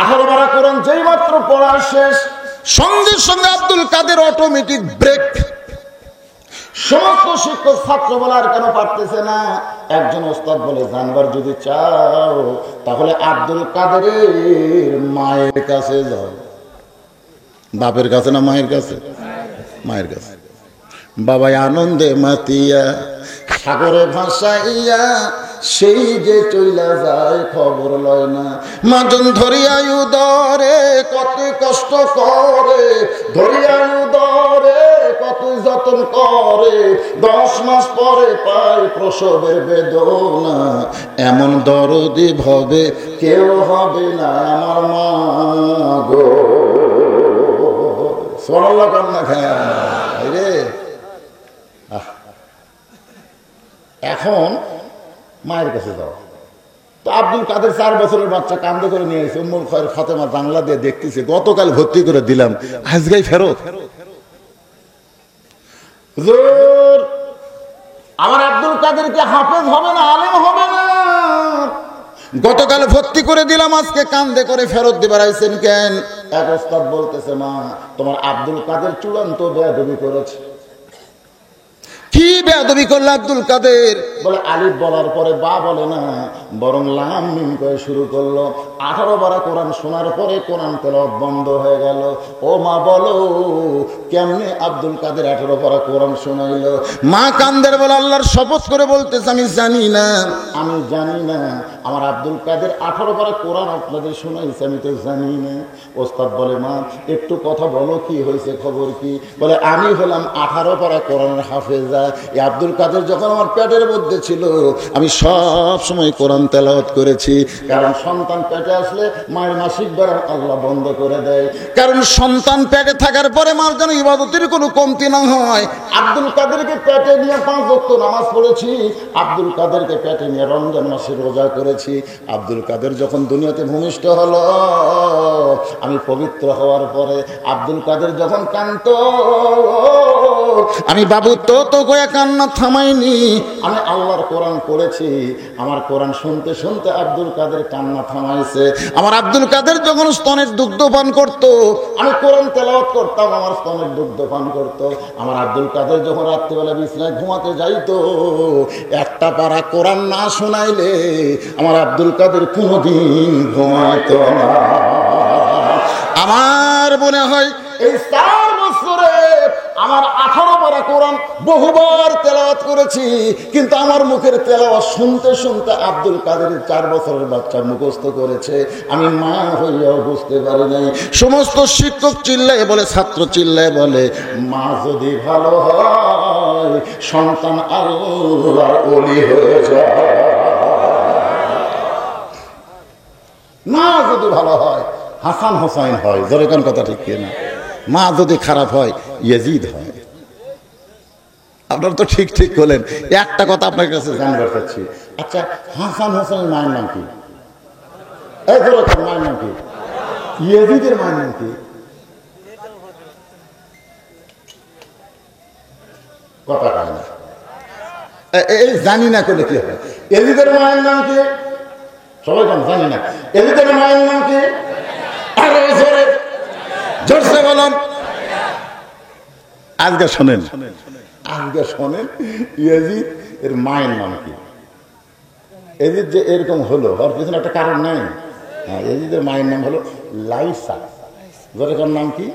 18 বার কোরআন যেই মাত্র পড়া শেষ, সঙ্গে সঙ্গে আব্দুল কাদের অটোমেটিক ব্রেক। সমস্ত শিক্ষক ছাত্র বলে আর কেন পারতেছে না? একজন ওস্তাদ বলে জানবার যদি চাও তাহলে আব্দুল কাদেরের মায়ের কাছে যাও। বাপের কাছে না মায়ের কাছে? মায়ের কাছে। বাবাই আনন্দে মাতিয়া সাগরে ভাসাইয়া সেই যে চইলা যায় খবর লয় না। মাজন ধরিয়ায় উদরে কত কষ্ট করে, ধরিয়ায় উদরে কত যতন করে, 10 মাস পরে পায় প্রসবের বেদনা। এমন দরদি ভবে কেউ হবে না আমার মা গো। সুবহানাল্লাহ কান্না খায় রে। এখন মায়ের কাছে যাও। তো আব্দুল কাদের 4 বছরের বাচ্চা কান্দে করে নিয়ে এসে উম্মুল খায়ের ফাতেমা জানলা দিয়ে দেখতেছে, গতকাল ভর্তি করে দিলাম, আজকেই ফেরত। হুজুর আমার আব্দুল কাদের কি হাফেজ হবে না, আলেম হবে না? গতকাল ভর্তি করে দিলাম, আজকে কান্দে করে ফেরত দিবার আইছেন কেন? এক ওস্তাদ বলতেছে মা তোমার আব্দুল কাদের চূড়ান্ত বেয়াদবি করেছে। কি বেয়াদবি করলো আব্দুল কাদের? বলে আলিফ বলার পরে বা বলে না, বরং লাম মিম করে শুরু করলো। 18 পারা কোরআন শোনার পরে কোরআন তেলাওয়াত বন্ধ হয়ে গেল। ও মা বলো কেমনে আব্দুল কাদের 18 পারা কোরআন শোনাইলো? মা কান্দের বলে আল্লাহর শপথ করে বলতেছে আমি জানি না, আমি জানি না। আমার আব্দুল কাদের 18 পারা কোরআন আপনাদের শোনাইছে আমি তো জানি না। ওস্তাদ বলে মা একটু কথা বলো কি হয়েছে, খবর কি? বলে আমি হলাম 18 পারা কোরআনের হাফেজা। এই আব্দুল কাদের যখন আমার পেটের মধ্যে ছিল আমি সব সময় কোরআন তেলাওয়াত করেছি। কারণ সন্তান পেটে আসলে মায়ের মাসিক বেড়া আল্লাহ বন্ধ করে দেয়। কারণ সন্তান পেটে থাকার পরে মার যেন ইবাদতের কোনো কমতি না হয়। আব্দুল কাদেরকে পেটে নিয়ে 5 ওয়াক্ত নামাজ পড়েছি। আব্দুল কাদেরকে পেটে নিয়ে রমজান মাসে রোজা করেছি। আব্দুল কাদের যখন দুনিয়াতে ভূমিষ্ঠ হলো আমি পবিত্র হওয়ার পরে আব্দুল কাদের যখন কাঁদতো আমি বাবু তো গোয়া কান্না থামাইনি। আমি আল্লাহর কোরআন পড়েছি। আমার কোরআন শুনতে শুনতে আব্দুল কাদের কান্না থামাইছে। আমার আব্দুল কাদের যখন স্তনের দুগ্ধ পান করত আমি কোরআন তেলাওয়াত করতাম, আমার স্তনের দুগ্ধ পান করত। আমার আব্দুল কাদের যখন রাত্রিবেলা বিছানায় ঘুমাতে যাইতো একটা পারা কোরআন না শোনাইলে আমার আব্দুল কাদের কোনোদিন ঘুমাইতো না। আমার মনে হয় এই 4 বছরে আমার 18 পারা কোরআন বহুবার তেলাওয়াত করেছি, কিন্তু আমার মুখের তেলাওয়াত শুনতে শুনতে আব্দুল কাদের 4 বছরের বাচ্চা মুখস্থ করেছে। আমি মা হইয়াও বুঝতে পারি নাই। সমস্ত শিক্ষক চিল্লায় বলে, ছাত্র চিল্লায় বলে মা যদি ভালো হয় সন্তান আল্লাহর ওলি হয়ে যায়। মা যদি ভালো হয় হাসান হোসাইন হয়, জোরে কোন কথা ঠিক কিনা? মা যদি খারাপ হয় ইয়াজিদ হয়। আপনারা তো ঠিক ঠিক বলেন। একটা কথা আপনার কাছে জানবার চাচ্ছি, আচ্ছা হাসান হোসাইনের মায়ের নাম কি? এই জোরে কোন মায়ের নাম কি? ইয়াজিদের মায়ের নাম কি? কথা কয় না। এই জানি না করলে কি হবে? ইয়াজিদের মায়ের নাম কি? সবাই জানি না। ইয়াজিদের মায়ের নাম কি? আরে জোরে জোরসে বলুন। আজকে শোনেন, আজকে শোনেন ইয়াজিদ এর মায়ের নাম কি? ইয়াজিদ যে এরকম হলো ওর পিছনে একটা কারণ নেই। হ্যাঁ, ইয়াজিদের মায়ের নাম হলো লাইসা। জোরেকার নাম কি?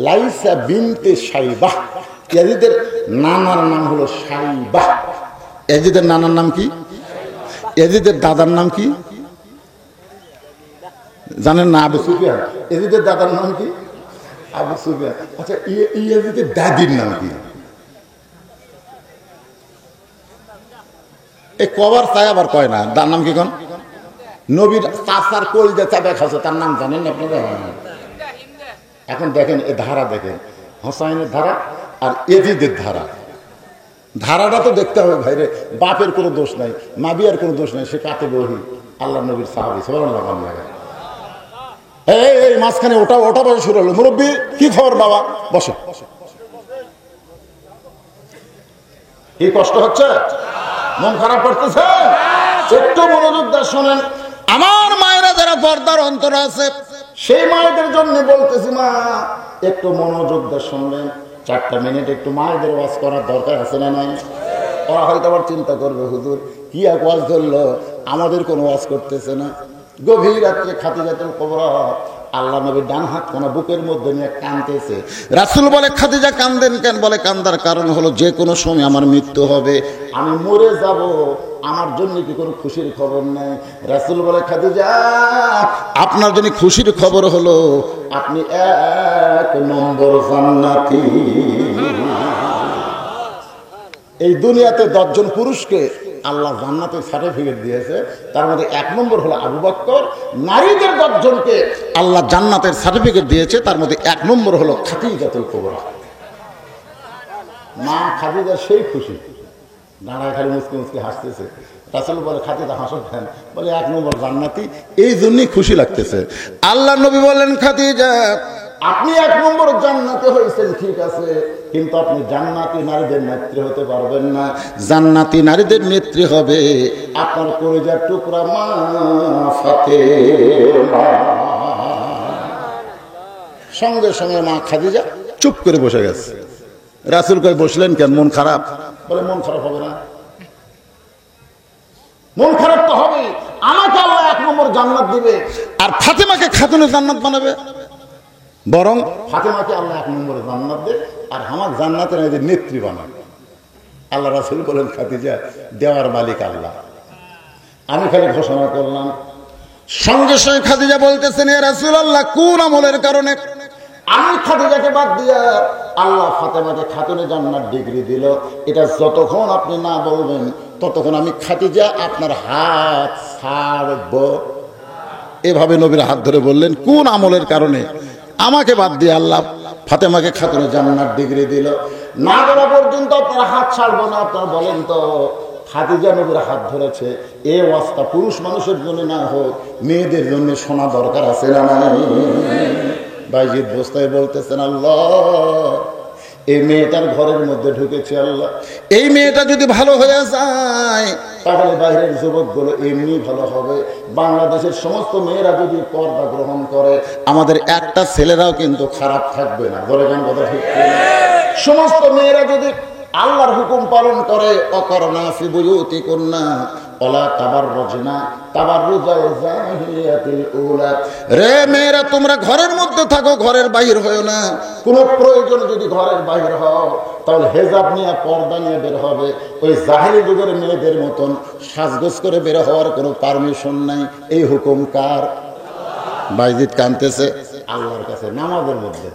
লাইসা বিনতে সাইবাহ। ইয়াজিদের নানার নাম হলো সাইবাহ। ইয়াজিদের নানার নাম কি? ইয়াজিদের দাদার নাম কি জানেন না? আবু সুফিয়ান। ইয়াজিদের দাদার নাম কি? আবু সুফিয়ান। আচ্ছা ইয়াজিদের দাদির নাম কি? এই কবার চাই আবার কয় না, তার নাম কি? কোন নবীর চাচার কলজা চাপে খাচ্ছে, তার নাম জানেন আপনারা? এখন দেখেন এই ধারা, দেখেন হোসাইনের ধারা আর ইয়াজিদের ধারা। ধারাটা তো দেখতে হবে ভাইরে। বাপের কোনো দোষ নাই, মা বিয়ার কোনো দোষ নাই, সে কাতে বহি আল্লাহ নবীর সাহাবী সুবহানাল্লাহ। এই মাঝখানে ওটা বসে শুরু হলো। মুরব্বী কি খবর বাবা? বসে। কি কষ্ট হচ্ছে? মন খারাপ করতেছে? একটু মনোযোগ দিয়ে শোনেন। আমার মায়েরা যারা পর্দার অন্তর আছে সেই মায়েদের জন্য বলতেছি, মা একটু মনোযোগ দিয়ে শুনবেন। 4টা মিনিট একটু মায়েদের ওয়াজ করার দরকার আছে না নাই? ওরা হয়তো আবার চিন্তা করবে হুজুর কি এক ওয়াজ ধরলো, আমাদের কোনো ওয়াজ করতেছে না। গভীর রাত্রে খাদিজাতুল কুবরা আল্লাহ নবীর ডান হাত কোনা বুকের মধ্যে নিয়ে কাঁদতেছে। রাসূল বলে খাদিজা কাঁদেন কেন? বলে কান্দার কারণ হলো যে কোনো সময় আমার মৃত্যু হবে, আমি মরে যাব, আমার জন্য কি কোনো খুশির খবর নেই? রাসূল বলে খাদিজা আপনার জন্য খুশির খবর হলো আপনি 1 নম্বর জান্নাতি। এই দুনিয়াতে 10 জন পুরুষকে আল্লাহ জান্নাতের সার্টিফিকেট দিয়েছে, তার মধ্যে 1 নম্বর হলো আবু বকর। নারীদের 10 জনকে আল্লাহ জান্নাতের সার্টিফিকেট দিয়েছে, তার মধ্যে 1 নম্বর হলো খাদিজাতুল কুবরা। মা খাদিজা সেই খুশি, দাঁড়ায় খালি মুসকি মুসকি হাসতেছে। রাসূল বলে খাদিজা হাসো কেন? বলে 1 নম্বর জান্নাতি, এই জন্যই খুশি লাগতেছে। আল্লাহ নবী বললেন খাদিজা আপনি 1 নম্বর জান্নাতে হয়েছেন ঠিক আছে, কিন্তু আপনি জান্নাতি নারীদের নেত্রী হতে পারবেন না। জান্নাতি নারীদের নেত্রী হবে আপনার কলিজার টুকরা মা ফাতেমা। সঙ্গে সঙ্গে মা খাদিজা চুপ করে বসে গেছে। রাসূল কই বসলেন কেন? মন খারাপ? বলে মন খারাপ হবে না, মন খারাপ তো হবে। আমাকে আল্লাহ 1 নম্বর নম্বর জান্নাত দিবে, আর ফাতেমাকে খাতুনে জান্নাত বানাবে। বরং ফাতেমাকে আল্লাহ 1 নম্বরে জান্নাত দেয়, আর আমার জান্নাতের নেত্রী বানাবে। আল্লাহ রাসূল বলেন, খাদিজা, দেওয়ার মালিক আল্লাহ, আমি খালি ঘোষণা করলাম। সঙ্গে সঙ্গে খাদিজা বলতেছেন, ইয়া রাসূলুল্লাহ, কোন আমলের কারণে আমি খাদিজাকে বাদ দিয়া আল্লাহ ফাতেমাকে খাতুনে জান্নাত ডিগ্রি দিল, এটা যতক্ষণ আপনি না বলবেন ততক্ষণ আমি খাদিজা আপনার হাত ছাড়ব। এভাবে নবীর হাত ধরে বললেন, কোন আমলের কারণে আমাকে বাদ দিয়ে আল্লাহ ফাতেমাকে খাতুনে জান্নাত ডিগ্রি দিল, না বলা পর্যন্ত আপনার হাত ছাড়বো না। আপনার বলেন তো, খাদিজা নবীর হাত ধরেছে, এই অবস্থা পুরুষ মানুষের জন্য না হোক, মেয়েদের জন্য শোনা দরকার আছে না নাই? বাইজিদ বোস্তায় বলতেছেন, আল্লাহ, এই মেয়েটার ঘরের মধ্যে ঢুকেছে, আল্লাহ, এই মেয়েটা যদি ভালো হয়ে যায় তাহলে বাইরের যুবকগুলো এমনি ভালো হবে। বাংলাদেশের সমস্ত মেয়েরা যদি পর্দা গ্রহণ করে, আমাদের একটা ছেলেরাও কিন্তু খারাপ থাকবে না। বলে গান কথা ঠিক না? সমস্ত মেয়েরা যদি আল্লাহর হুকুম পালন করে, অকরনা ফি বুয়ুতিকুন্না ওয়ালা তাবাররুজনা তাবাররুজাল জাহিলিয়াতিল উলা, রে মেয়েরা, তোমরা ঘরের মধ্যে থাকো, ঘরের বাইরে হয়ো না। কোন প্রয়োজন যদি ঘরের বাইরে হও, তাহলে হেজাব নিয়ে, পর্দা নিয়ে বের হবে। ওই জাহেলি যুগের মেয়েদের মতন সাজগোজ করে বের হওয়ার কোনো পারমিশন নাই। এই হুকুম কার? বাইজিদ কাঁদতেছে আল্লাহর কাছে। নামাজের মধ্যে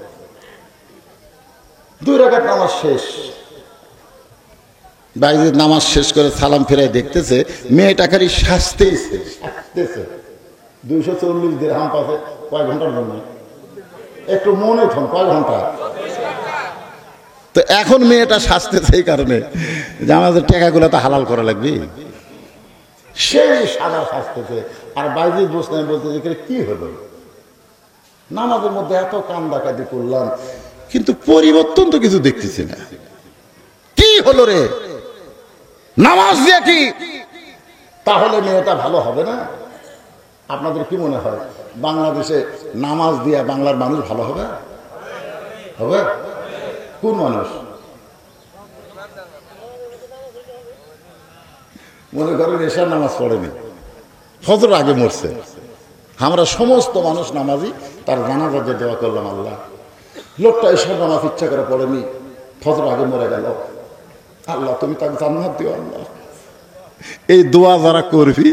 2 রাকাত নামাজ শেষ, বাইজিদ নামাজ শেষ করে সালাম ফিরাই দেখতেছে মেয়েটা খালি শাস্তেছে। 240 দিরহাম পাশে কয় ঘন্টার জন্য? একটু মনে থন, কয় ঘন্টা? তো এখন মেয়েটা শাস্তেছে এই কারণে যে আমাদের টাকাগুলো তো হালাল করা লাগবে, সেই সাদা শাস্তেছে। আর বাইজিদ বসতে বলতেছে, কি হলো? নামাজের মধ্যে এত কান্দাকাটি করলাম, কিন্তু পরিবর্তন তো কিছু দেখতেছি না। কি হলো রে? নামাজ দিয়ে কি তাহলে মেয়েটা ভালো হবে না? আপনাদের কি মনে হয়, বাংলাদেশে নামাজ দিয়া বাংলার মানুষ ভালো হবে? হবে? কোন মানুষ? মনে করেন এশার নামাজ পড়েনি, ফজর আগে মরছে, আমরা সমস্ত মানুষ নামাজি, তার জানাজা যে দোয়া করলাম, আল্লাহ, লোকটা এশার নামাজ ইচ্ছা করে পড়েনি, ফজর আগে মরে গেল, আল্লাহ তুমি তাকে জান্নাত দিও। আল্লাহ, এই দোয়া যারা করবি,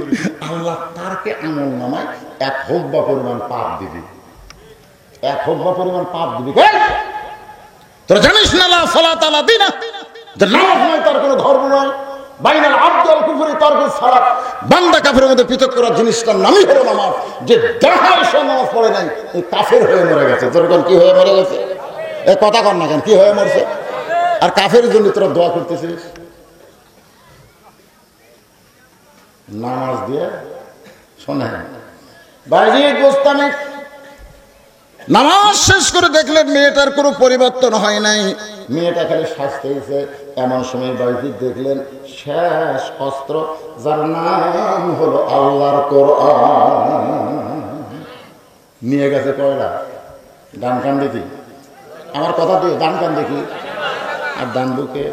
আল্লাহ তারকে আমল নামায় 1 হুকবা পরিমাণ পাপ দিবি। 1 হুকবা পরিমাণ পাপ দিবি। তোরা জানিস না, লা সালাতা লা দিনা, যে নামাজ নয় তার কোনো ধর্ম নয়। বাইনাল আবদ ওয়াল কুফরি তারকুস সালাত, বান্দা কাফেরের মধ্যে পৃথক করার জিনিসটার নামই হলো নামাজ। যে দেখায় সে নামাজ পড়ে নাই, এই কাফের হয়ে মরে গেছে। তোর কি হয়ে মরে গেছে? এ কথা কর না কেন, কি হয়ে মরছে? আর কাফের জন্য তোরা দোয়া করতেছিস? নামাজ দিয়ে শোনেন, বাইজিদ গোস্তামি নামাজ শেষ করে দেখলেন মেয়েটার কোনো পরিবর্তন হয় নাই, মেয়েটা খালি শাস্তি হয়েছে। এমন সময় বাইজিদ দেখলেন শেষ অস্ত্র, যার নাম হলো আল্লাহর কোরআন, নিয়ে গেছে। কয়লা? ডান কান দেখি, আমার কথা দিয়ে ডান কান দেখি, আর ডান বুকে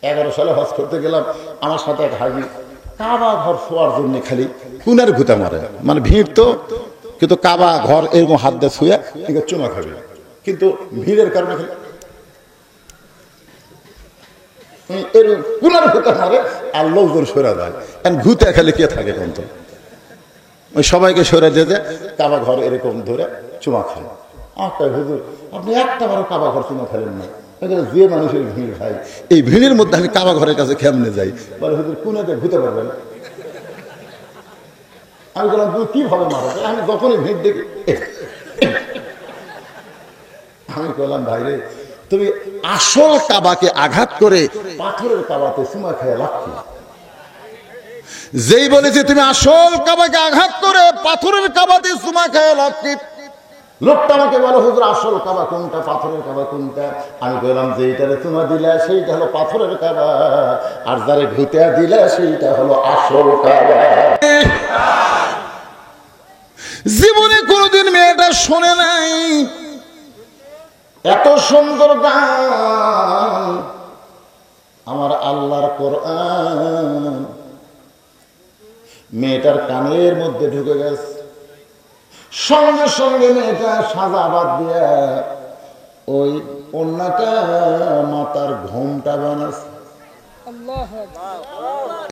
11 সালে হজ করতে গেলাম, আমার সাথে এক হাজি কাবা ঘর শোয়ার জন্য খালি কুনার ঘুতা মারে, মানে ভিড় তো, কিন্তু কাবা ঘর এরকম হাত দিয়ে ছুঁয়ে চুমা খাবে, কিন্তু ভিড়ের কারণে খালি কুনার ঘুতা মারে, আর লোকজন সরে যায়। ঘুতে খেলে কে থাকে? কোন তো ওই সবাইকে সরে দিয়ে কাবা ঘর এরকম ধরে চুমা খায়। হুজুর, আপনি একটা বারো কাবা ঘর চুমা খেলেন না, যে মানুষের ভিড় ভাই, এই ভিড়ের মধ্যে আমি কাবা ঘরের কাছে কেমনে যাই? বলে হুজুর কুনাতে ঘুতে পারবেন। আমি বললাম, তুমি কিভাবে মারো? আমি যখনই ভিড় দেখি, আমি বললাম, ভাই রে, তুমি আসল কাবাকে আঘাত করে পাথরের কাবাতে চুমা খেয়ে লাভ কি? যেই বলেছে তুমি আসল কাবাকে আঘাত করে পাথরের কাবাতে চুমা খেয়ে লাভ কি? লোকটা আমাকে বলো, হুজুর আসল কাবা কোনটা, পাথরের কাবা কোনটা? আমি বললাম, যেইটারে চুমা দিলে সেইটা হলো পাথরের কাবা, আর যারে ঘুতে দিলে সেইটা হলো আসল কাবা। জীবনে কোনদিন মেয়েটা শোনে নাই এত সুন্দর গান, আমার আল্লাহর কোরআন। মেয়েটার কানের মধ্যে ঢুকে গেছে। সঙ্গে সঙ্গে মেয়েটা সাজা বাদ দিয়া ওই অন্যটা মাতার ঘোমটা বানাচ্ছে।